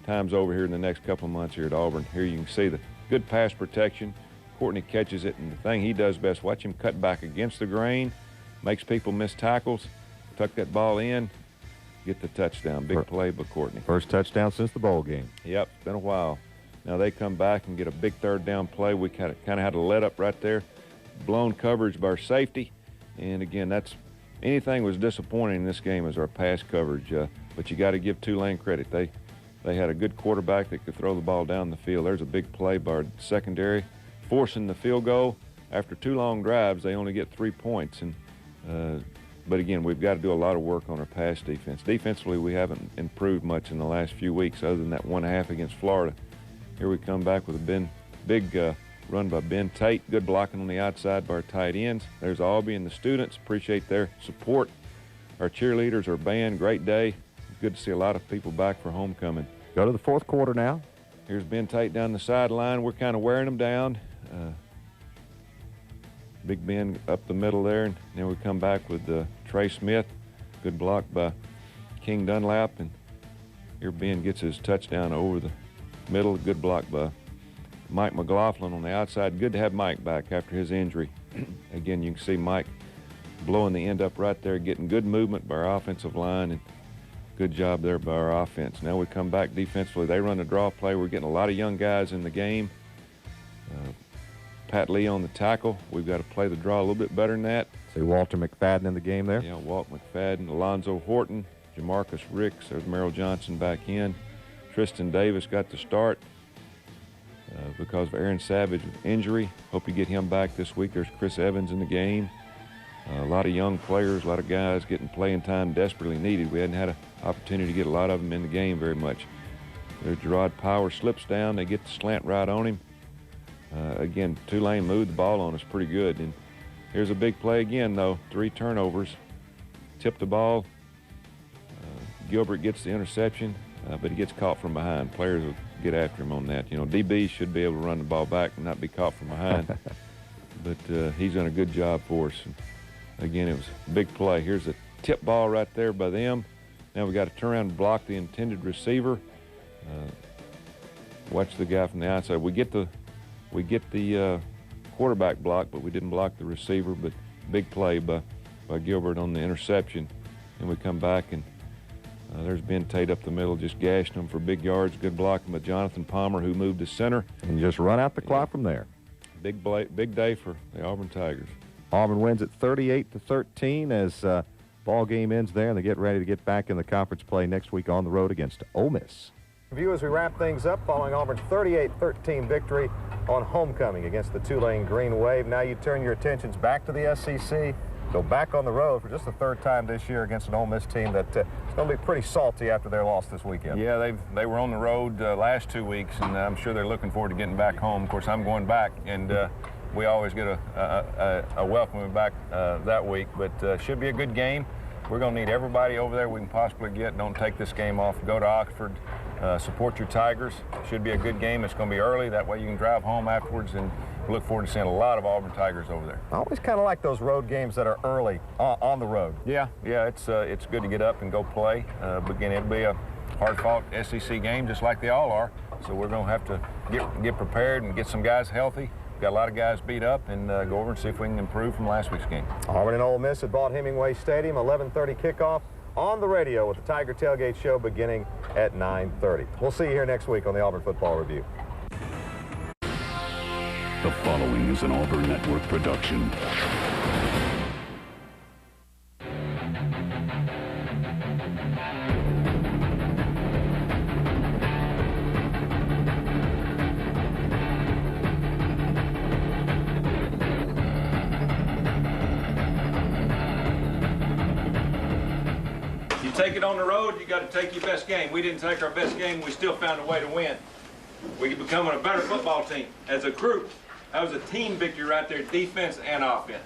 time's over here in the next couple of months here at Auburn. Here you can see the good pass protection. Courtney catches it, and the thing he does best, watch him cut back against the grain, makes people miss tackles, tuck that ball in, get the touchdown. Big play by Courtney. First touchdown since the bowl game. Yep, it's been a while. Now they come back and get a big third down play. We kind of had a let up right there. Blown coverage by our safety. And again, anything was disappointing in this game is our pass coverage. But you got to give Tulane credit. They had a good quarterback that could throw the ball down the field. There's a big play by our secondary, forcing the field goal. After 2 long drives, they only get 3 points. But again, we've got to do a lot of work on our pass defense. Defensively, we haven't improved much in the last few weeks other than that 1.5 against Florida. Here we come back with a big run by Ben Tate. Good blocking on the outside by our tight ends. There's Albie and the students. Appreciate their support. Our cheerleaders, our band, great day. It's good to see a lot of people back for homecoming. Go to the fourth quarter now. Here's Ben Tate down the sideline. We're kind of wearing them down. Big Ben up the middle there. And then we come back with Trey Smith. Good block by King Dunlap. And here Ben gets his touchdown over the middle. Good block by Mike McLaughlin on the outside. Good to have Mike back after his injury. Again, you can see Mike blowing the end up right there, getting good movement by our offensive line, and good job there by our offense. Now we come back defensively. They run a draw play. We're getting a lot of young guys in the game. Pat Lee on the tackle. We've got to play the draw a little bit better than that. See Walter McFadden in the game there? Yeah, Walt McFadden, Alonzo Horton, Jamarcus Ricks. There's Merrill Johnson back in. Tristan Davis got the start because of Aaron Savage's injury. Hope you get him back this week. There's Chris Evans in the game. A lot of young players, a lot of guys getting playing time desperately needed. We hadn't had an opportunity to get a lot of them in the game very much. There's Gerard Power, slips down. They get the slant right on him. Again, Tulane moved the ball on us pretty good. And here's a big play again, though. 3 turnovers. Tip the ball. Gilbert gets the interception, but he gets caught from behind. Players will get after him on that. You know, DBs should be able to run the ball back and not be caught from behind. But he's done a good job for us. And again, it was a big play. Here's a tip ball right there by them. Now we got to turn around and block the intended receiver. Watch the guy from the outside. We get the quarterback block, but we didn't block the receiver. But big play by Gilbert on the interception. And we come back and there's Ben Tate up the middle, just gashing them for big yards. Good blocking by Jonathan Palmer, who moved to center. And just run out the clock from there. Big day for the Auburn Tigers. Auburn wins at 38-13 as ball game ends there, and they get ready to get back in the conference play next week on the road against Ole Miss. Review as we wrap things up following Auburn's 38-13 victory on homecoming against the Tulane Green Wave. Now you turn your attentions back to the SEC. go back on the road for just the third time this year against an Ole Miss team that is going to be pretty salty after their loss this weekend. Yeah, they were on the road last 2 weeks, and I'm sure they're looking forward to getting back home. Of course, I'm going back, and we always get a welcoming back that week, but should be a good game. We're going to need everybody over there we can possibly get. Don't take this game off. Go to Oxford, support your Tigers. Should be a good game. It's going to be early. That way you can drive home afterwards, and look forward to seeing a lot of Auburn Tigers over there. I always kind of like those road games that are early on the road. Yeah, it's good to get up and go play. Again, it'll be a hard-fought SEC game just like they all are. So we're going to have to get prepared and get some guys healthy. Got a lot of guys beat up, and go over and see if we can improve from last week's game. Auburn and Ole Miss at Vaught-Hemingway Stadium, 11:30 kickoff on the radio with the Tiger Tailgate Show beginning at 9:30. We'll see you here next week on the Auburn Football Review. The following is an Auburn Network production. Take it on the road, you got to take your best game. We didn't take our best game, we still found a way to win. We're becoming a better football team as a group. That was a team victory right there, defense and offense.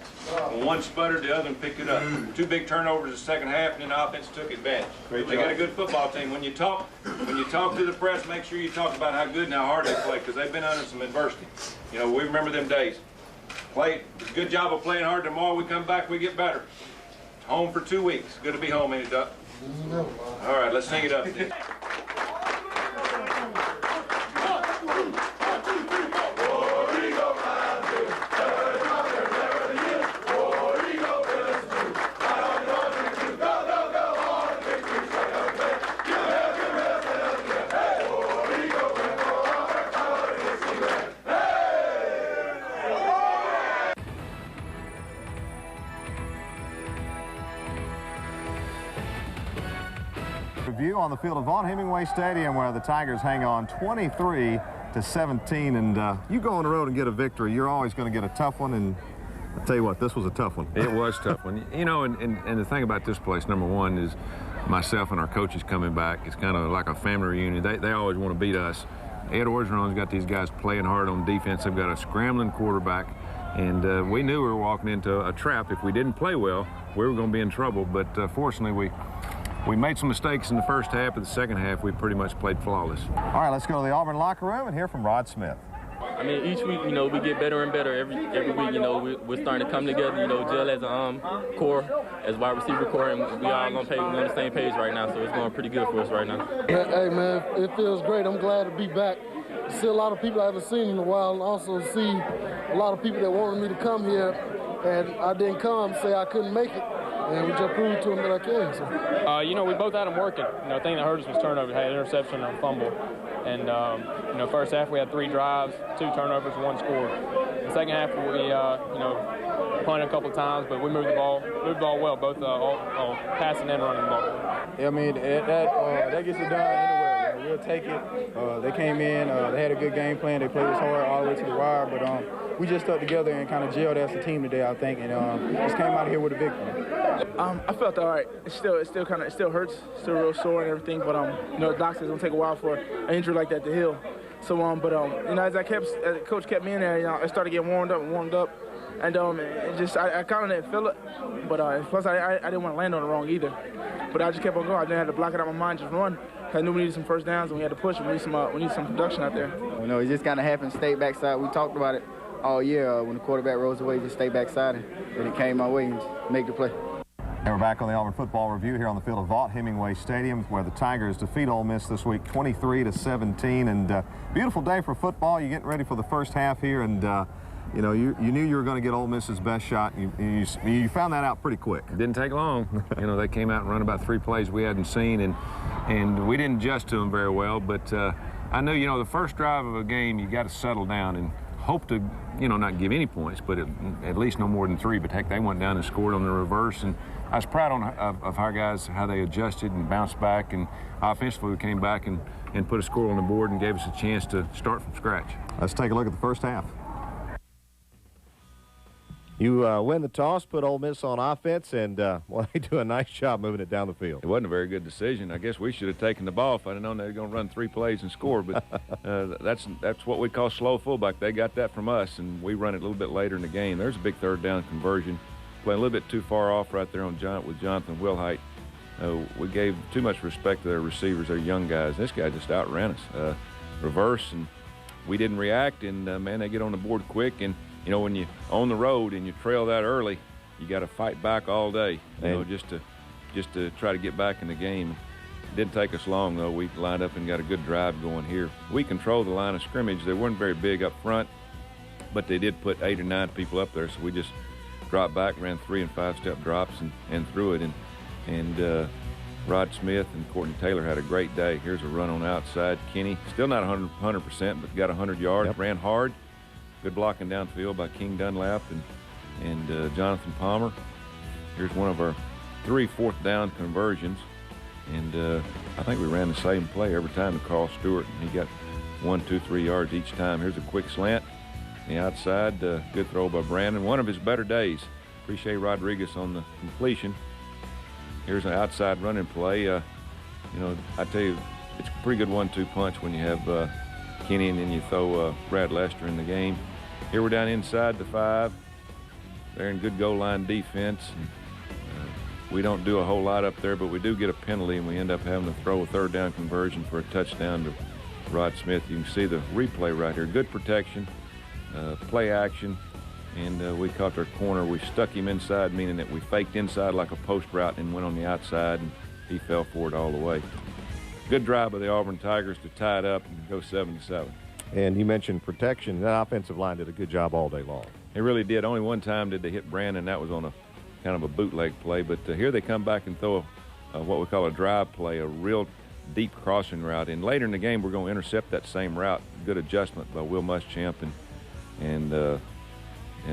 When one sputtered, the other one picked it up. 2 big turnovers in the second half, and then the offense took advantage. They got a good football team. When you talk to the press, make sure you talk about how good and how hard they play, because they've been under some adversity. You know, we remember them days. Good job of playing hard. Tomorrow we come back, we get better. Home for 2 weeks. Good to be home, ain't it, Duck? All right, let's sing it up then. Review on the field of Vaught-Hemingway Stadium, where the Tigers hang on 23-17, and you go on the road and get a victory, you're always going to get a tough one, and I'll tell you what, this was a tough one. It was a tough one. You know, and the thing about this place, number one, is myself and our coaches coming back. It's kind of like a family reunion. They always want to beat us. Ed Orgeron's got these guys playing hard on defense. They've got a scrambling quarterback, and we knew we were walking into a trap. If we didn't play well, we were going to be in trouble, but fortunately we made some mistakes in the first half, but the second half we pretty much played flawless. All right, let's go to the Auburn locker room and hear from Rod Smith. I mean, each week, you know, we get better and better. Every week, you know, we're starting to come together, you know, gel as a core, as wide receiver core, and we all on the same page right now, so it's going pretty good for us right now. Hey, man, it feels great. I'm glad to be back. See a lot of people I haven't seen in a while, and also see a lot of people that wanted me to come here, and I didn't come, say I couldn't make it. And we just proved to him that I can. So. You know, we both had them working. You know, the thing that hurt us was turnover. Had an interception and a fumble. And, you know, first half we had 3 drives, 2 turnovers, 1 score. The second half we, you know, punted a couple times, but we moved the ball well, both passing and running the ball. Yeah, I mean, that gets it done anyway. We'll take it. They came in, they had a good game plan. They played us hard all the way to the wire, but we just stuck together and kind of gelled as a team today, I think, and just came out of here with a victory. I felt all right. It still hurts, still real sore and everything. But you know, the doctor says it's gonna take a while for an injury like that to heal. So you know, as coach kept me in there, you know, I started getting warmed up, and it just I kind of didn't feel it. But plus I didn't want to land on it wrong either. But I just kept on going. I didn't have to block it out of my mind, just run. I knew we needed some first downs and we had to push. We need some production out there. You know, it just kind of happened. Stayed backside. We talked about it all year. When the quarterback rolls away, just stay backside, and it came my way and make the play. And we're back on the Auburn Football Review here on the field of Vaught-Hemingway Stadium, where the Tigers defeat Ole Miss this week 23-17. And beautiful day for football. You're getting ready for the first half here, and you know, you knew you were going to get Ole Miss's best shot. You found that out pretty quick. It didn't take long. You know, they came out and run about 3 plays we hadn't seen, and we didn't adjust to them very well. But I knew, you know, the first drive of a game, you got to settle down and hope to, you know, not give any points, but at least no more than 3. But heck, they went down and scored on the reverse, and I was proud of our guys, how they adjusted and bounced back, and offensively we came back and put a score on the board and gave us a chance to start from scratch. Let's take a look at the first half. You win the toss, put Ole Miss on offense, and well, they do a nice job moving it down the field. It wasn't a very good decision. I guess we should have taken the ball if I'd have known they were going to run 3 plays and score. But that's what we call slow fullback. They got that from us, and we run it a little bit later in the game. There's a big third down conversion. Playing a little bit too far off right there on with Jonathan Wilhite. We gave too much respect to their receivers, their young guys. This guy just outran us. Reverse, and we didn't react, and, man, they get on the board quick. And, you know, when you're on the road and you trail that early, you got to fight back all day, you know, just to try to get back in the game. It didn't take us long, though. We lined up and got a good drive going here. We controlled the line of scrimmage. They weren't very big up front, but they did put 8 or 9 people up there, so we just dropped back, ran 3- and 5-step drops and threw it. And Rod Smith and Courtney Taylor had a great day. Here's a run on outside. Kenny, still not 100%, but got 100 yards, ran hard. Good blocking downfield by King Dunlap and Jonathan Palmer. Here's one of our 3 4th-down conversions. And I think we ran the same play every time to Carl Stewart, and he got 1, 2, 3 yards each time. Here's a quick slant. The outside, good throw by Brandon. One of his better days. Appreciate Rodriguez on the completion. Here's an outside running play. You know, I tell you, it's a pretty good 1-2 punch when you have Kenny and then you throw Brad Lester in the game. Here we're down inside the 5. They're in good goal line defense. And, we don't do a whole lot up there, but we do get a penalty, and we end up having to throw a 3rd down conversion for a touchdown to Rod Smith. You can see the replay right here. Good protection, play action, and we caught their corner. We stuck him inside, meaning that we faked inside like a post route and went on the outside, and he fell for it all the way. Good drive by the Auburn Tigers to tie it up and go 7-7. And you mentioned protection. That offensive line did a good job all day long. It really did. Only one time did they hit Brandon. That was on a kind of a bootleg play. But here they come back and throw what we call a drive play, a real deep crossing route. And later in the game, we're going to intercept that same route. Good adjustment by Will Muschamp and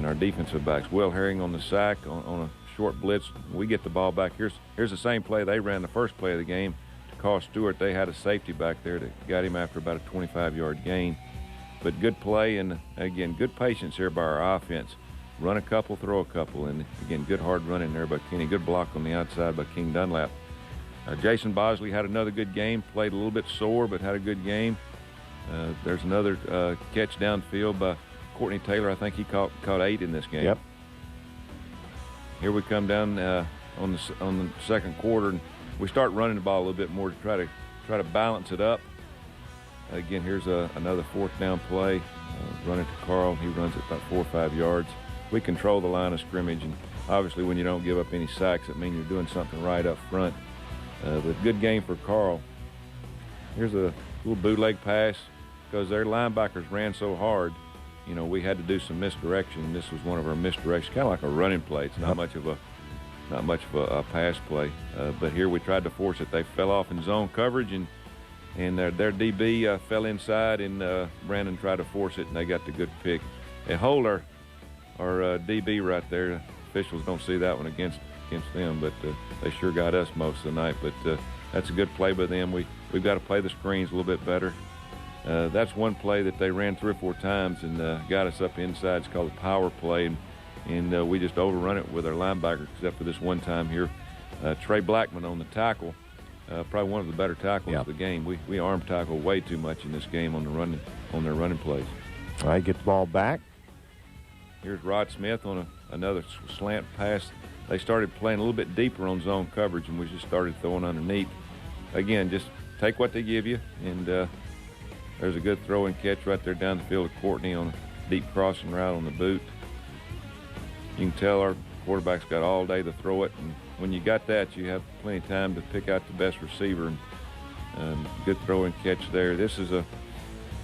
our defensive backs. Will Herring on the sack on a short blitz. We get the ball back. Here's the same play they ran the first play of the game. To Carl Stewart, they had a safety back there that got him after about a 25-yard gain. But good play, and again, good patience here by our offense. Run a couple, throw a couple, and again, good hard running there by Kenny. Good block on the outside by King Dunlap. Jason Bosley had another good game. Played a little bit sore, but had a good game. There's another catch downfield by Courtney Taylor. I think he caught 8 in this game. Yep. Here we come down on the second quarter, and we start running the ball a little bit more to try to balance it up. Again, here's another 4th down play. Running to Carl. He runs it about 4 or 5 yards. We control the line of scrimmage, and obviously when you don't give up any sacks, it means you're doing something right up front. But good game for Carl. Here's a little bootleg pass because their linebackers ran so hard. You know, we had to do some misdirection. This was one of our misdirections, kind of like a running play. It's not much of a pass play. But here we tried to force it. They fell off in zone coverage, and their DB fell inside, and Brandon tried to force it, and they got the good pick. They hold our DB right there. Officials don't see that one against them, but they sure got us most of the night. But that's a good play by them. We've got to play the screens a little bit better. That's one play that they ran 3 or 4 times and got us up inside. It's called a power play, and we just overrun it with our linebackers, except for this one time here. Trey Blackman on the tackle, probably one of the better tackles of the game. We arm tackle way too much in this game on their running plays. All right, get the ball back. Here's Rod Smith on another slant pass. They started playing a little bit deeper on zone coverage, and we just started throwing underneath. Again, just take what they give you, and there's a good throw and catch right there down the field of Courtney on a deep crossing route on the boot. You can tell our quarterback's got all day to throw it, and when you got that, you have plenty of time to pick out the best receiver, and good throw and catch there. This is a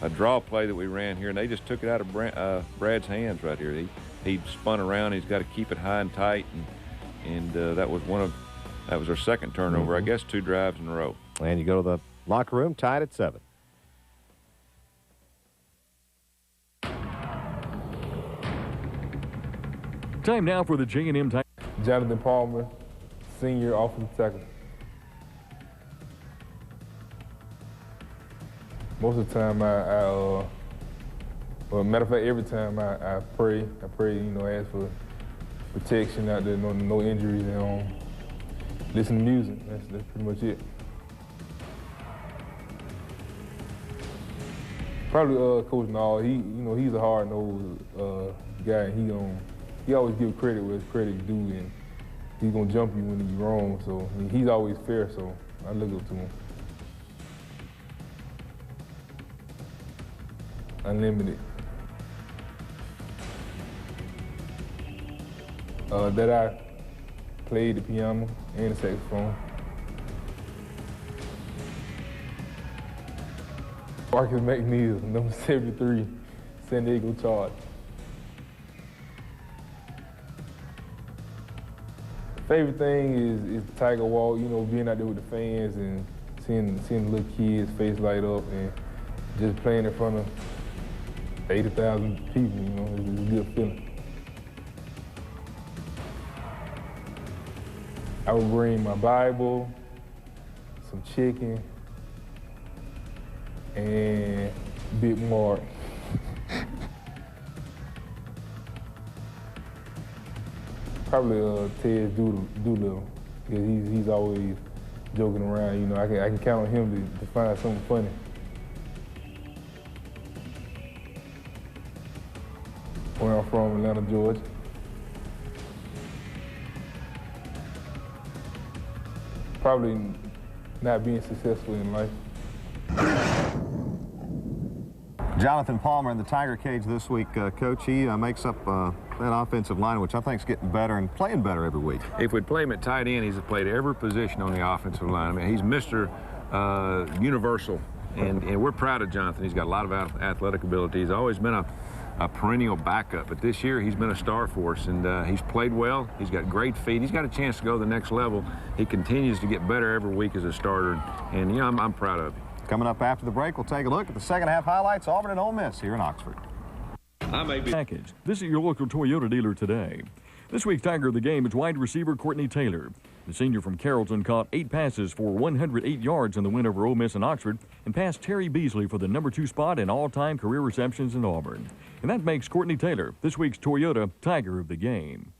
draw play that we ran here, and they just took it out of Brad's hands right here. He spun around. He's got to keep it high and tight, and that was our second turnover. I guess 2 drives in a row. And you go to the locker room, tied at 7. Time now for the J&M Tigers. Jonathan Palmer, senior offensive tackle. Most of the time, well, matter of fact, every time I pray, ask for protection out there, no injuries, and listen to music. That's pretty much it. Probably Coach Nall. He's a hard-nosed guy. He always give credit where credit is due, and he's gonna jump you when you're wrong. So he's always fair. So I look up to him. Unlimited. That I played the piano and the saxophone. Marcus McNeil, number 73, San Diego Charge. Favorite thing is the Tiger Walk, being out there with the fans and seeing the little kids' face light up and just playing in front of 80,000 people, it's a good feeling. I would bring my Bible, some chicken, and Big Mark. Probably Ted Doolittle, because he's always joking around. I can count on him to find something funny. Where I'm from, Atlanta, Georgia. Probably not being successful in life. Jonathan Palmer in the Tiger cage this week, Coach. He makes up that offensive line, which I think is getting better and playing better every week. If we'd play him at tight end, he's played every position on the offensive line. I mean, he's Mr. Universal, and we're proud of Jonathan. He's got a lot of athletic ability. He's always been a perennial backup, but this year he's been a star for us, and he's played well. He's got great feet. He's got a chance to go to the next level. He continues to get better every week as a starter, and I'm proud of him. Coming up after the break, we'll take a look at the second half highlights. Auburn and Ole Miss here in Oxford. Package. This is your local Toyota dealer today. This week's Tiger of the game is wide receiver Courtney Taylor. The senior from Carrollton caught 8 passes for 108 yards in the win over Ole Miss in Oxford and passed Terry Beasley for the number 2 spot in all-time career receptions in Auburn. And that makes Courtney Taylor this week's Toyota Tiger of the game.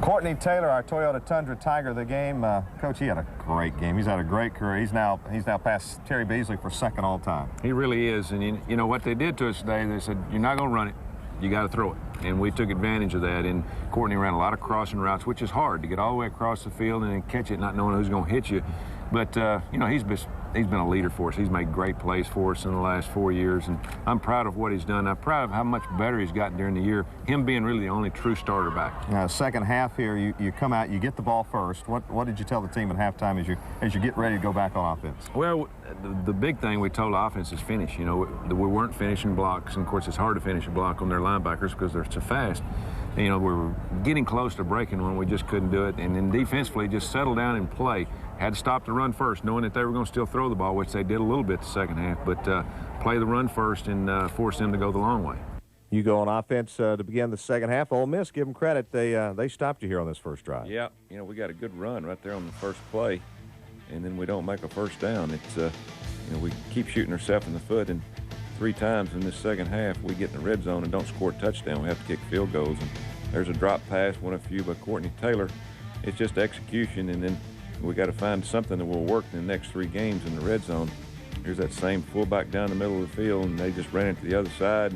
Courtney Taylor, our Toyota Tundra Tiger of the game. Coach, he had a great game. He's had a great career. He's now passed Terry Beasley for second all-time. He really is, and you know what they did to us today, they said, you're not going to run it, you got to throw it. And we took advantage of that, and Courtney ran a lot of crossing routes, which is hard to get all the way across the field and then catch it not knowing who's going to hit you. But, he's been a leader for us. He's made great plays for us in the last 4 years, and I'm proud of what he's done. I'm proud of how much better he's gotten during the year, him being really the only true starter back. Now, second half here, you come out, you get the ball first. What did you tell the team at halftime as you get ready to go back on offense? Well, the big thing we told the offense is finish. We weren't finishing blocks, and of course it's hard to finish a block on their linebackers because they're so fast. We were getting close to breaking one, we just couldn't do it. And then defensively, just settle down and play. Had to stop the run first, knowing that they were going to still throw the ball, which they did a little bit the second half, but play the run first and force them to go the long way. You go on offense to begin the second half. Ole Miss, give them credit, they stopped you here on this first drive. Yeah, we got a good run right there on the first play, and then we don't make a first down. It's we keep shooting ourselves in the foot, and 3 times in this second half we get in the red zone and don't score a touchdown. We have to kick field goals, and there's a drop pass, one of a few by Courtney Taylor. It's just execution, and then we got to find something that will work in the next 3 games in the red zone. Here's that same fullback down the middle of the field, and they just ran it to the other side,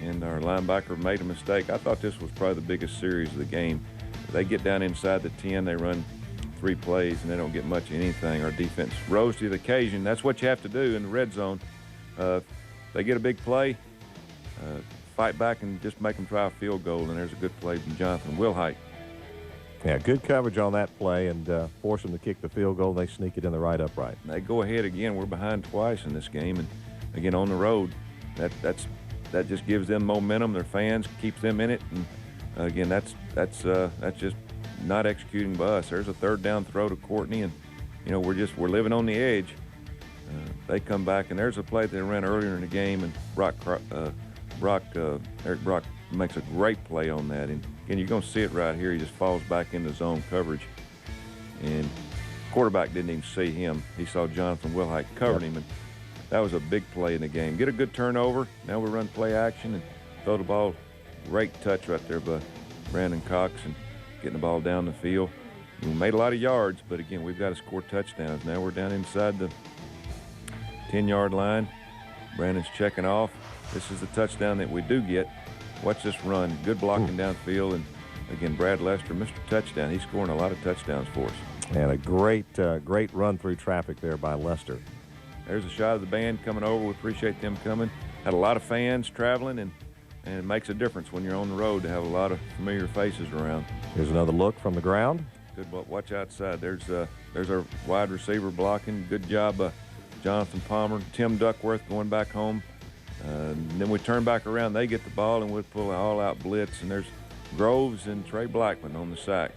and our linebacker made a mistake. I thought this was probably the biggest series of the game. They get down inside the 10, they run 3 plays, and they don't get much of anything. Our defense rose to the occasion. That's what you have to do in the red zone. They get a big play, fight back and just make them try a field goal, and there's a good play from Jonathan Wilhite. Yeah, good coverage on that play and force them to kick the field goal. They sneak it in the right upright. They go ahead again. We're behind twice in this game, and again on the road, that just gives them momentum. Their fans keeps them in it, and again that's just not executing by us. There's a 3rd down throw to Courtney, and we're living on the edge. They come back, and there's a play they ran earlier in the game, and Eric Brock makes a great play on that. And again, you're going to see it right here. He just falls back into zone coverage, and quarterback didn't even see him. He saw Jonathan Wilhite covering him, and that was a big play in the game. Get a good turnover. Now we run play action and throw the ball. Great touch right there by Brandon Cox, and getting the ball down the field. We made a lot of yards, but again, we've got to score touchdowns. Now we're down inside the 10-yard line. Brandon's checking off. This is the touchdown that we do get. Watch this run. Good blocking downfield. And again, Brad Lester, Mr. Touchdown. He's scoring a lot of touchdowns for us. And a great run through traffic there by Lester. There's a shot of the band coming over. We appreciate them coming. Had a lot of fans traveling, and it makes a difference when you're on the road to have a lot of familiar faces around. Here's another look from the ground. Good, watch outside. There's our wide receiver blocking. Good job, Jonathan Palmer. Tim Duckworth going back home. And then we turn back around. They get the ball, and we pull an all-out blitz. And there's Groves and Trey Blackman on the sack.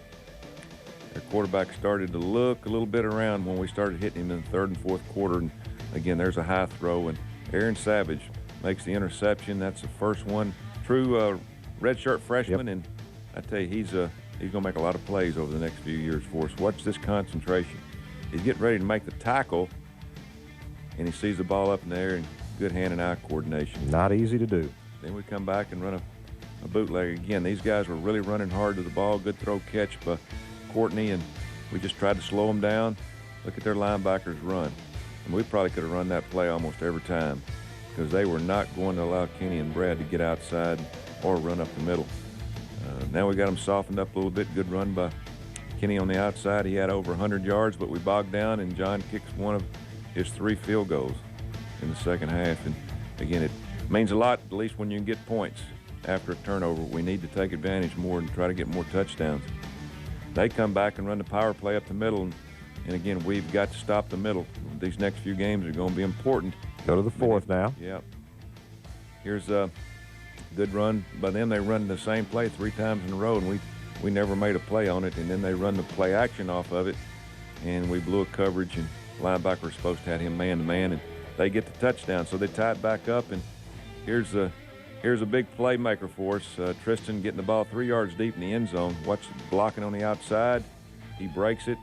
Their quarterback started to look a little bit around when we started hitting him in the third and fourth quarter. And again, there's a high throw, and Aaron Savage makes the interception. That's the first one. True redshirt freshman, and I tell you, he's going to make a lot of plays over the next few years for us. Watch this concentration. He's getting ready to make the tackle, and he sees the ball up in the air, and good hand and eye coordination. Not easy to do. Then we come back and run a bootleg again. These guys were really running hard to the ball. Good throw catch by Courtney, and we just tried to slow them down. Look at their linebackers run. And we probably could have run that play almost every time because they were not going to allow Kenny and Brad to get outside or run up the middle. Now we got them softened up a little bit. Good run by Kenny on the outside. He had over 100 yards, but we bogged down, and John kicks one of his 3 field goals in the second half. And again, it means a lot, at least when you can get points after a turnover. We need to take advantage more and try to get more touchdowns. They come back and run the power play up the middle, and again, we've got to stop the middle. These next few games are going to be important. Go to the fourth now. Yeah. Here's a good run by them. They run the same play 3 times in a row, and we never made a play on it, and then they run the play action off of it, and we blew a coverage, and linebacker was supposed to have him man-to-man, and they get the touchdown. So they tie it back up, and here's a big playmaker for us. Tristan getting the ball 3 yards deep in the end zone. Watch blocking on the outside. He breaks it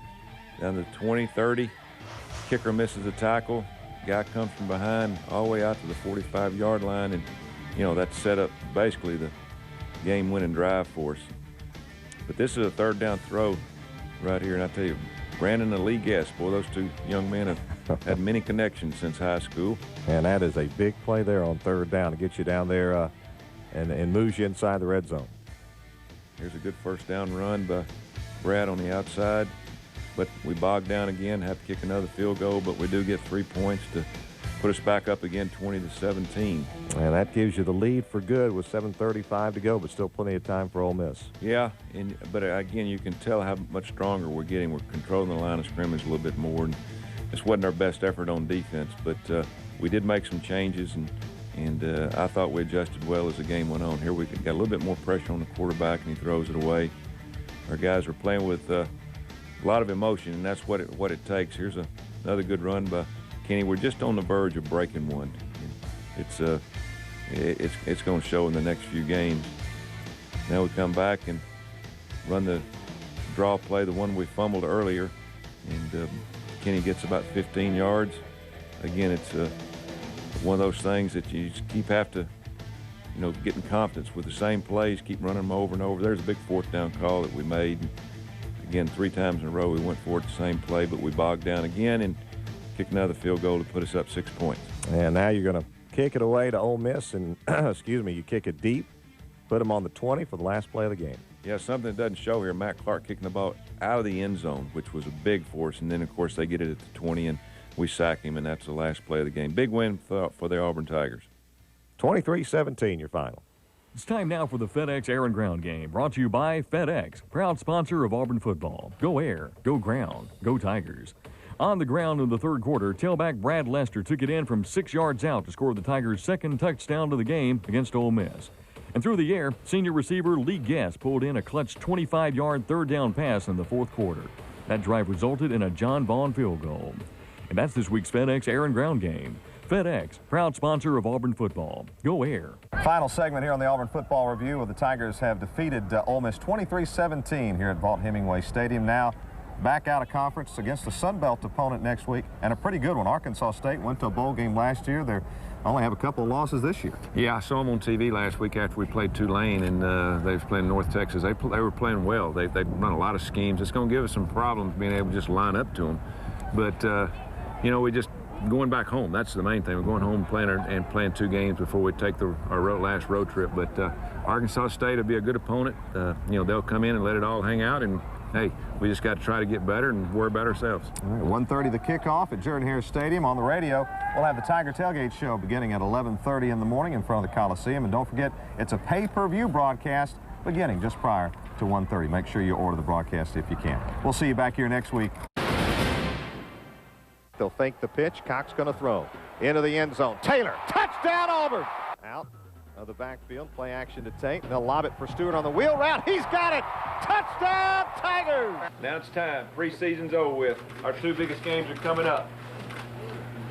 down to 20, 30. Kicker misses a tackle. Guy comes from behind all the way out to the 45-yard line, and that set up basically the game-winning drive for us. But this is a third down throw right here, and I tell you, Brandon and Lee Guest, boy, those 2 young men have had many connections since high school. And that is a big play there on third down to get you down there and moves you inside the red zone. Here's a good first down run by Brad on the outside. But we bogged down again, have to kick another field goal, but we do get 3 points to put us back up again 20-17. And that gives you the lead for good with 7:35 to go, but still plenty of time for Ole Miss. Yeah, but again, you can tell how much stronger we're getting. We're controlling the line of scrimmage a little bit more. And this wasn't our best effort on defense, but we did make some changes, and I thought we adjusted well as the game went on. Here we got a little bit more pressure on the quarterback, and he throws it away. Our guys are playing with a lot of emotion, and that's what it takes. Here's another good run by Kenny. We're just on the verge of breaking one. It's going to show in the next few games. Now we come back and run the draw play, the one we fumbled earlier, and Kenny gets about 15 yards. Again, it's one of those things that you just have to, getting confidence with the same plays, keep running them over and over. There's a big 4th down call that we made. Again, 3 times in a row we went for it the same play, but we bogged down again and kicked another field goal to put us up 6 points. And now you're going to kick it away to Ole Miss, and you kick it deep, put them on the 20 for the last play of the game. Yeah, something that doesn't show here. Matt Clark kicking the ball out of the end zone, which was a big force, and then of course they get it at the 20, and we sack him, and that's the last play of the game. Big win for the Auburn Tigers. 23-17, your final. It's time now for the FedEx Air and Ground game, brought to you by FedEx, proud sponsor of Auburn football. Go air, go ground, go Tigers. On the ground in the third quarter, tailback Brad Lester took it in from 6 yards out to score the Tigers' second touchdown to the game against Ole Miss. And through the air, senior receiver Lee Guest pulled in a clutch 25-yard third down pass in the fourth quarter. That drive resulted in a John Vaughn field goal. And that's this week's FedEx Air and Ground game. FedEx, proud sponsor of Auburn football. Go air. Final segment here on the Auburn Football Review, where the Tigers have defeated Ole Miss 23-17 here at Vaught Hemingway Stadium. Now back out of conference against the Sun Belt opponent next week, and a pretty good one. Arkansas State went to a bowl game last year. They only have a couple of losses this year. Yeah, I saw them on TV last week after we played Tulane, and they was playing North Texas. They were playing well. They run a lot of schemes. It's going to give us some problems being able to just line up to them. But, you know, we just going back home. That's the main thing. We're going home and playing 2 games before we take our last road trip. But Arkansas State will be a good opponent. You know, they'll come in and let it all hang out, and hey, we just got to try to get better and worry about ourselves. All right, 1:30 the kickoff at Jordan-Hare Stadium. On the radio, we'll have the Tiger Tailgate Show beginning at 11:30 in the morning in front of the Coliseum. And don't forget, it's a pay-per-view broadcast beginning just prior to 1:30. Make sure you order the broadcast if you can. We'll see you back here next week. They'll fake the pitch. Cox going to throw into the end zone. Taylor, touchdown Auburn. Out of the backfield, play action to Tate. They'll lob it for Stewart on the wheel route. He's got it. Touchdown Tigers. Now it's time. Preseason's over with. Our 2 biggest games are coming up.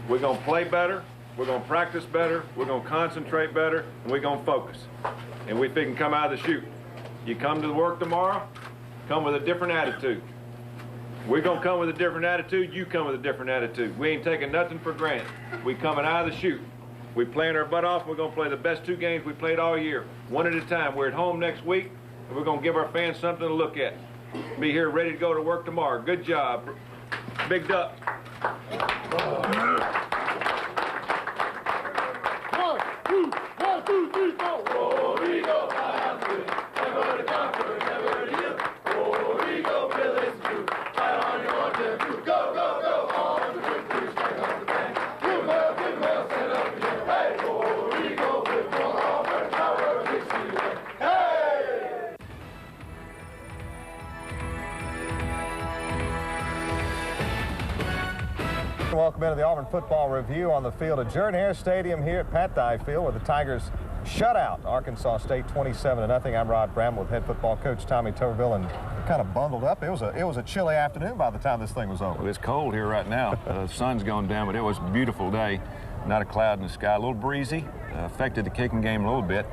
We're going to play better. We're going to practice better. We're going to concentrate better. And we're going to focus. And we can come out of the chute. You come to work tomorrow, come with a different attitude. We're going to come with a different attitude. You come with a different attitude. We ain't taking nothing for granted. We coming out of the chute. We playing our butt off. We're going to play the best 2 games we played all year, one at a time. We're at home next week, and we're going to give our fans something to look at. Be here ready to go to work tomorrow. Good job. Big Duck. 1, 2, 1, 2, 3, 4. Oh, we go. Never to conquer, never to yield. Oh, we go, Billy's true. Fight on your own to do. Go, go, go. On the victory, strike up the band. Give well, set up again. Hey, oh, we go, with one Auburn, power, Dixie. Hey! Welcome into the Auburn Football Review on the field at Jordan-Hare Stadium here at Pat Dye Field, where the Tigers shut out Arkansas State 27-0. I'm Rod Bramble with head football coach Tommy Tuberville, and kind of bundled up. It was a chilly afternoon by the time this thing was over. Well, it's cold here right now. The sun's gone down, but it was a beautiful day. Not a cloud in the sky. A little breezy. Affected the kicking game a little bit.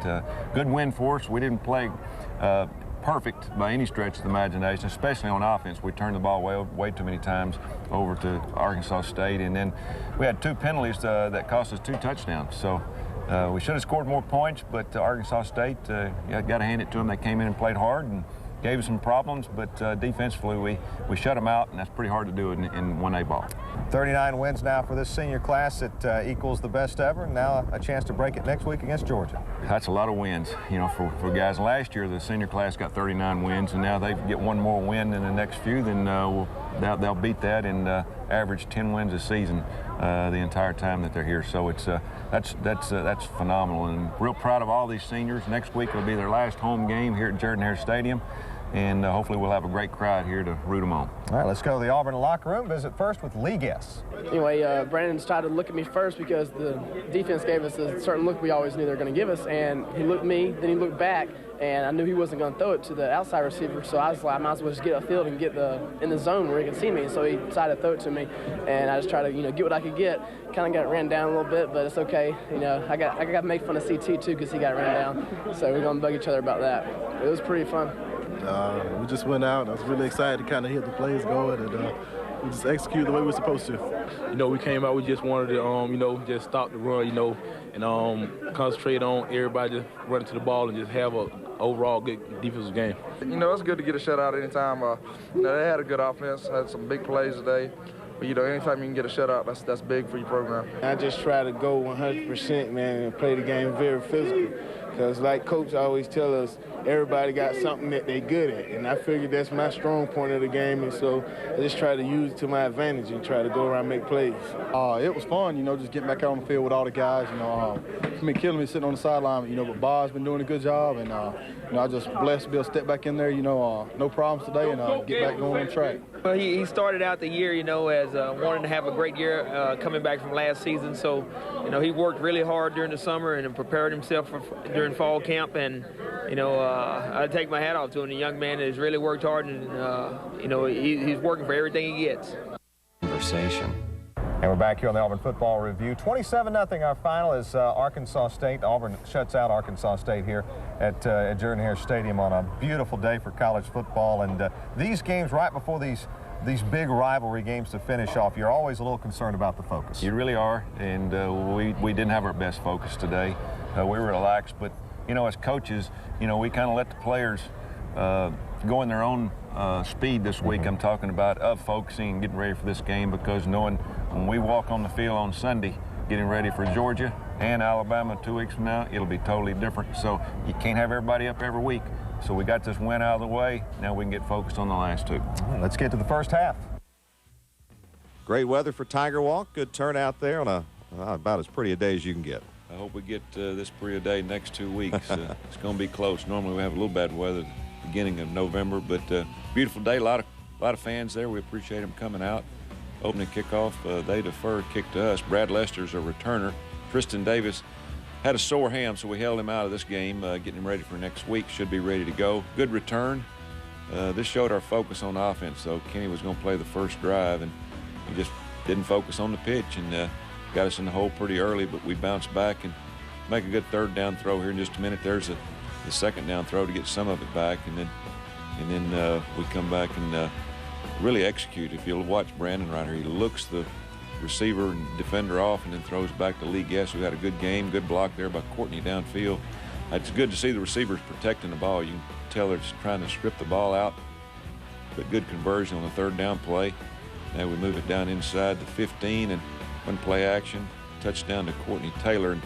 Good win for us. We didn't play perfect by any stretch of the imagination, especially on offense. We turned the ball way too many times over to Arkansas State, and then we had 2 penalties that cost us 2 touchdowns. So we should have scored more points, but Arkansas State, got to hand it to them. They came in and played hard and gave us some problems, but defensively we shut them out, and that's pretty hard to do in 1A ball. 39 wins now for this senior class. It equals the best ever, and now a chance to break it next week against Georgia. That's a lot of wins, you know, for guys. Last year, the senior class got 39 wins, and now they get 1 more win in the next few, then they'll beat that and average 10 wins a season the entire time that they're here. So it's that's phenomenal, and real proud of all these seniors. Next week will be their last home game here at Jordan-Hare Stadium, and hopefully we'll have a great crowd here to root them on. All right, let's go to the Auburn locker room. Visit first with Lee Guess. Anyway, Brandon's tried to look at me first because the defense gave us a certain look we always knew they were going to give us, and he looked at me, then he looked back, and I knew he wasn't going to throw it to the outside receiver, so I was like, I might as well just get upfield and get in the zone where he can see me. So he decided to throw it to me, and I just tried to get what I could get. Kind of got ran down a little bit, but it's okay. I got to make fun of CT too because he got ran down. So we're going to bug each other about that. It was pretty fun. We just went out. I was really excited to kind of hit the plays going, and we just executed the way we were supposed to. We came out. We just wanted to, just stop the run, and concentrate on everybody just running to the ball and just have a overall good defensive game. It's good to get a shutout anytime. They had a good offense, had some big plays today. But, anytime you can get a shutout, that's big for your program. I just try to go 100%, man, and play the game very physical. Because like Coach always tell us, everybody got something that they good at. And I figured that's my strong point of the game. And so I just try to use it to my advantage and try to go around and make plays. It was fun, just getting back out on the field with all the guys. It's been killing me sitting on the sideline, but Bob's been doing a good job. And, I just blessed to be able to step back in there, no problems today, and get back going on track. Well, he started out the year, as wanting to have a great year coming back from last season. So, he worked really hard during the summer and prepared himself during fall camp. And, I take my hat off to him. The young man has really worked hard, and, he's working for everything he gets. Conversation. And we're back here on the Auburn Football Review. 27-0 our final is Arkansas State. Auburn shuts out Arkansas State here at Jordan-Hare Stadium on a beautiful day for college football. And these games right before these these big rivalry games to finish off, you're always a little concerned about the focus. You really are, and we didn't have our best focus today. We were relaxed, but, you know, as coaches, you know, we kind of let the players go in their own speed this week. I'm talking about of focusing and getting ready for this game, because knowing when we walk on the field on Sunday, getting ready for Georgia and Alabama 2 weeks from now, it'll be totally different. So you can't have everybody up every week. So we got this win out of the way. Now we can get focused on the last two. Let's get to the first half. Great weather for Tiger Walk. Good turnout there on about as pretty a day as you can get. I hope we get this pretty a day next 2 weeks. It's going to be close. Normally we have a little bad weather at the beginning of November, but beautiful day. A lot of fans there. We appreciate them coming out. Opening kickoff, they deferred kick to us. Brad Lester's a returner. Tristan Davis had a sore ham, so we held him out of this game, getting him ready for next week. Should be ready to go. Good return. This showed our focus on offense, so Kenny was going to play the first drive, and he just didn't focus on the pitch, and got us in the hole pretty early, but we bounced back and make a good third down throw here in just a minute. There's the second down throw to get some of it back, and then we come back and really execute. If you'll watch Brandon right here, he looks the receiver and defender off and then throws back to Lee Guess, who had a good game. Good block there by Courtney downfield. It's good to see the receivers protecting the ball. You can tell they're just trying to strip the ball out, but good conversion on the third down play. Now we move it down inside the 15 and one play action, touchdown to Courtney Taylor. And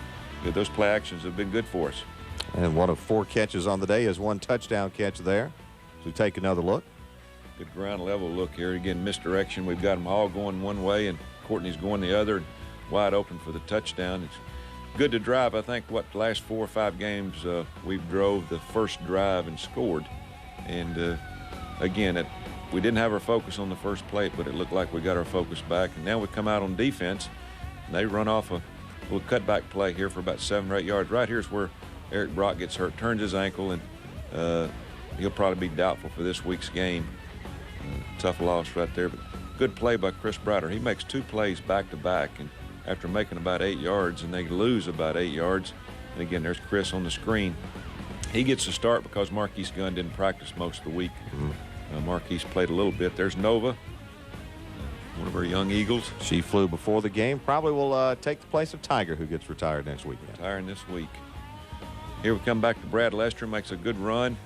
those play actions have been good for us. And one of 4 catches on the day is 1 touchdown catch there. So we take another look. Good ground level look here. Again, misdirection. We've got them all going one way and Courtney's going the other, and wide open for the touchdown. It's good to drive. I think, the last 4 or 5 games we've drove the first drive and scored. And again, we didn't have our focus on the first play, but it looked like we got our focus back. And now we come out on defense, and they run off a little cutback play here for about 7 or 8 yards. Right here's where Eric Brock gets hurt, turns his ankle, and he'll probably be doubtful for this week's game. Tough loss right there, but good play by Chris Browder. He makes 2 plays back-to-back, and after making about 8 yards, and they lose about 8 yards. And again, there's Chris on the screen. He gets the start because Marquise Gunn didn't practice most of the week. Marquise played a little bit. There's Nova, one of our young Eagles. She flew before the game. Probably will take the place of Tiger, who gets retired next week. Retiring this week. Here we come back to Brad Lester, makes a good run.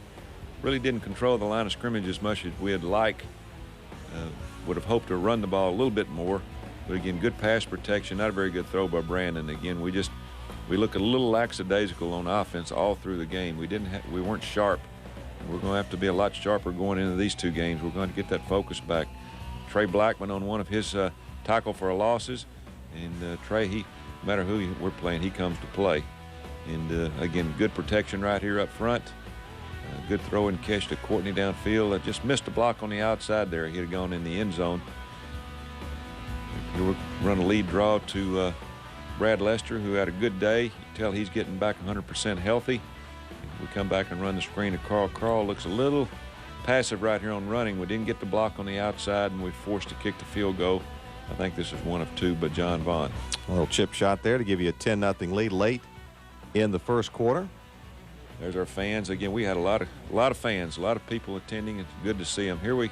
Really didn't control the line of scrimmage as much as we'd like. Would have hoped to run the ball a little bit more. But again, good pass protection, not a very good throw by Brandon. Again, we look a little lackadaisical on offense all through the game. We weren't sharp. We're going to have to be a lot sharper going into these 2 games. We're going to get that focus back. Trey Blackman on one of his tackle for losses. And Trey, no matter who we're playing, he comes to play. And again, good protection right here up front. Good throw and catch to Courtney downfield. Just missed a block on the outside there. He'd have gone in the end zone. He'll run a lead draw to Brad Lester, who had a good day. You can tell he's getting back 100% healthy. We come back and run the screen to Carl. Carl looks a little passive right here on running. We didn't get the block on the outside, and we forced to kick the field goal. I think this is 1 of 2 by John Vaughn. A little chip shot there to give you a 10-0 lead late in the first quarter. There's our fans. Again, we had a lot of fans, a lot of people attending. It's good to see them. Here we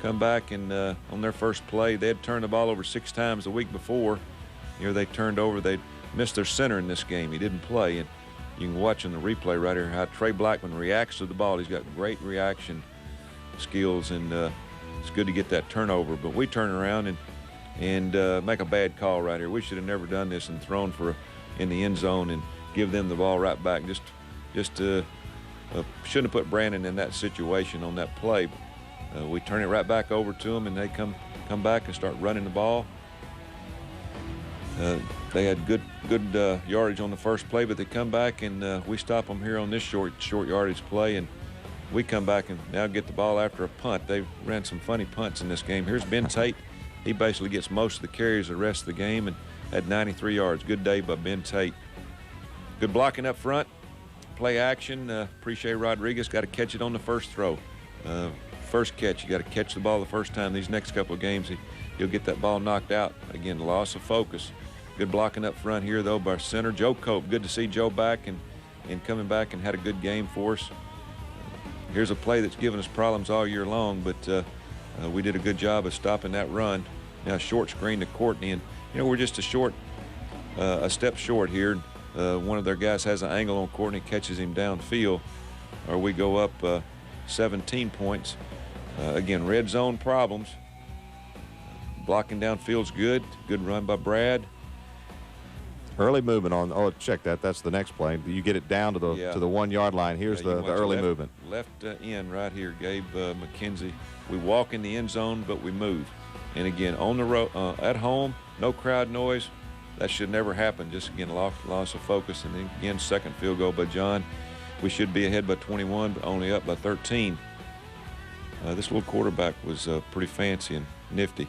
come back, and on their first play, they had turned the ball over 6 times the week before. Here they turned over. They missed their center in this game. He didn't play, and you can watch in the replay right here how Trey Blackman reacts to the ball. He's got great reaction skills, and it's good to get that turnover. But we turn around and make a bad call right here. We should have never done this and thrown in the end zone and give them the ball right back. Just shouldn't have put Brandon in that situation on that play. We turn it right back over to them, and they come back and start running the ball. They had good yardage on the first play, but they come back and we stop them here on this short yardage play, and we come back and now get the ball after a punt. They ran some funny punts in this game. Here's Ben Tate. He basically gets most of the carries the rest of the game and had 93 yards. Good day by Ben Tate. Good blocking up front. Play action. Appreciate Rodriguez. Got to catch it on the first throw. First catch, you got to catch the ball the first time. These next couple of games, he'll get that ball knocked out. Again, loss of focus. Good blocking up front here, though, by center. Joe Cope. Good to see Joe back and coming back and had a good game for us. Here's a play that's given us problems all year long, but We did a good job of stopping that run. Now short screen to Courtney, and we're just a step short here. One of their guys has an angle on Courtney, catches him downfield, or we go up 17 points. Again, red zone problems. Blocking downfield's good. Good run by Brad. Early movement on. Oh, check that. That's the next play. You get it down to the 1 yard line. Here's the early movement. Left end right here, Gabe McKenzie. We walk in the end zone, but we move. And again, on the road, at home, no crowd noise. That should never happen. Just again, loss of focus. And then again, second field goal by John. We should be ahead by 21, but only up by 13. This little quarterback was pretty fancy and nifty.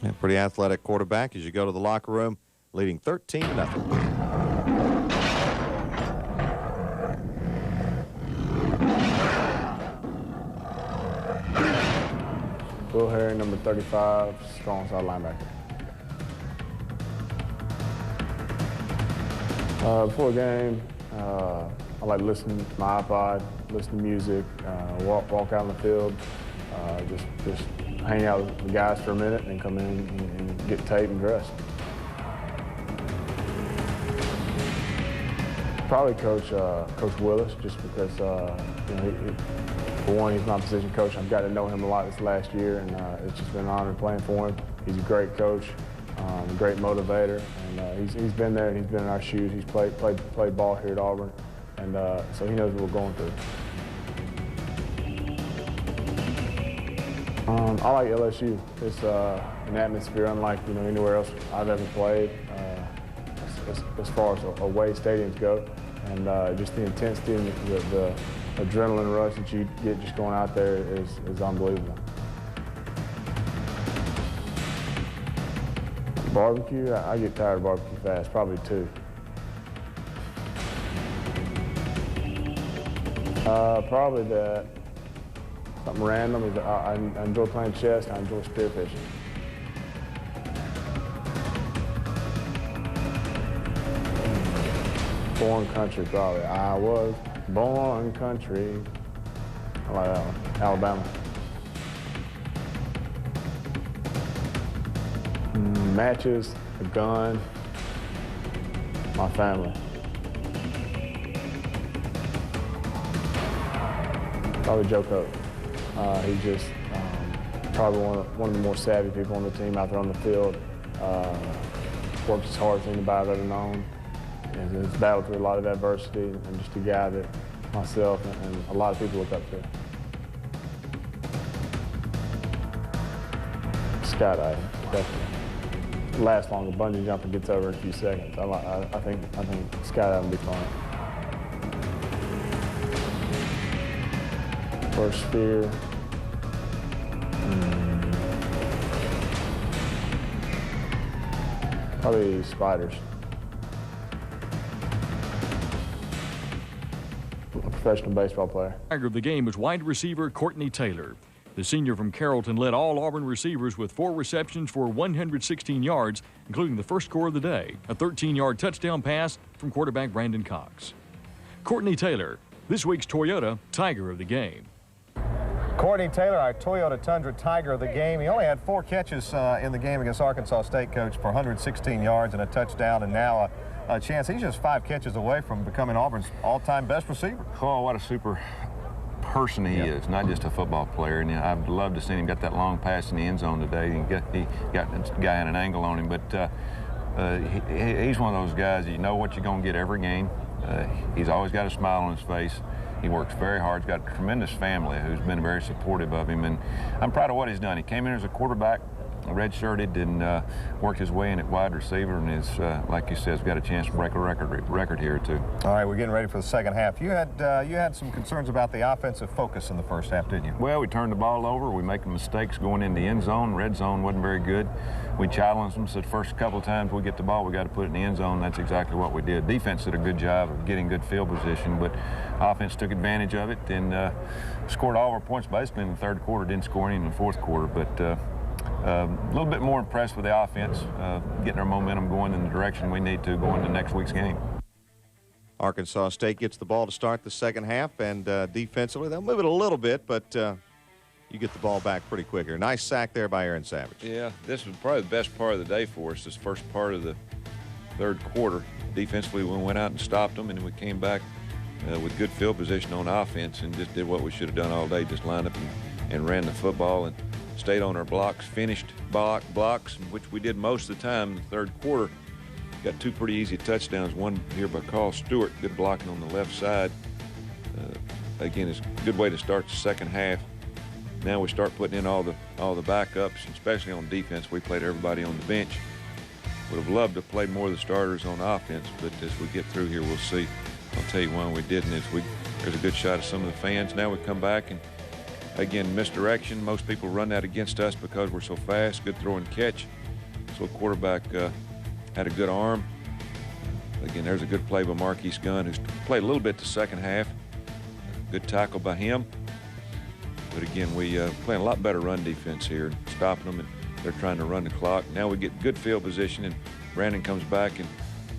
Yeah, pretty athletic quarterback as you go to the locker room, leading 13-0. Will Harry, number 35, strong side linebacker. Before a game, I like to listen to my iPod, listen to music, walk out on the field, just hang out with the guys for a minute, and then come in and get tape and dress. Probably Coach Willis, just because for one, he's my position coach. I've got to know him a lot this last year, and it's just been an honor playing for him. He's a great coach, a great motivator, and he's been there and he's been in our shoes. He's played ball here at Auburn, and so he knows what we're going through. I like LSU. It's an atmosphere unlike anywhere else I've ever played, as far as away stadiums go, and just the intensity and the adrenaline rush that you get just going out there is unbelievable. Barbecue, I get tired of barbecue fast, probably 2. Probably that. Something random is I enjoy playing chess. I enjoy spearfishing. Born country, probably. I was born country. I like that one. Alabama. Matches, a gun, my family. Probably Joe Coke. He's just probably one of the more savvy people on the team out there on the field. Works as hard as anybody I've ever known. Has battled through a lot of adversity, and just a guy that myself and a lot of people look up to. Skydiving, definitely. Lasts longer. Bungee jumping gets over in a few seconds. I think skydiving would be fun. First fear. Probably spiders. A professional baseball player. Tiger of the game was wide receiver Courtney Taylor. The senior from Carrollton led all Auburn receivers with 4 receptions for 116 yards, including the first score of the day, a 13-yard touchdown pass from quarterback Brandon Cox. Courtney Taylor, this week's Toyota Tiger of the game. Courtney Taylor, our Toyota Tundra Tiger of the game. He only had 4 catches in the game against Arkansas State, Coach, for 116 yards and a touchdown, and now a chance. He's just 5 catches away from becoming Auburn's all-time best receiver. Oh, what a super person he is, not just a football player. And I'd love to see him get that long pass in the end zone today. He got this guy at an angle on him, but he's one of those guys that you know what you're going to get every game. He's always got a smile on his face. He works very hard. He's got a tremendous family who's been very supportive of him, and I'm proud of what he's done. He came in as a quarterback, redshirted, and worked his way in at wide receiver, and is, like you said, has got a chance to break a record here too. All right, we're getting ready for the second half. You had some concerns about the offensive focus in the first half, didn't you? Well, we turned the ball over. We making mistakes going in the end zone. Red zone wasn't very good. We challenged them, so the first couple of times we get the ball, we got to put it in the end zone. That's exactly what we did. Defense did a good job of getting good field position, but offense took advantage of it and scored all of our points basically in the third quarter. Didn't score any in the fourth quarter, but a little bit more impressed with the offense, getting our momentum going in the direction we need to going into next week's game. Arkansas State gets the ball to start the second half, and defensively they'll move it a little bit, but you get the ball back pretty quick here. Nice sack there by Aaron Savage. Yeah, this was probably the best part of the day for us, this first part of the third quarter. Defensively, we went out and stopped them, and then we came back with good field position on offense and just did what we should have done all day, just lined up and ran the football and stayed on our blocks, finished blocks, which we did most of the time in the third quarter. Got two pretty easy touchdowns, one here by Carl Stewart, good blocking on the left side. Again, it's a good way to start the second half. Now we start putting in all the backups, especially on defense. We played everybody on the bench. Would have loved to play more of the starters on offense, but as we get through here, we'll see. I'll tell you why we didn't. There's a good shot of some of the fans. Now we come back and, again, misdirection. Most people run that against us because we're so fast. Good throw and catch. So quarterback had a good arm. Again, there's a good play by Marquise Gunn, who's played a little bit the second half. Good tackle by him. But again, we playing a lot better run defense here, stopping them, and they're trying to run the clock. Now we get good field position, and Brandon comes back and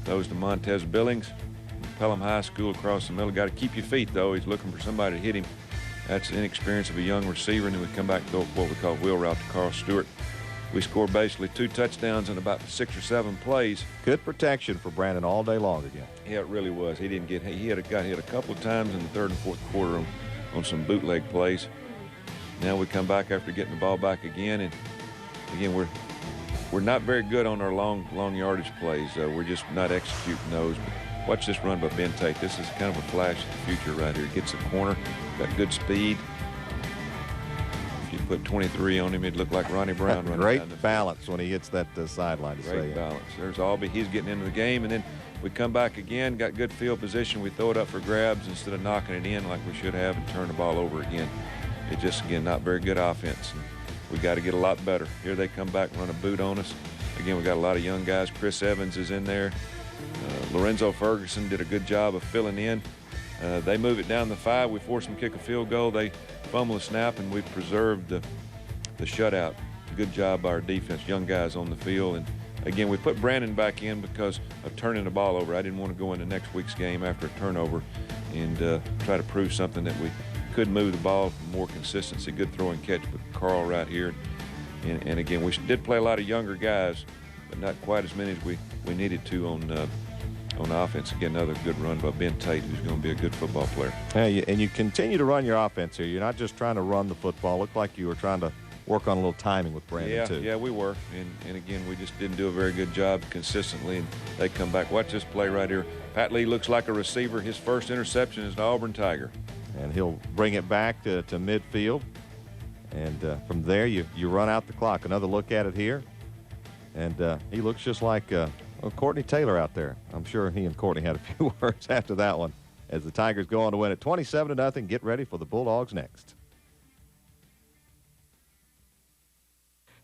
throws to Montez Billings. Pelham High School across the middle. Got to keep your feet, though. He's looking for somebody to hit him. That's the inexperience of a young receiver, and then we come back to what we call wheel route to Carl Stewart. We scored basically 2 touchdowns in about 6 or 7 plays. Good protection for Brandon all day long again. Yeah, it really was. He got hit a couple of times in the third and fourth quarter on some bootleg plays. Now we come back after getting the ball back again, and again we're not very good on our long yardage plays. We're just not executing those. But watch this run by Ben Tate. This is kind of a flash of the future right here. Gets the corner, got good speed. If you put 23 on him, it'd look like Ronnie Brown running Great down the balance field when he hits that sideline. Great balance. There's Albee. He's getting into the game, and then we come back again, got good field position. We throw it up for grabs instead of knocking it in like we should have and turn the ball over again. It's just, again, not very good offense. And we got to get a lot better. Here they come back and run a boot on us. Again, we got a lot of young guys. Chris Evans is in there. Lorenzo Ferguson did a good job of filling in. They move it down the 5. We force them to kick a field goal. They fumble a snap, and we preserved the shutout. Good job by our defense, young guys on the field. And again, we put Brandon back in because of turning the ball over. I didn't want to go into next week's game after a turnover and try to prove something that we could move the ball for more consistency. Good throw and catch with Carl right here. And again, we did play a lot of younger guys, but not quite as many as we needed to on offense. Again, another good run by Ben Tate, who's going to be a good football player. Hey, and you continue to run your offense here. You're not just trying to run the football. Looked like you were trying to work on a little timing with Brandon, too. Yeah, we were. And again, we just didn't do a very good job consistently, and they come back. Watch this play right here. Pat Lee looks like a receiver. His first interception is the Auburn Tiger. And he'll bring it back to midfield. And from there, you run out the clock. Another look at it here. And he looks just like Courtney Taylor out there. I'm sure he and Courtney had a few words after that one as the Tigers go on to win it 27-0. Get ready for the Bulldogs next.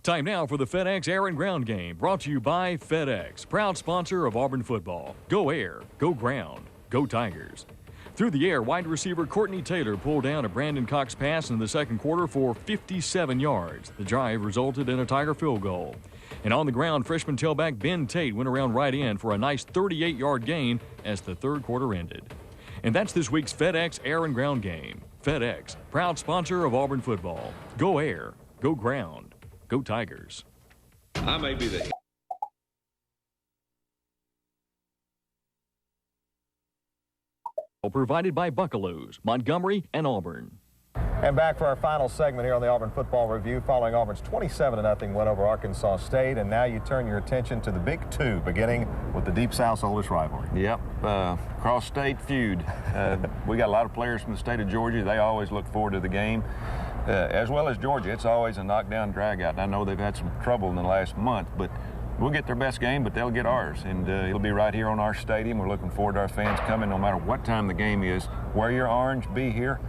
Time now for the FedEx Air and Ground game, brought to you by FedEx, proud sponsor of Auburn football. Go air, go ground, go Tigers. Through the air, wide receiver Courtney Taylor pulled down a Brandon Cox pass in the second quarter for 57 yards. The drive resulted in a Tiger field goal. And on the ground, freshman tailback Ben Tate went around right in for a nice 38-yard gain as the third quarter ended. And that's this week's FedEx Air and Ground game. FedEx, proud sponsor of Auburn football. Go air, go ground, go Tigers. I may be the Provided by Buccaloos, Montgomery, and Auburn. And back for our final segment here on the Auburn Football Review following Auburn's 27-0 win over Arkansas State. And now you turn your attention to the Big Two, beginning with the Deep South's oldest rivalry. Yep, cross-state feud. We got a lot of players from the state of Georgia. They always look forward to the game, as well as Georgia. It's always a knockdown, drag-out. And I know they've had some trouble in the last month, but we'll get their best game, but they'll get ours. And it'll be right here on our stadium. We're looking forward to our fans coming no matter what time the game is. Wear your orange, be here.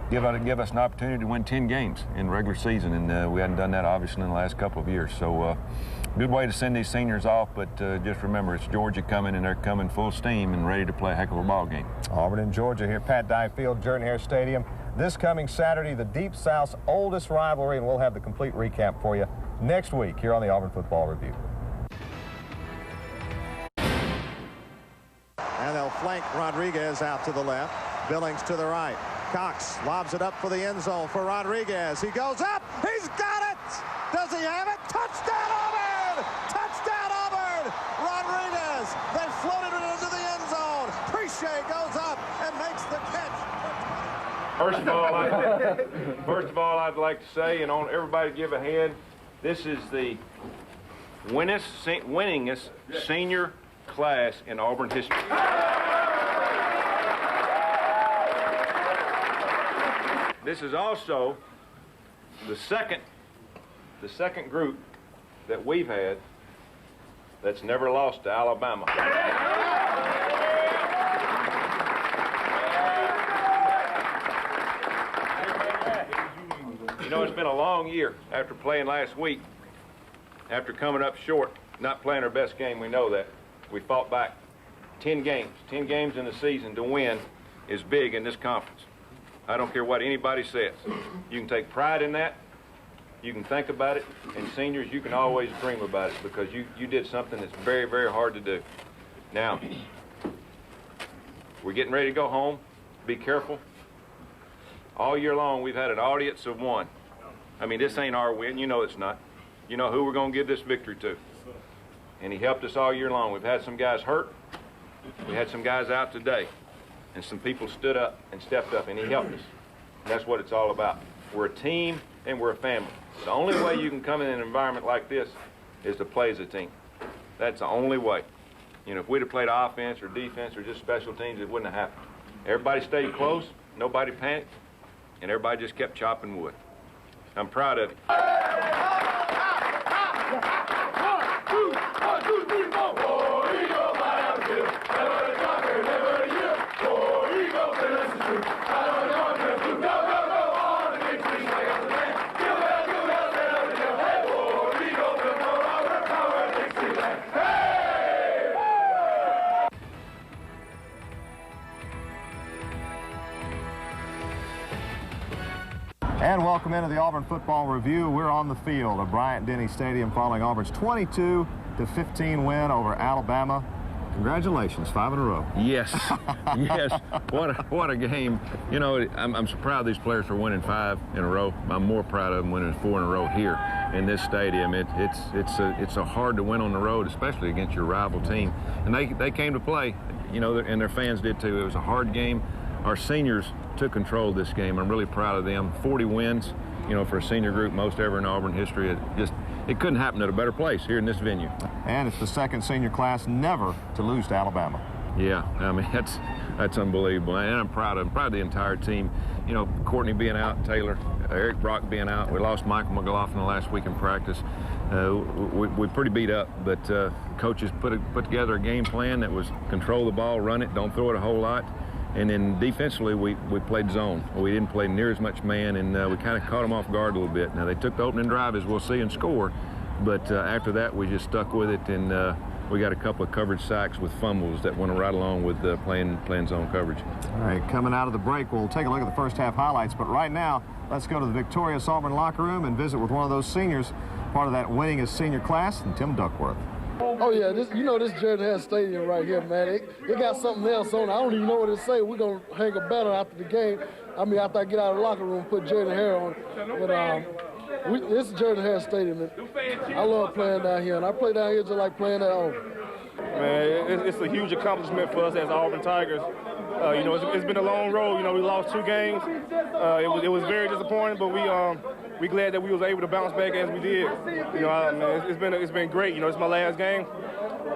Give us an opportunity to win 10 games in regular season, and we hadn't done that obviously in the last couple of years. So good way to send these seniors off, but just remember it's Georgia coming, and they're coming full steam and ready to play a heck of a ball game. Auburn and Georgia here, Pat Dye Field, Jordan-Hare Stadium. This coming Saturday, the Deep South's oldest rivalry, and we'll have the complete recap for you next week here on the Auburn Football Review. And they'll flank Rodriguez out to the left, Billings to the right. Cox lobs it up for the end zone for Rodriguez. He goes up. He's got it. Does he have it? Touchdown, Auburn! Touchdown, Auburn! Rodriguez. They floated it into the end zone. Preche goes up and makes the catch. First of all, I'd like to say, and on everybody give a hand, this is the winningest senior class in Auburn history. This is also the second group that we've had that's never lost to Alabama. You know, it's been a long year after playing last week, after coming up short, not playing our best game, we know that. We fought back 10 games in the season to win is big in this conference. I don't care what anybody says. You can take pride in that. You can think about it. And seniors, you can always dream about it because you did something that's very, very hard to do. Now, we're getting ready to go home. Be careful. All year long, we've had an audience of one. I mean, this ain't our win. You know it's not. You know who we're going to give this victory to. And he helped us all year long. We've had some guys hurt. We had some guys out today. And some people stood up and stepped up, and he helped us. And that's what it's all about. We're a team, and we're a family. The only way you can come in an environment like this is to play as a team. That's the only way. You know, if we'd have played offense or defense or just special teams, it wouldn't have happened. Everybody stayed close, nobody panicked, and everybody just kept chopping wood. I'm proud of you. 1, 2, 3, 4. War Eagle, fly out the field. Never to conquer, never to yield. War Eagle, finish the truth. I don't want to do. Go, go, go on the victory. Shake up the land. Give it up, set up the hill. Hey, War Eagle, build no Auburn, power, Dixieland. Hey! And welcome into the Auburn Football Review. We're on the field of Bryant-Denny Stadium following Auburn's 22-15 win over Alabama. Congratulations, 5 in a row. Yes, yes. What a game. You know, I'm so proud these players for winning 5 in a row. I'm more proud of them winning 4 in a row here in this stadium. It's so hard to win on the road, especially against your rival team. And they came to play, you know, and their fans did too. It was a hard game. Our seniors took control of this game. I'm really proud of them. 40 wins, you know, for a senior group, most ever in Auburn history. It couldn't happen at a better place here in this venue. And it's the second senior class never to lose to Alabama. Yeah, I mean, that's unbelievable. And I'm proud of the entire team. You know, Courtney being out, Taylor, Eric Brock being out. We lost Michael McLaughlin the last week in practice. We're pretty beat up, but coaches put together a game plan that was control the ball, run it, don't throw it a whole lot. And then defensively, we played zone. We didn't play near as much man, and we kind of caught them off guard a little bit. Now, they took the opening drive, as we'll see, and score. But after that, we just stuck with it, and we got a couple of coverage sacks with fumbles that went right along with playing zone coverage. All right, coming out of the break, we'll take a look at the first half highlights. But right now, let's go to the victorious Auburn locker room and visit with one of those seniors, part of that winningest senior class, and Tim Duckworth. Oh, yeah, this Jordan Hare Stadium right here, man, it got something else on it. I don't even know what to say. We're going to hang a banner after the game. I mean, after I get out of the locker room, put Jordan Hare on it. But this is Jordan Hare Stadium, and I love playing down here, and I play down here just like playing at Auburn. Man, it's a huge accomplishment for us as Auburn Tigers. You know, it's been a long road. You know, we lost 2 games. It was very disappointing, but we glad that we was able to bounce back as we did. You know, man, it's been great. You know, it's my last game,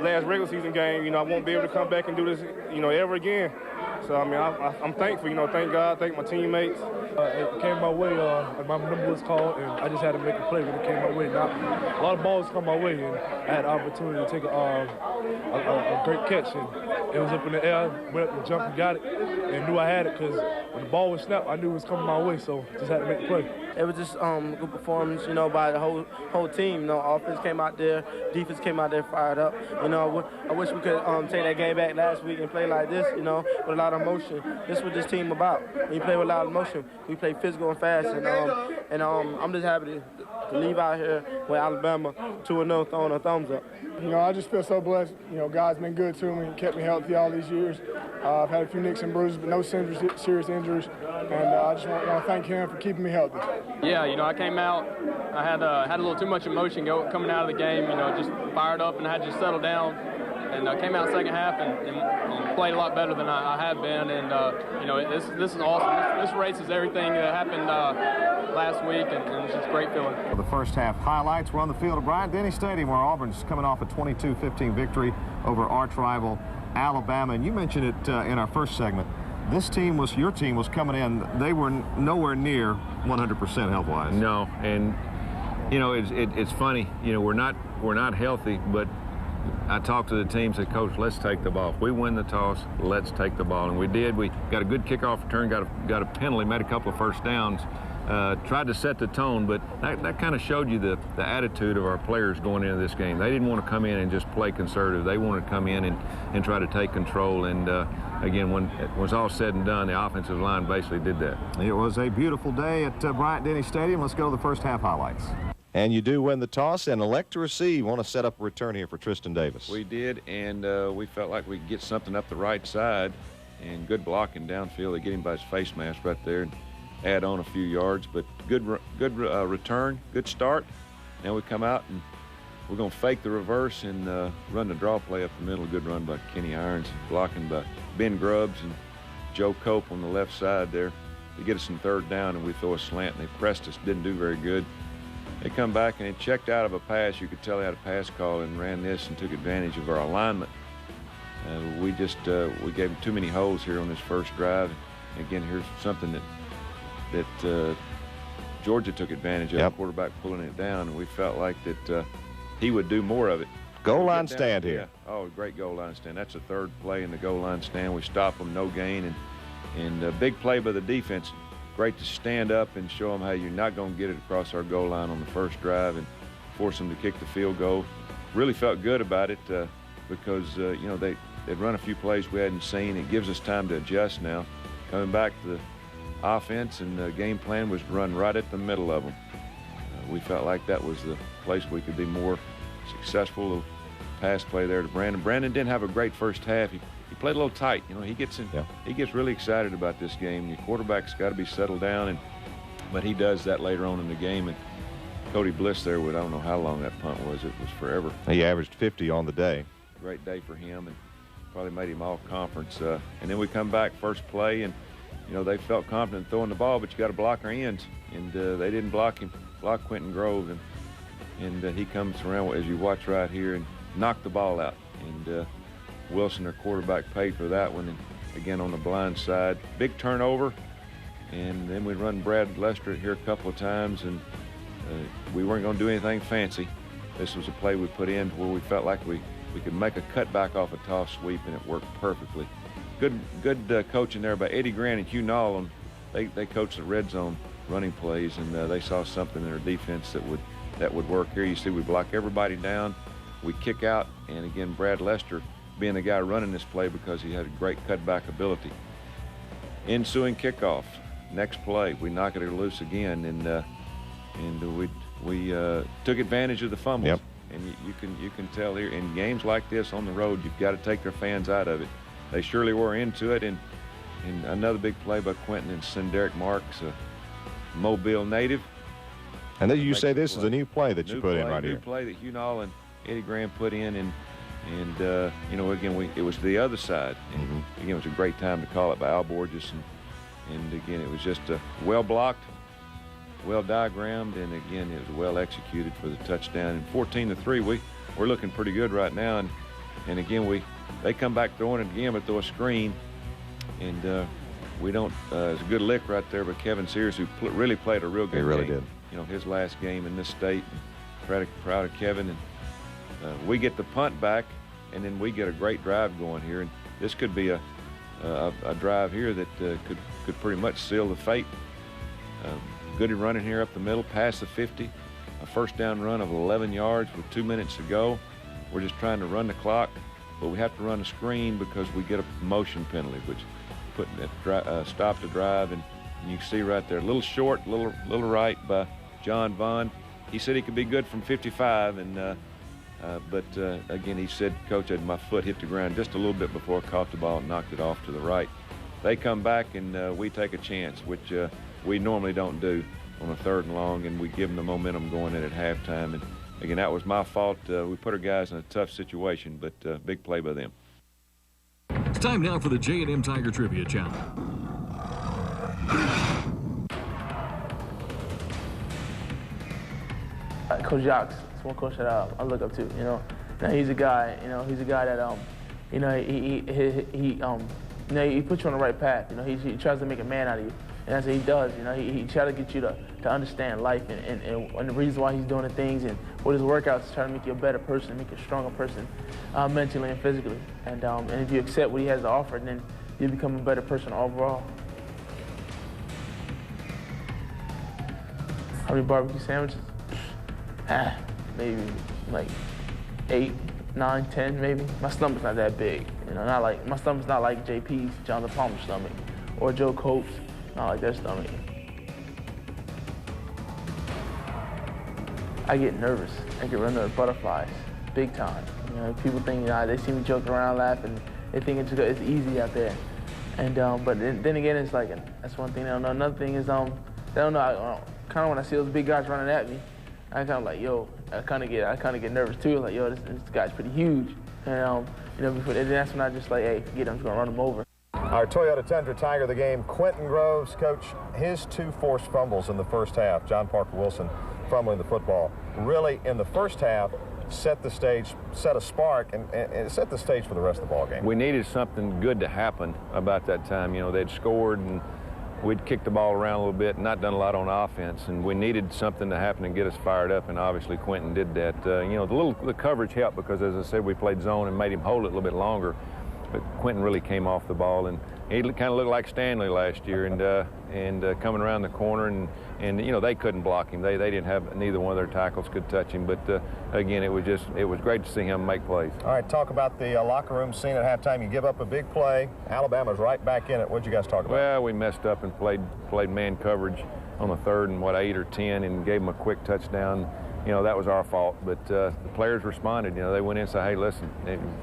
last regular season game. You know, I won't be able to come back and do this, you know, ever again. So, I mean, I'm thankful, you know, thank God, thank my teammates. It came my way, my number was called, and I just had to make a play when it came my way. Now, a lot of balls come my way, and I had the opportunity to take a great catch, and it was up in the air, went up and jumped and got it, and knew I had it, because when the ball was snapped, I knew it was coming my way, so just had to make the play. It was just a good performance, you know, by the whole team. You know, offense came out there, defense came out there fired up. You know, I wish we could take that game back last week and play like this, you know, with a lot of emotion. This is what this team about. When you play with a lot of emotion, we play physical and fast, and I'm just happy to leave out here with Alabama 2-0 throwing a thumbs up. You know, I just feel so blessed. You know, God's been good to me, kept me healthy all these years. I've had a few nicks and bruises, but no serious injuries. injuries, and I just want to thank him for keeping me healthy. Yeah, I came out, I had a little too much emotion coming out of the game, just fired up and I had to settle down. And came out second half and played a lot better than I have been. And, this is awesome. This erases everything that happened last week, and it's just a great feeling. For the first half highlights, we're on the field of Bryant-Denny Stadium, where Auburn's coming off a 22-15 victory over arch rival Alabama. And you mentioned it in our first segment. Your team was coming in. They were nowhere near 100% health-wise. No, and it's funny. We're not healthy, but I talked to the team, said, Coach, let's take the ball. If we win the toss, let's take the ball. And we did. We got a good kickoff return, got a penalty, made a couple of first downs, tried to set the tone, but that kind of showed you the attitude of our players going into this game. They didn't want to come in and just play conservative. They wanted to come in and try to take control. And, again, when it was all said and done, the offensive line basically did that. It was a beautiful day at Bryant-Denny Stadium. Let's go to the first half highlights. And you do win the toss and elect to receive. Want to set up a return here for Tristan Davis. We did, and we felt like we could get something up the right side, and good blocking downfield. They get him by his face mask right there and add on a few yards. But good return, good start. Now we come out, and we're going to fake the reverse and run the draw play up the middle. Good run by Kenny Irons, blocking by Ben Grubbs and Joe Cope on the left side there. They get us in third down, and we throw a slant, and they pressed us, didn't do very good. They come back and they checked out of a pass. You could tell they had a pass call and ran this and took advantage of our alignment. We gave them too many holes here on this first drive. And again, here's something that Georgia took advantage of. The quarterback pulling it down, and we felt like that he would do more of it. Goal line stand here. Yeah. Oh, great goal line stand. That's the third play in the goal line stand. We stop them, no gain, and a big play by the defense. Great to stand up and show them how you're not going to get it across our goal line on the first drive and force them to kick the field goal. Really felt good about it because, they'd run a few plays we hadn't seen. It gives us time to adjust now. Coming back to the offense, and the game plan was to run right at the middle of them. We felt like that was the place we could be more successful. A pass play there to Brandon. Brandon didn't have a great first half. He played a little tight. He gets really excited about this game. Your quarterback's got to be settled down, but he does that later on in the game. And Cody Bliss there with, I don't know how long that punt was. It was forever. He averaged 50 on the day. Great day for him, and probably made him all conference. And then we come back first play, and they felt confident throwing the ball, but you got to block our ends, and they didn't block him. Block Quentin Grove, and he comes around, as you watch right here, and knocked the ball out. And Wilson, their quarterback, paid for that one. And again, on the blind side, big turnover. And then we run Brad Lester here a couple of times, and we weren't going to do anything fancy. This was a play we put in where we felt like we could make a cutback off a toss sweep, and it worked perfectly. Good coaching there by Eddie Grant and Hugh Nolan. They coached the red zone running plays, and they saw something in their defense that would work here. You see, we block everybody down, we kick out, and again, Brad Lester being the guy running this play because he had a great cutback ability. Ensuing kickoff, next play, we knock it loose again, and we took advantage of the fumbles. Yep. And you can tell here in games like this on the road, you've got to take their fans out of it. They surely were into it, and another big play by Quentin and Senderick Marks, a Mobile native. And then you say this is a new play that you put in right here. New play that Hugh Nolan and Eddie Graham put in, and again, it was the other side. And again, it was a great time to call it by Al Borges, and again, it was just well blocked, well diagrammed, and again, it was well executed for the touchdown. And 14-3, we're looking pretty good right now. And again, they come back throwing it again, but throw a screen, and we don't. It's a good lick right there by Kevin Sears, who really played a real good game. He really did. His last game in this state. And proud of Kevin. And we get the punt back, and then we get a great drive going here. And this could be a drive here that could pretty much seal the fate. Goody running here up the middle, past the 50, a first down run of 11 yards with 2 minutes to go. We're just trying to run the clock, but we have to run a screen because we get a motion penalty, which stop the drive. And you can see right there, a little short, little right by John Vaughn. He said he could be good from 55, but again, he said, Coach, my foot hit the ground just a little bit before I caught the ball and knocked it off to the right. they come back and we take a chance, which we normally don't do on a 3rd and long, and we give them the momentum going in at halftime. And again, that was my fault. We put our guys in a tough situation, but big play by them. It's time now for the J&M Tiger Trivia Challenge. Coach Jacques, it's one coach that I look up to. You know, now he's a guy. You know, he's a guy that you know, he puts you on the right path. You know, he tries to make a man out of you, and that's what he does. You know, he tries to get you to understand life and the reason why he's doing the things, and what his workouts is trying to make you a better person, make you a stronger person, mentally and physically. And if you accept what he has to offer, then you become a better person overall. How many barbecue sandwiches? Maybe like 8, 9, 10 maybe. My stomach's not that big. You know, my stomach's not like JP's, Jonathan Palmer's stomach, or Joe Cope's, not like their stomach. I get nervous. I get running with butterflies, big time. You know, people think they see me joking around, laughing. They think it's easy out there. And but then again, it's like that's one thing they don't know. Another thing is they don't know. Kind of when I see those big guys running at me, I kind of like, yo, I kind of get nervous too. Like, yo, this guy's pretty huge. And you know, then that's when I just like, hey, forget it, I'm just gonna run him over. Our Toyota Tundra Tiger of the game, Quentin Groves. Coach, his 2 forced fumbles in the first half. John Parker Wilson fumbling the football. Really, in the first half, set the stage, set a spark, and set the stage for the rest of the ball game. We needed something good to happen about that time. You know, they'd scored and we'd kicked the ball around a little bit, not done a lot on offense, and we needed something to happen and get us fired up, and obviously Quentin did that. You know, the coverage helped because, as I said, we played zone and made him hold it a little bit longer, but Quentin really came off the ball, and he kind of looked like Stanley last year, and coming around the corner, and you know, they couldn't block him. They didn't have, neither one of their tackles could touch him, but again, it was great to see him make plays. All right, talk about the locker room scene at halftime. You give up a big play. Alabama's right back in it. What'd you guys talk about? Well, we messed up and played man coverage on the 3rd and 8 or 10, and gave them a quick touchdown. You know, that was our fault, but the players responded. You know, they went in and said, hey, listen,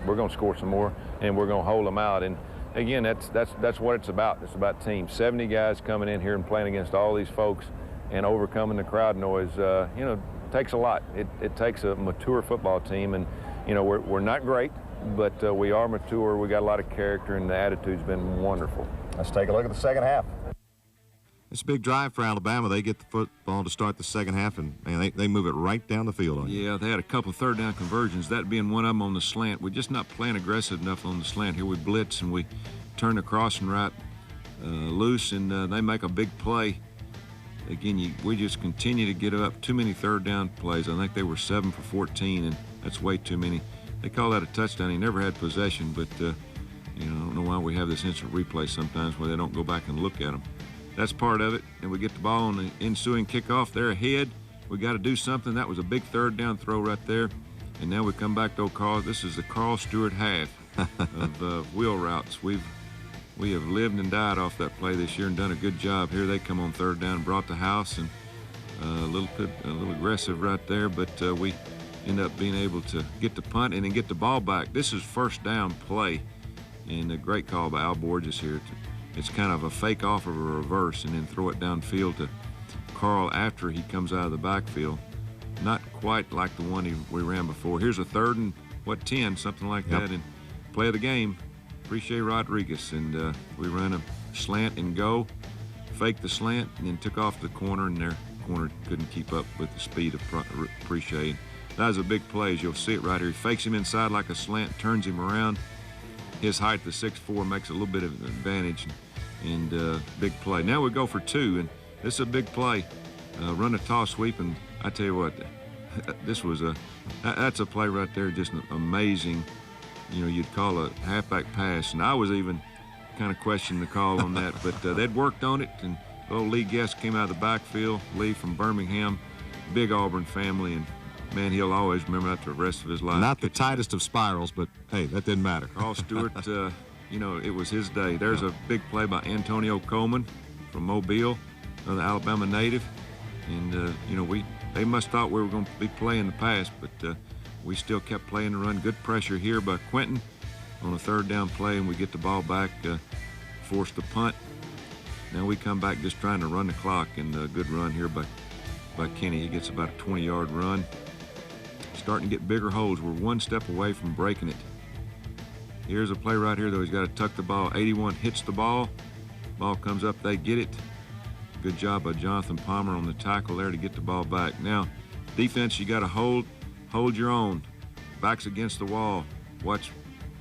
we're going to score some more, and we're going to hold them out. And again, that's what it's about. It's about teams. 70 guys coming in here and playing against all these folks and overcoming the crowd noise. You know, takes a lot. It takes a mature football team, and you know, we're not great, but we are mature. We got a lot of character, and the attitude's been wonderful. Let's take a look at the second half. It's a big drive for Alabama. They get the football to start the second half, and man, they move it right down the field on you. Yeah, they had a couple of 3rd down conversions, that being one of them on the slant. We're just not playing aggressive enough on the slant. Here we blitz, and we turn the crossing right loose, and they make a big play. Again, we just continue to get up. Too many 3rd down plays. I think they were 7 for 14, and that's way too many. They call that a touchdown. He never had possession, but you know, I don't know why we have this instant replay sometimes where they don't go back and look at them. That's part of it, and we get the ball on the ensuing kickoff. They're ahead. We got to do something. That was a big 3rd down throw right there, and now we come back to Carl. This is the Carl Stewart half of wheel routes. We have lived and died off that play this year and done a good job. Here they come on 3rd down, brought the house, and a little aggressive right there, but we end up being able to get the punt and then get the ball back. This is 1st down play, and a great call by Al Borges here. It's kind of a fake off of a reverse and then throw it downfield to Carl after he comes out of the backfield. Not quite like the one we ran before. Here's a 3rd and 10, something like that, and play of the game. Appreciate Rodriguez, and we ran a slant and go, faked the slant, and then took off the corner, and their corner couldn't keep up with the speed of Appreciate. That was a big play, as you'll see it right here. He fakes him inside like a slant, turns him around. His height, the 6'4", makes a little bit of an advantage, and big play. Now we go for 2, and this is a big play. Run a toss sweep, and I tell you what, that's a play right there, just amazing. You know, you'd call a halfback pass, and I was even kind of questioning the call on that, but they'd worked on it, and old Lee Guest came out of the backfield, Lee from Birmingham, big Auburn family, and man, he'll always remember that the rest of his life. Not the tightest of spirals, but hey, that didn't matter. Carl Stewart, you know, it was his day. There's a big play by Antonio Coleman from Mobile, another Alabama native, and you know, they must thought we were going to be playing the pass, but we still kept playing the run. Good pressure here by Quentin on a 3rd down play, and we get the ball back. forced the punt. Now we come back just trying to run the clock, and a good run here by Kenny. He gets about a 20-yard run. Starting to get bigger holes. We're one step away from breaking it. Here's a play right here, though. He's got to tuck the ball. 81 hits the ball. Ball comes up, they get it. Good job by Jonathan Palmer on the tackle there to get the ball back. Now, defense, you got to hold your own. Backs against the wall. Watch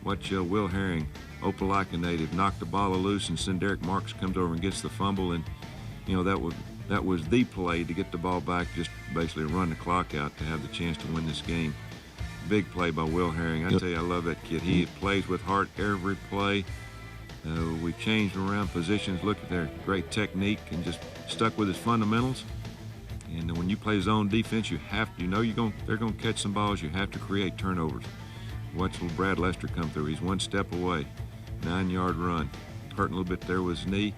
Will Herring, Opelika native, knock the ball loose, and Derek Marks comes over and gets the fumble. And you know that was the play to get the ball back, just basically run the clock out to have the chance to win this game. Big play by Will Herring. I tell you, I love that kid. He plays with heart every play. We've changed around positions. Look at their great technique and just stuck with his fundamentals. And when you play zone defense, you have to, they're going to catch some balls. You have to create turnovers. Watch little Brad Lester come through. He's one step away. 9-yard run. Hurting a little bit there with his knee,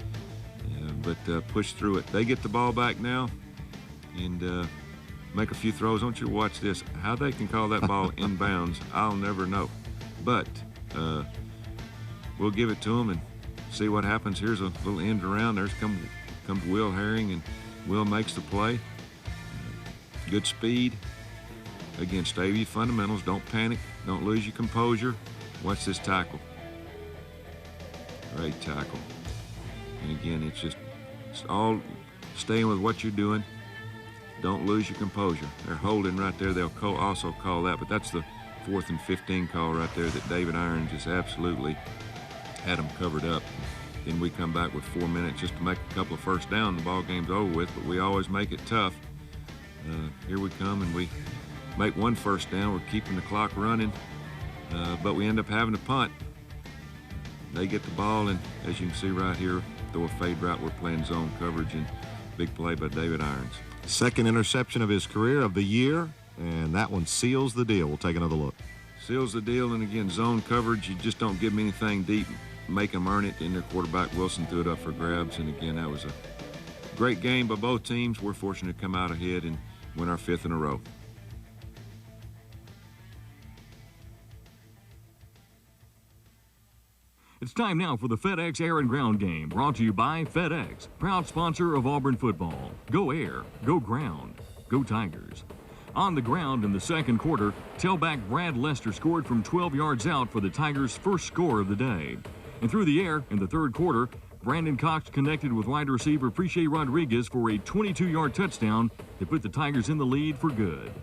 but pushed through it. They get the ball back now and make a few throws. I want you to watch this. How they can call that ball inbounds, I'll never know. But we'll give it to them and see what happens. Here's a little end around. There's comes Will Herring, and Will makes the play. Good speed. Again, stay with your fundamentals. Don't panic. Don't lose your composure. Watch this tackle. Great tackle. And again, it's all staying with what you're doing. Don't lose your composure. They're holding right there. They'll also call that, but that's the 4th and 15 call right there that David Irons just absolutely had them covered up. Then we come back with 4 minutes just to make a couple of first down. The ball game's over with, but we always make it tough. Here we come, and we make one first down. We're keeping the clock running, but we end up having to punt. They get the ball, and as you can see right here, throw a fade route. We're playing zone coverage, and big play by David Irons. Second interception of his career of the year, and that one seals the deal. We'll take another look. Seals the deal, and again, zone coverage, you just don't give them anything deep. Make them earn it, and their quarterback Wilson threw it up for grabs, and again, that was a great game by both teams. We're fortunate to come out ahead and win our 5th in a row. It's time now for the FedEx Air and Ground game, brought to you by FedEx, proud sponsor of Auburn football. Go air, go ground, go Tigers. On the ground in the second quarter, tailback Brad Lester scored from 12 yards out for the Tigers' first score of the day. And through the air in the third quarter, Brandon Cox connected with wide receiver Preche Rodriguez for a 22-yard touchdown to put the Tigers in the lead for good.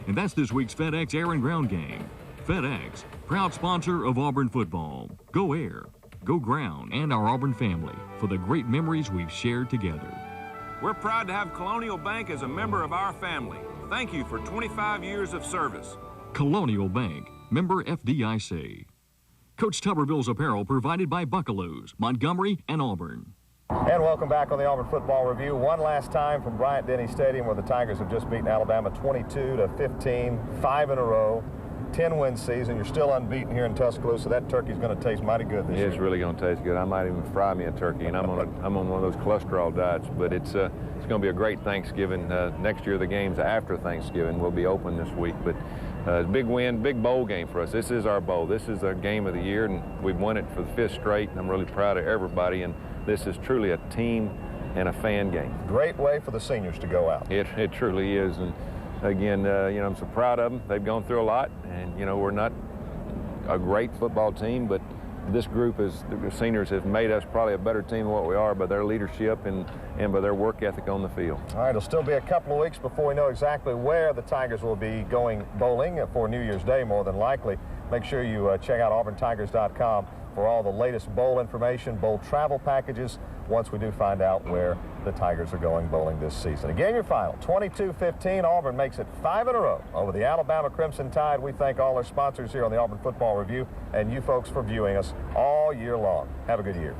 And that's this week's FedEx Air and Ground game. FedEx, proud sponsor of Auburn football. Go air, go ground, and our Auburn family for the great memories we've shared together. We're proud to have Colonial Bank as a member of our family. Thank you for 25 years of service. Colonial Bank, member FDIC. Coach Tuberville's apparel provided by Buckaloos, Montgomery, and Auburn. And welcome back on the Auburn Football Review. One last time from Bryant-Denny Stadium, where the Tigers have just beaten Alabama 22-15, 5 in a row. 10-win season. You're still unbeaten here in Tuscaloosa. That turkey's going to taste mighty good this year. It's really going to taste good. I might even fry me a turkey, and I'm on one of those cholesterol diets. But it's going to be a great Thanksgiving. Next year, the games after Thanksgiving will be open this week. But it's a big win, big bowl game for us. This is our bowl. This is our game of the year, and we've won it for the 5th straight. And I'm really proud of everybody. And this is truly a team and a fan game. Great way for the seniors to go out. It truly is. And again, I'm so proud of them. They've gone through a lot, and, we're not a great football team, but this group, the seniors, have made us probably a better team than what we are by their leadership and by their work ethic on the field. All right, it'll still be a couple of weeks before we know exactly where the Tigers will be going bowling for New Year's Day, more than likely. Make sure you check out auburntigers.com for all the latest bowl information, bowl travel packages, once we do find out where the Tigers are going bowling this season. Again, your final, 22-15. Auburn makes it 5 in a row over the Alabama Crimson Tide. We thank all our sponsors here on the Auburn Football Review and you folks for viewing us all year long. Have a good year.